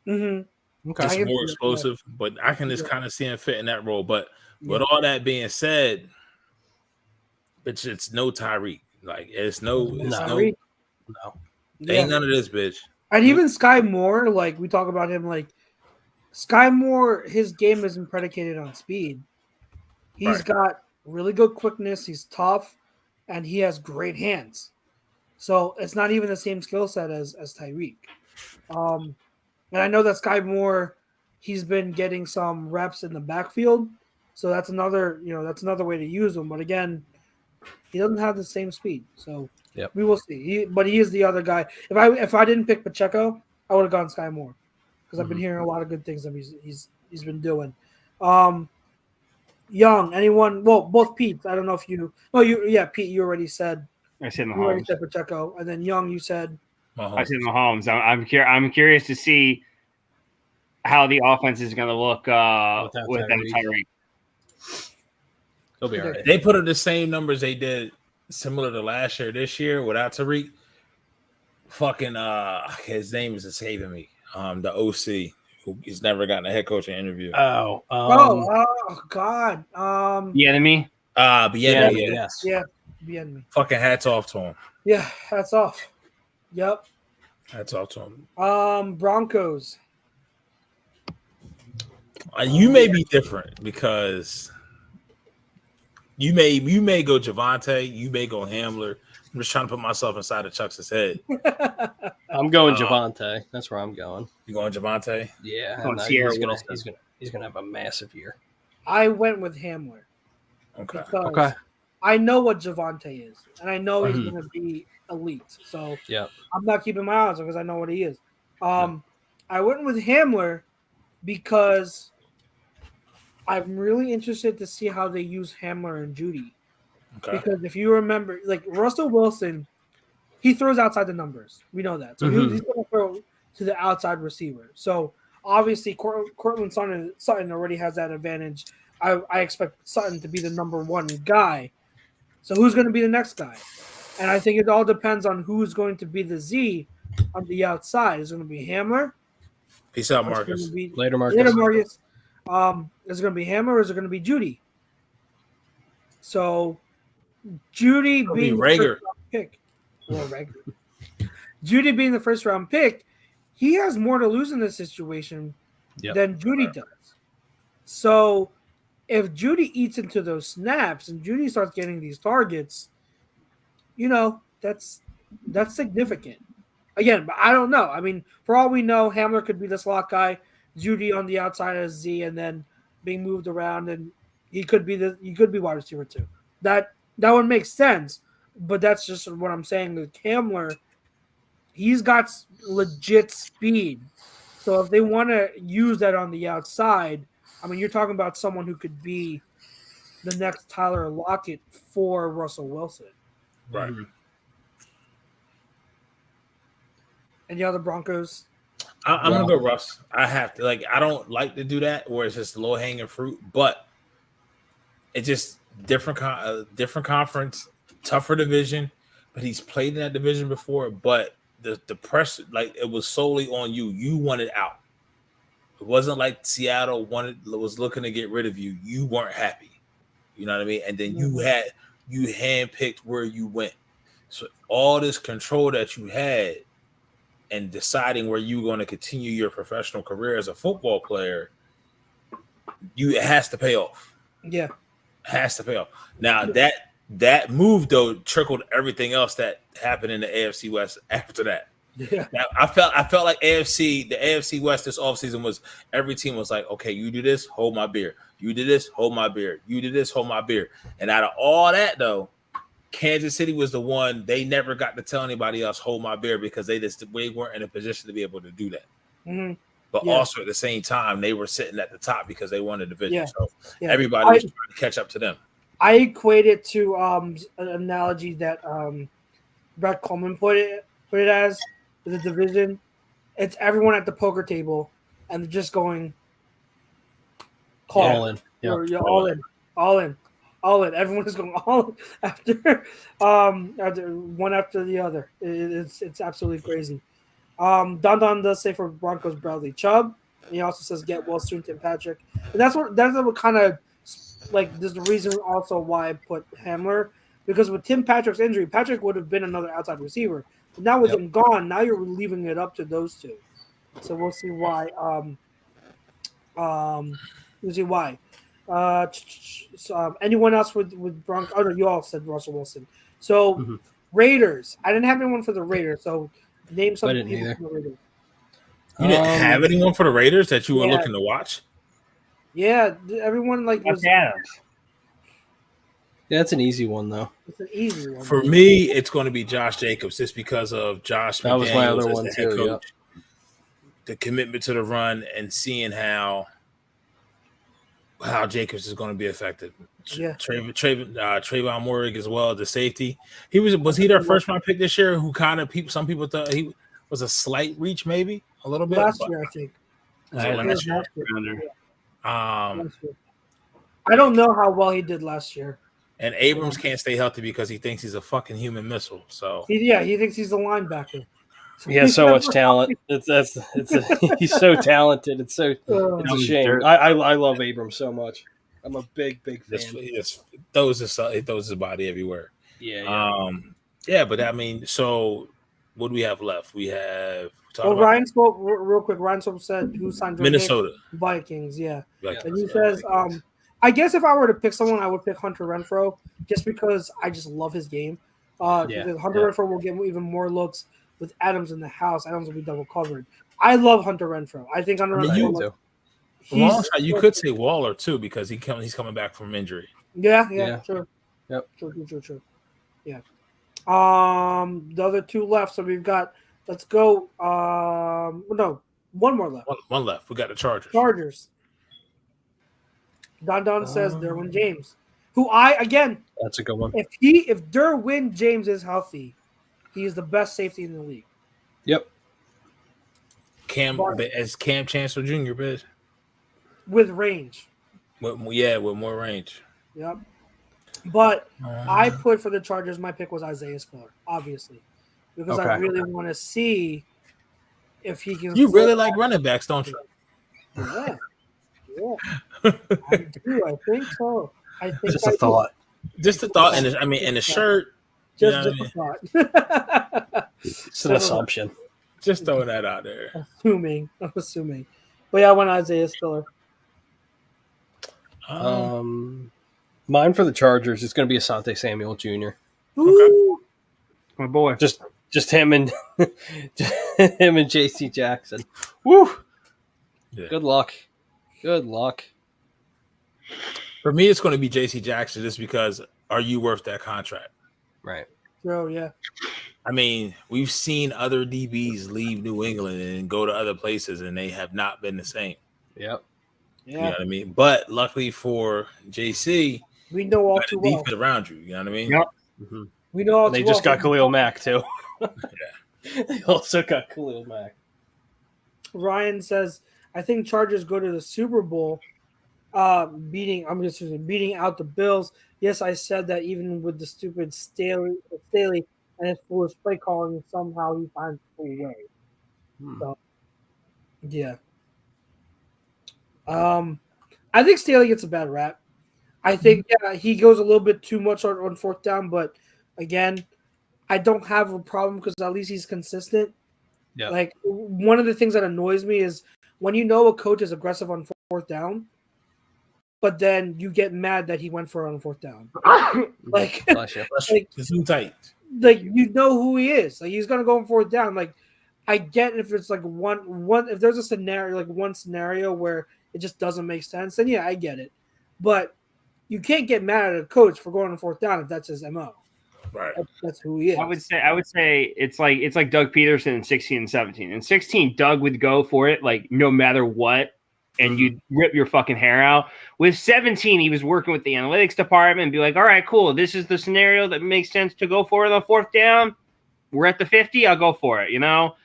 Mm-hmm. Okay. Just more explosive, but I can just kind of see him fit in that role. But with all that being said, it's no Tyreek. Like it's no. Ain't none of this, bitch. And even Sky Moore, like we talk about him, like Sky Moore, his game isn't predicated on speed. He's got really good quickness. He's tough, and he has great hands. So it's not even the same skill set as Tyreek. And I know that Sky Moore, he's been getting some reps in the backfield. So that's another way to use him. But again, he doesn't have the same speed. So we will see. But he is the other guy. If I didn't pick Pacheco, I would have gone Sky Moore because I've been hearing a lot of good things that he's been doing. Young, anyone? Well, both Pete. I don't know if you. Oh, Pete. You already said. I said Mahomes. You already said Pacheco, and then Young, you said. Mahomes. I said Mahomes. I'm curious to see how the offense is going to look with Tyreek. He'll be all right. They put up the same numbers they did similar to last year. This year without Tyreek, fucking his name is escaping me. The OC who he's never gotten a head coaching interview. God. Bieniemy. Bieniemy. Yes. Yeah. Bieniemy. Fucking hats off to him. Yeah, hats off. Yep. Hats off to him. Broncos. You may be different because you may go Javonte, you may go Hamler. I'm just trying to put myself inside of Chuck's head. I'm going Javonte. That's where I'm going. You going Javonte? Yeah. He's gonna have a massive year. I went with Hamler. Okay. I know what Javonte is, and I know he's going to be elite. So I'm not keeping my eyes on because I know what he is. I went with Hamler because I'm really interested to see how they use Hamler and Judy. Okay. Because if you remember, like Russell Wilson, he throws outside the numbers. We know that. So he's going to throw to the outside receiver. So obviously, Cortland Sutton already has that advantage. I expect Sutton to be the number one guy. So who's going to be the next guy? And I think it all depends on who's going to be the Z on the outside. Is it going to be Hamler? Peace out, Marcus. Later, Marcus. Later, Marcus. Is it going to be Hamler or is it going to be Judy? So Judy being the Rager. first round pick, or Rager. Judy being the first round pick, he has more to lose in this situation than Judy does. So if Judy eats into those snaps and Judy starts getting these targets, that's significant. Again, but I don't know. I mean, for all we know, Hamler could be the slot guy, Judy on the outside as Z, and then being moved around, and he could be wide receiver too. That would make sense, but that's just what I'm saying. With Hamler, he's got legit speed. So if they want to use that on the outside, I mean, you're talking about someone who could be the next Tyler Lockett for Russell Wilson. Right. Any other Broncos? I'm gonna go Russ. I have to I don't like to do that where it's just low hanging fruit, but it's just different conference, tougher division. But he's played in that division before. But the pressure, it was solely on you. You wanted out. It wasn't like Seattle was looking to get rid of you. You weren't happy. You know what I mean? And then you handpicked where you went. So all this control that you had and deciding where you're going to continue your professional career as a football player, it has to pay off. Yeah. It has to pay off. Now that move though trickled everything else that happened in the AFC West after that. Yeah. Now, I felt like the AFC West this offseason was every team was like, okay, you do this, hold my beer. You do this, hold my beer. You do this, hold my beer. And out of all that though, Kansas City was the one they never got to tell anybody else hold my beer because they weren't in a position to be able to do that. Mm-hmm. But also at the same time, they were sitting at the top because they won the division. Yeah. So everybody was trying to catch up to them. I equate it to an analogy that Brett Coleman put it as the division. It's everyone at the poker table and they're just going call. All in. Yeah. You're all in. Everyone is going all in after one after the other. It's absolutely crazy. Don does say for Broncos Bradley Chubb. He also says get well soon Tim Patrick. And that's what kind of there's the reason also why I put Hamler, because with Tim Patrick's injury, Patrick would have been another outside receiver. But now with him gone, now you're leaving it up to those two. So we'll see why. We'll see why. Anyone else with Broncos? Oh no, you all said Russell Wilson. So Raiders. I didn't have anyone for the Raiders. So name some people for the Raiders. You didn't have anyone for the Raiders that you were looking to watch? Yeah, everyone was. Adams. Yeah, that's an easy one though. It's an easy one. For me, it's going to be Josh Jacobs, just because of Josh. That was my other one too. Coach, the commitment to the run and seeing how Jacobs is going to be effective. Yeah, Trayvon Morig as well, the safety. Was he their first round pick this year? Who some people thought he was a slight reach, maybe a little bit. Last year, I think. Last year? I don't know how well he did last year. And Abrams can't stay healthy because he thinks he's a fucking human missile. So he thinks he's a linebacker. He has so much talent. He's so talented. It's a shame. I love Abrams so much. I'm a big fan. He throws his body everywhere. Yeah. But I mean, so what do we have left? We have. Ryan spoke real quick. Ryan said who signed Minnesota Vikings. Yeah, Vikings, and he says, I guess if I were to pick someone, I would pick Hunter Renfrow just because I just love his game. Because Hunter Renfrow will get even more looks with Adams in the house. Adams will be double covered. I love Hunter Renfrow. I think Hunter Renfrow. You could say Waller too because he's coming back from injury. Yeah. True. Yep. True. Yeah. The other two left. So we've got. Let's go. One more left. One left. We got the Chargers. Don says Derwin James, who that's a good one. If Derwin James is healthy, he is the best safety in the league. Yep. As Cam Chancellor Jr. Biz. With range. With more range. Yep. But I put for the Chargers, my pick was Isaiah Spiller, obviously. Because I really want to see if he can. You really like running backs, don't you? Yeah, I do. I think so. I think Just a thought. Just a thought, and and the shirt. You know Just what I mean? a thought. It's an assumption. Just throwing that out there. I'm assuming. But yeah, I went Isaiah Spiller. Mine for the Chargers is going to be Asante Samuel Jr. Ooh. My boy. Just him and him and J.C. Jackson. Woo! Yeah. Good luck. Good luck. For me, it's going to be J.C. Jackson just because are you worth that contract? Right. Oh, yeah. I mean, we've seen other DBs leave New England and go to other places, and they have not been the same. Yep. You know what I mean? But luckily for JC, we know all got too a well. defense around you. You know what I mean? Yep. Mm-hmm. We know all And too they just well. got Khalil Mack, too. Yeah. They also got Khalil Mack. Ryan says, I think Chargers go to the Super Bowl beating out the Bills. Yes, I said that even with the stupid Staley and his foolish play calling, somehow he finds a way. So, yeah. I think Staley gets a bad rap. I think he goes a little bit too much on fourth down, but again, I don't have a problem because at least he's consistent. Yeah. Like one of the things that annoys me is when you know a coach is aggressive on fourth down, but then you get mad that he went for it on fourth down. Like, it's too tight. Like you know who he is. Like he's gonna go on fourth down. Like I get if it's like one if there's a scenario like one scenario where it just doesn't make sense, then yeah, I get it. But you can't get mad at a coach for going on fourth down if that's his MO. Right. That's who he is. I would say it's like Doug Peterson in 16 and 17. In 16, Doug would go for it like no matter what, and you'd rip your fucking hair out. With 17, he was working with the analytics department and be like, all right, cool. This is the scenario that makes sense to go for it on fourth down. We're at the 50. I'll go for it. You know,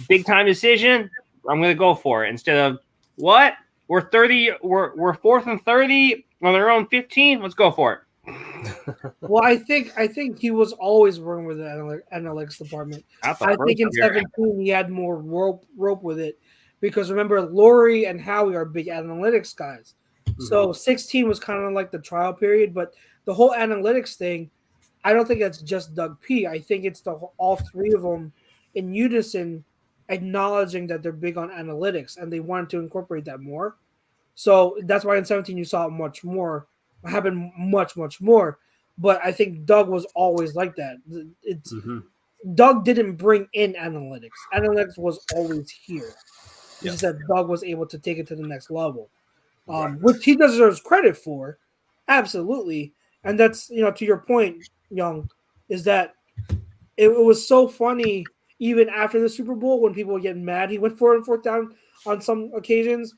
big time decision. I'm going to go for it instead of what? We're 30. We're fourth and 30 on their own 15. Let's go for it. Well, I think he was always working with the analytics department. I think in 17 he had more rope with it because remember Laurie and Howie are big analytics guys. Mm-hmm. So 16 was kind of like the trial period, but the whole analytics thing, I don't think that's just Doug P. I think it's all three of them in unison acknowledging that they're big on analytics and they wanted to incorporate that more. So that's why in 17 you saw it much more. Happened much more, but I think Doug was always like that. Doug didn't bring in analytics. Analytics was always here. It's just that Doug was able to take it to the next level, which he deserves credit for, absolutely. And that's to your point, Young, is that it was so funny even after the Super Bowl when people were getting mad. He went for it on fourth down on some occasions.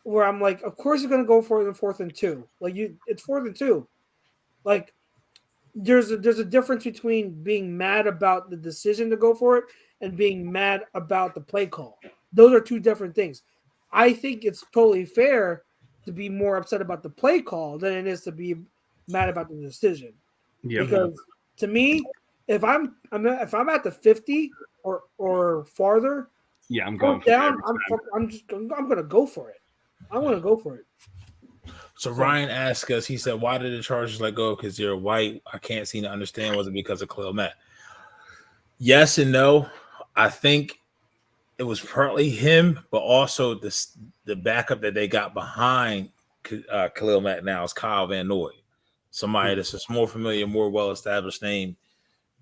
Where I'm like, of course you're gonna go for it in 4th and 2. Like it's 4th and 2. Like there's a difference between being mad about the decision to go for it and being mad about the play call. Those are two different things. I think it's totally fair to be more upset about the play call than it is to be mad about the decision. Yeah. Because to me, if I'm at the 50 or farther, I'm going down. I'm gonna go for it. I want to go for it. So Ryan asked us, he said, why did the Chargers let go? Because you're white. I can't seem to understand. Was it because of Khalil Mack? Yes and no. I think it was partly him, but also the backup that they got behind Khalil Mack now is Kyle Van Noy. Somebody that's a more familiar, more well-established name.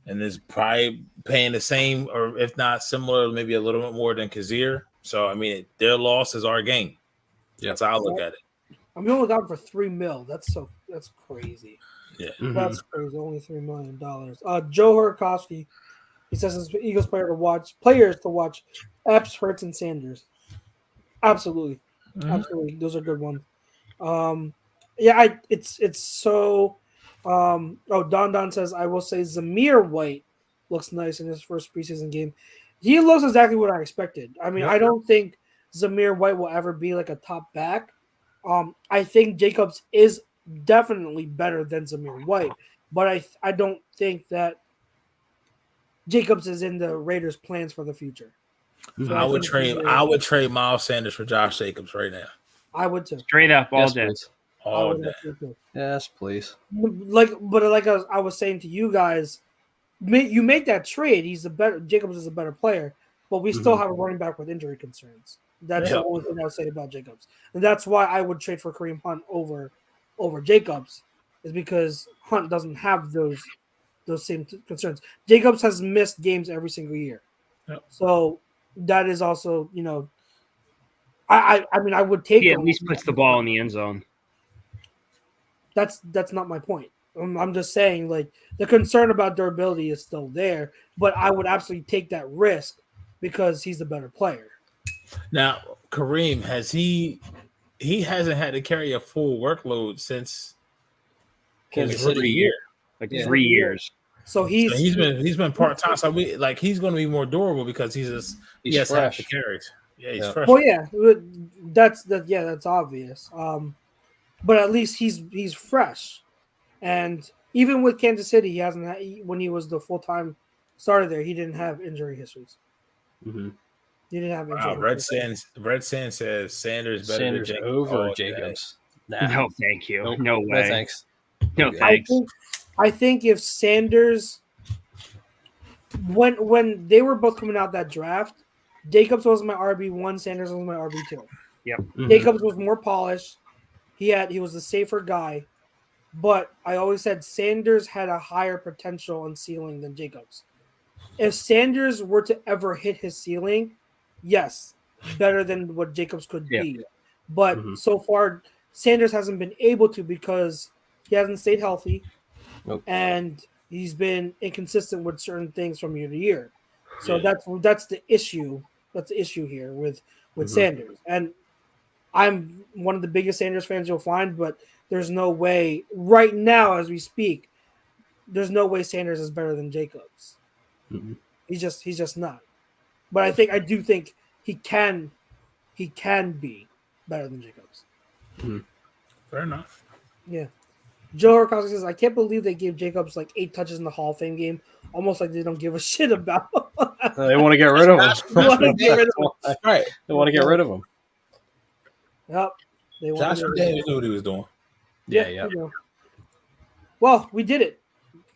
And is probably paying the same or if not similar, maybe a little bit more than Kazir. So, I mean, their loss is our gain. That's how I look at it. I'm only got for $3 million. That's crazy. Yeah, that's crazy. Only $3 million. Joe Hurkowski, he says it's Eagles players to watch Epps, Hurts, and Sanders. Absolutely, absolutely. Those are good ones. It's so. Don says I will say Zamir White looks nice in his first preseason game. He looks exactly what I expected. I mean, I don't think Zamir White will ever be like a top back. I think Jacobs is definitely better than Zamir White, but I don't think that Jacobs is in the Raiders' plans for the future. So I would trade Miles Sanders for Josh Jacobs right now. I would too. Straight up, all Yes, day. please. I All would day. too. Yes, please. Like I was saying to you guys, you make that trade. Jacobs is a better player, but we still have a running back with injury concerns. That's the only thing I'll say about Jacobs, and that's why I would trade for Kareem Hunt over Jacobs, is because Hunt doesn't have those same concerns. Jacobs has missed games every single year, so that is also I mean I would take. He at least puts the ball in the end zone. That's not my point. I'm just saying, like, the concern about durability is still there, but I would absolutely take that risk because he's the better player. Now, Kareem, he hasn't had to carry a full workload since Kansas his rookie City. year. Like Yeah. 3 years. So He's been part time. So he's going to be more durable because he has half the carries. Yeah, he's fresh. Well, yeah, that's obvious. But at least he's fresh, and even with Kansas City, he hasn't when he was the full time starter there, he didn't have injury histories. Mm-hmm. He didn't have injury. Red Sand says Sanders better Sanders than over Jacobs. Nah. No, thank you. Nope. No way. No thanks. No thanks. I think if Sanders, when they were both coming out that draft, Jacobs was my RB1, Sanders was my RB2. Yep. Mm-hmm. Jacobs was more polished. He was a safer guy, but I always said Sanders had a higher potential and ceiling than Jacobs. If Sanders were to ever hit his ceiling, yes, better than what Jacobs could be. But so far, Sanders hasn't been able to because he hasn't stayed healthy, and he's been inconsistent with certain things from year to year. So that's the issue. That's the issue here with Sanders. And I'm one of the biggest Sanders fans you'll find, but there's no way right now as we speak, there's no way Sanders is better than Jacobs. Mm-hmm. He's just not. But I do think he can be better than Jacobs. Mm-hmm. Fair enough. Yeah. Joe Horkowski says, I can't believe they gave Jacobs like 8 touches in the Hall of Fame game. Almost like they don't give a shit about him. They want to get rid of him. They want to get rid of him. Right. They want to get rid of him. Yep. They want Josh to get rid of him. McDaniels knew what he was doing. Yeah. You know. Well, we did it.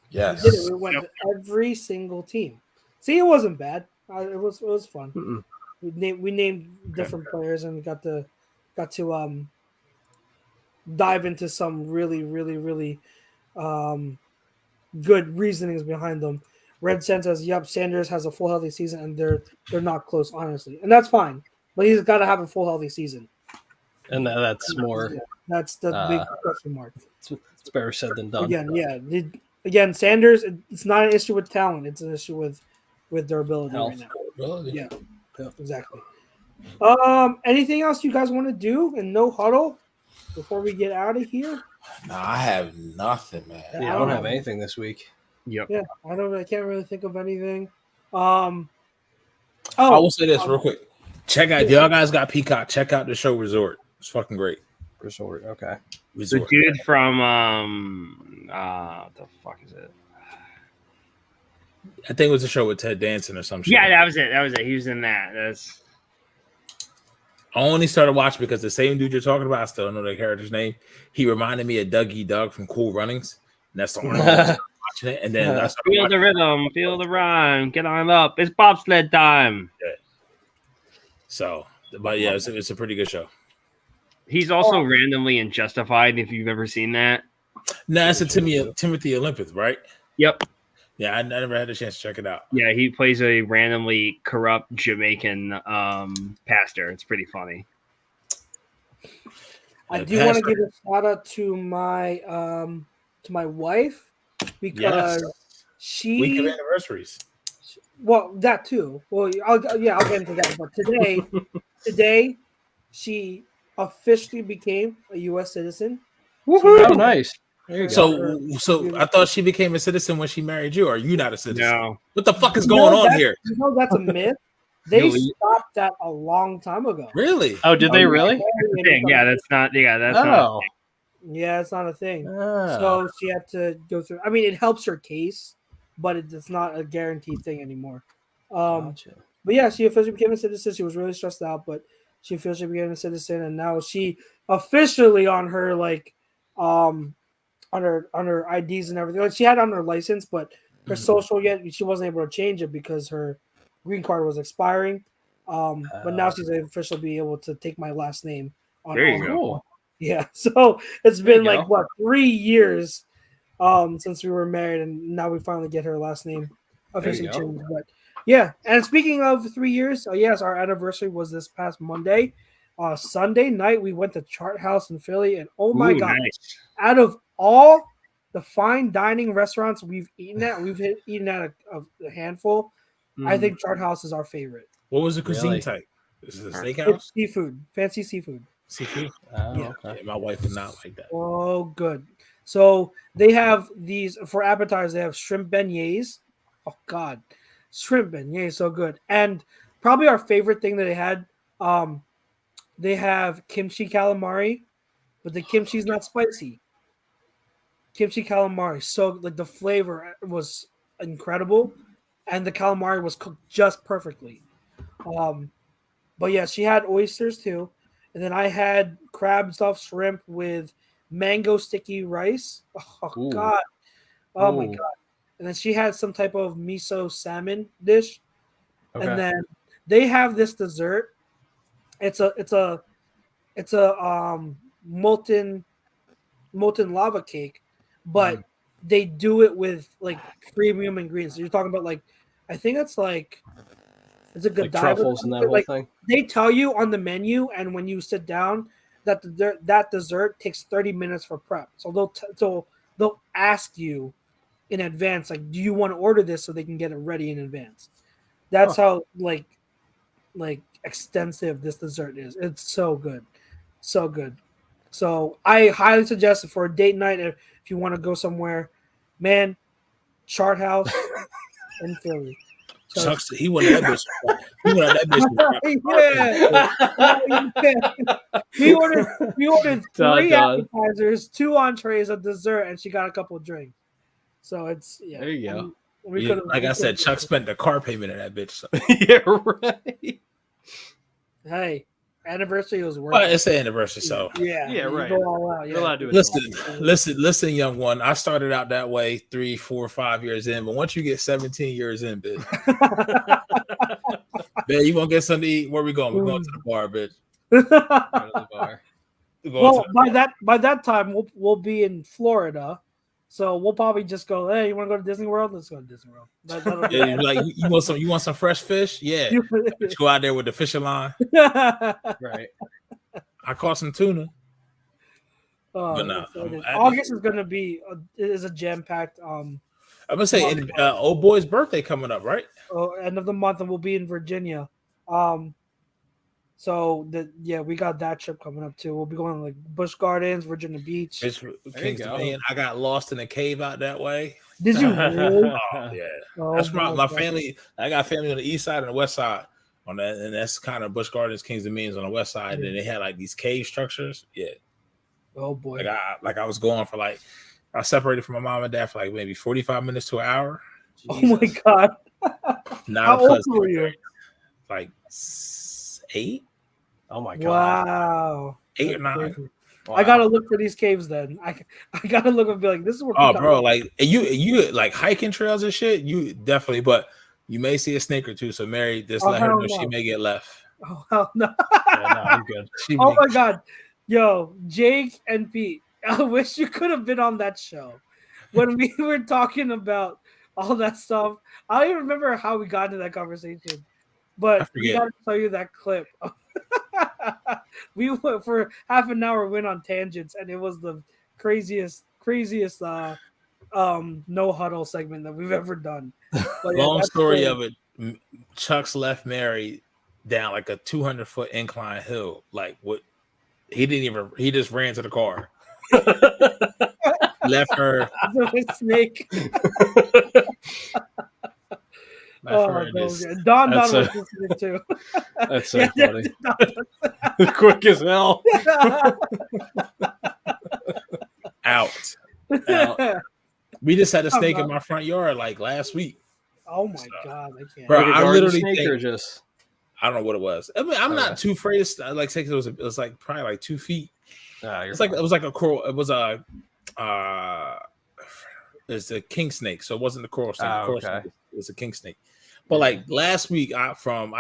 Yes. We did it. We went to every single team. See, it wasn't bad. It was fun. Mm-mm. We named different players and we got to dive into some really, really, really good reasonings behind them. Red Sen says, "Yep, Sanders has a full healthy season, and they're not close, honestly, and that's fine. But he's got to have a full healthy season, And that's more. That's the big question mark. It's better said than done. Again, Sanders. It's not an issue with talent; it's an issue with durability right now. Yeah, exactly. Anything else you guys want to do in no huddle before we get out of here? No, I have nothing, man. Yeah, I don't have anything this week. Yep. Yeah, I can't really think of anything. I will say this real quick. Check out if y'all guys got Peacock. Check out the show Resort. It's fucking great. Resort, okay. Resort. The dude from what the fuck is it? I think it was a show with Ted Danson or some shit. Yeah, that was it. He was in that. I only started watching because the same dude you're talking about, I still don't know the character's name. He reminded me of Dougie Doug from Cool Runnings. And that's the only reason I started watching it. And then I started feel the rhythm, feel the rhyme, get on up. It's bobsled time. Yeah. So, but yeah, it's a pretty good show. He's also randomly in Justified, if you've ever seen that. No, it's a Timothy Olympus, right? Yep. Yeah, I never had a chance to check it out. Yeah, he plays a randomly corrupt Jamaican pastor. It's pretty funny. I do want to give a shout out to my wife because week of anniversaries. Well, that too. Well, I'll get into that. But today, she officially became a U.S. citizen. Woohoo! Oh, nice. So I thought she became a citizen when she married you. Or are you not a citizen? No. What the fuck is going on here? You know that's a myth. They stopped that a long time ago. Really? Oh, did they really? Yeah, that's not. Yeah, that's not. Yeah, it's not a thing. Oh. So she had to go through. I mean, it helps her case, but it's not a guaranteed thing anymore. Gotcha. But yeah, she officially became a citizen. She was really stressed out, but She officially became a citizen, and now she officially on her on her IDs and everything. Like she had on her license, but her social yet she wasn't able to change it because her green card was expiring. But now she's officially be able to take my last name. There you go. Cool. Yeah, so it's been There you go. 3 years since we were married, and now we finally get her last name officially There you changed. But yeah, and speaking of 3 years, yes, our anniversary was this past Monday. Sunday night we went to Chart House in Philly, and oh my god, Nice. out of all the fine dining restaurants we've eaten at, eaten at a handful. I think Chart House is our favorite. What was the cuisine Really? type? Is it a It's steakhouse? seafood, fancy seafood. Seafood? Oh, Yeah. okay. Yeah, my wife did not like that. Oh, good. So they have these for appetizers. They have shrimp beignets. Oh God, shrimp beignets, so good. And probably our favorite thing that they had. They have kimchi calamari, but the kimchi's not spicy. Kimchi calamari, so the flavor was incredible, and the calamari was cooked just perfectly. But yeah, she had oysters too, and then I had crab stuffed shrimp with mango sticky rice. Oh Ooh. God, oh my Ooh. God! And then she had some type of miso salmon dish, Okay. and then they have this dessert. It's a molten lava cake, but they do it with premium ingredients. So you're talking about I think it's it's a good truffles and that whole thing. They tell you on the menu, and when you sit down, that that dessert takes 30 minutes for prep. So they'll ask you in advance, do you want to order this so they can get it ready in advance. That's how extensive this dessert is. It's so good, so good. So I highly suggest it for a date night if you want to go somewhere, man. Chart House in Philly. Chuck's, he wanted that bitch. He wanted that bitch. We ordered Done, 3 done. appetizers, 2 entrees, a dessert, and she got a couple of drinks. So it's There you go. Yeah, like I said, Chuck spent the car payment in that bitch. So. Yeah, right. Hey, anniversary was worth Well, it. it's the anniversary, so Yeah, you right. Go all out, You're allowed to do it. listen, young one. I started out that way 3, 4, 5 years in, but once you get 17 years in, bitch, man, you won't get something to eat. Where we going? We're going to the bar, bitch. Go to the bar. Well, by that time we'll be in Florida, so we'll probably just go. Hey, you want to go to Disney World? Let's go to Disney World. That'll be Yeah, like you want some fresh fish? Yeah, go out there with the fishing line. Right. I caught some tuna. But no, August is going to be is a jam packed. I'm gonna say, old boy's birthday coming up, right? End of the month, and we'll be in Virginia. So we got that trip coming up too. We'll be going to Busch Gardens, Virginia Beach. It's Kings Dominion. I got lost in a cave out that way. Did you really? Oh yeah, Oh, that's my God. family. I got family on the east side and the west side. On that, and that's kind of Busch Gardens, Kings Dominions on the west side. And then they had these cave structures. Yeah. Oh boy. I was going for I separated from my mom and dad for maybe 45 minutes to an hour. Oh my God. Not How a old pleasant were you? experience. 8. Oh my God. Wow. 8 or 9. Wow. I gotta look for these caves then. I gotta look and be like, this is where. Oh, bro, you hiking trails and shit. You definitely, but you may see a snake or two. So Mary, just let her know she may get left. Oh hell no. Yeah, no, I'm good. Oh my God, yo, Jake and Pete. I wish you could have been on that show when we were talking about all that stuff. I don't even remember how we got into that conversation, but we got to tell you that clip. We went for half an hour, went on tangents, and it was the craziest no huddle segment that we've ever done. But Long story of it, Chuck's left Mary down a 200-foot incline hill. He just ran to the car. Left her. Snake. Don was listening too. That's so funny. Quick as hell. Out. We just had a snake in my front yard last week. Oh my God, I can't. Bro, I literally think I don't know what it was. I mean, I'm not too afraid of like say it was like probably like 2 feet. It's like it was like a coral. It was it's a king snake, so it wasn't the coral snake. The coral snake was a king snake. But like last week, I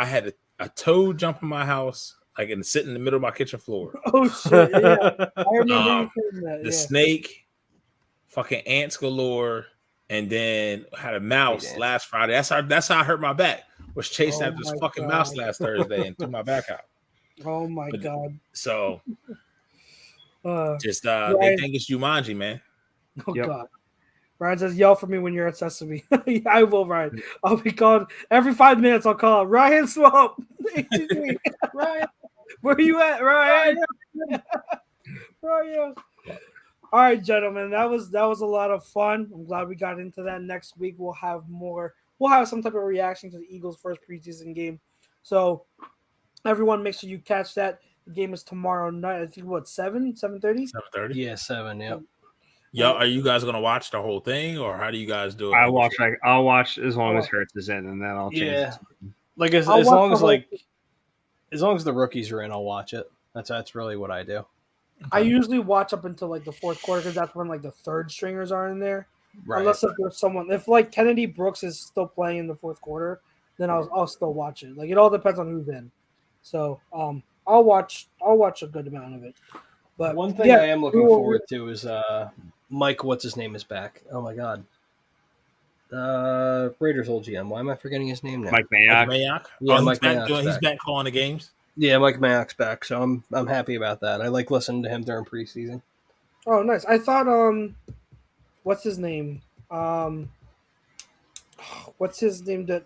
had a toad jump in my house, like and sit in the middle of my kitchen floor. Oh shit! Yeah, I remember you saying that. The snake, fucking ants galore, and then had a mouse last Friday. That's how I hurt my back. Was chasing after this fucking mouse last Thursday and threw my back out. Oh my god! So Ryan, they think it's Jumanji, man. Oh god. Ryan says, "Yell for me when you're at Sesame." I will, Ryan. I'll be called every 5 minutes. I'll call Ryan Swamp. Ryan, where are you at, Ryan? Ryan. All right, gentlemen, that was a lot of fun. I'm glad we got into that. Next week we'll have more. We'll have some type of reaction to the Eagles' first preseason game. So everyone, make sure you catch that. The game is tomorrow night. I think 7:30? 7:30. Yeah, 7. Yep. Yo, are you guys gonna watch the whole thing, or how do you guys do it? I'll watch as long as Hurts is in, and then I'll change. Yeah, like as long as the rookies are in, I'll watch it. That's really what I do. I usually watch up until like the fourth quarter because that's when like the third stringers are in there. Right. Unless if there's someone, if like Kennedy Brooks is still playing in the fourth quarter, then I'll still watch it. Like it all depends on who's in. So I'll watch a good amount of it. But one thing I am looking forward to is Mike, what's his name, is back. Oh my god. Raiders old GM. Why am I forgetting his name now? Mike Mayock. Yeah, Mike Mayock. He's back calling the games. Yeah, Mike Mayock's back, so I'm happy about that. I like listening to him during preseason. Oh, nice. I thought what's his name? What's his name? That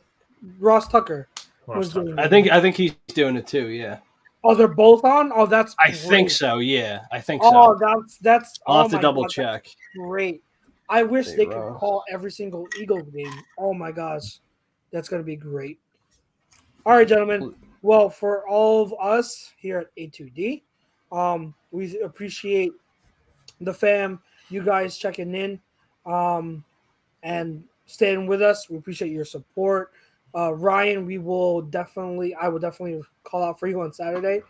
Ross Tucker was doing. I think he's doing it too. Yeah. Oh, they're both on. Oh, that's. I think so. Yeah, I think so. Oh, that's. I'll have to double check. Great. I wish they could call every single Eagles game. Oh my gosh, that's gonna be great. All right, gentlemen. Well, for all of us here at A2D, we appreciate the fam, you guys checking in, and staying with us. We appreciate your support. Ryan, I will definitely call out for you on Saturday.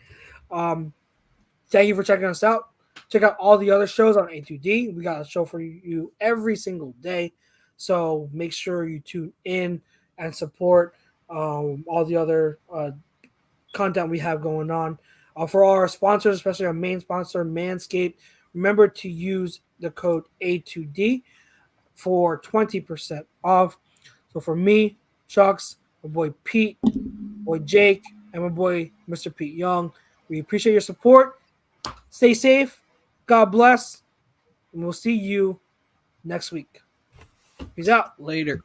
Thank you for checking us out. Check out all the other shows on A2D. We got a show for you every single day. So make sure you tune in and support all the other content we have going on. For all our sponsors, especially our main sponsor, Manscaped, remember to use the code A2D for 20% off. So for me, Chucks, my boy Pete, boy Jake, and my boy Mr. Pete Young, we appreciate your support. Stay safe. God bless. And we'll see you next week. Peace out. Later.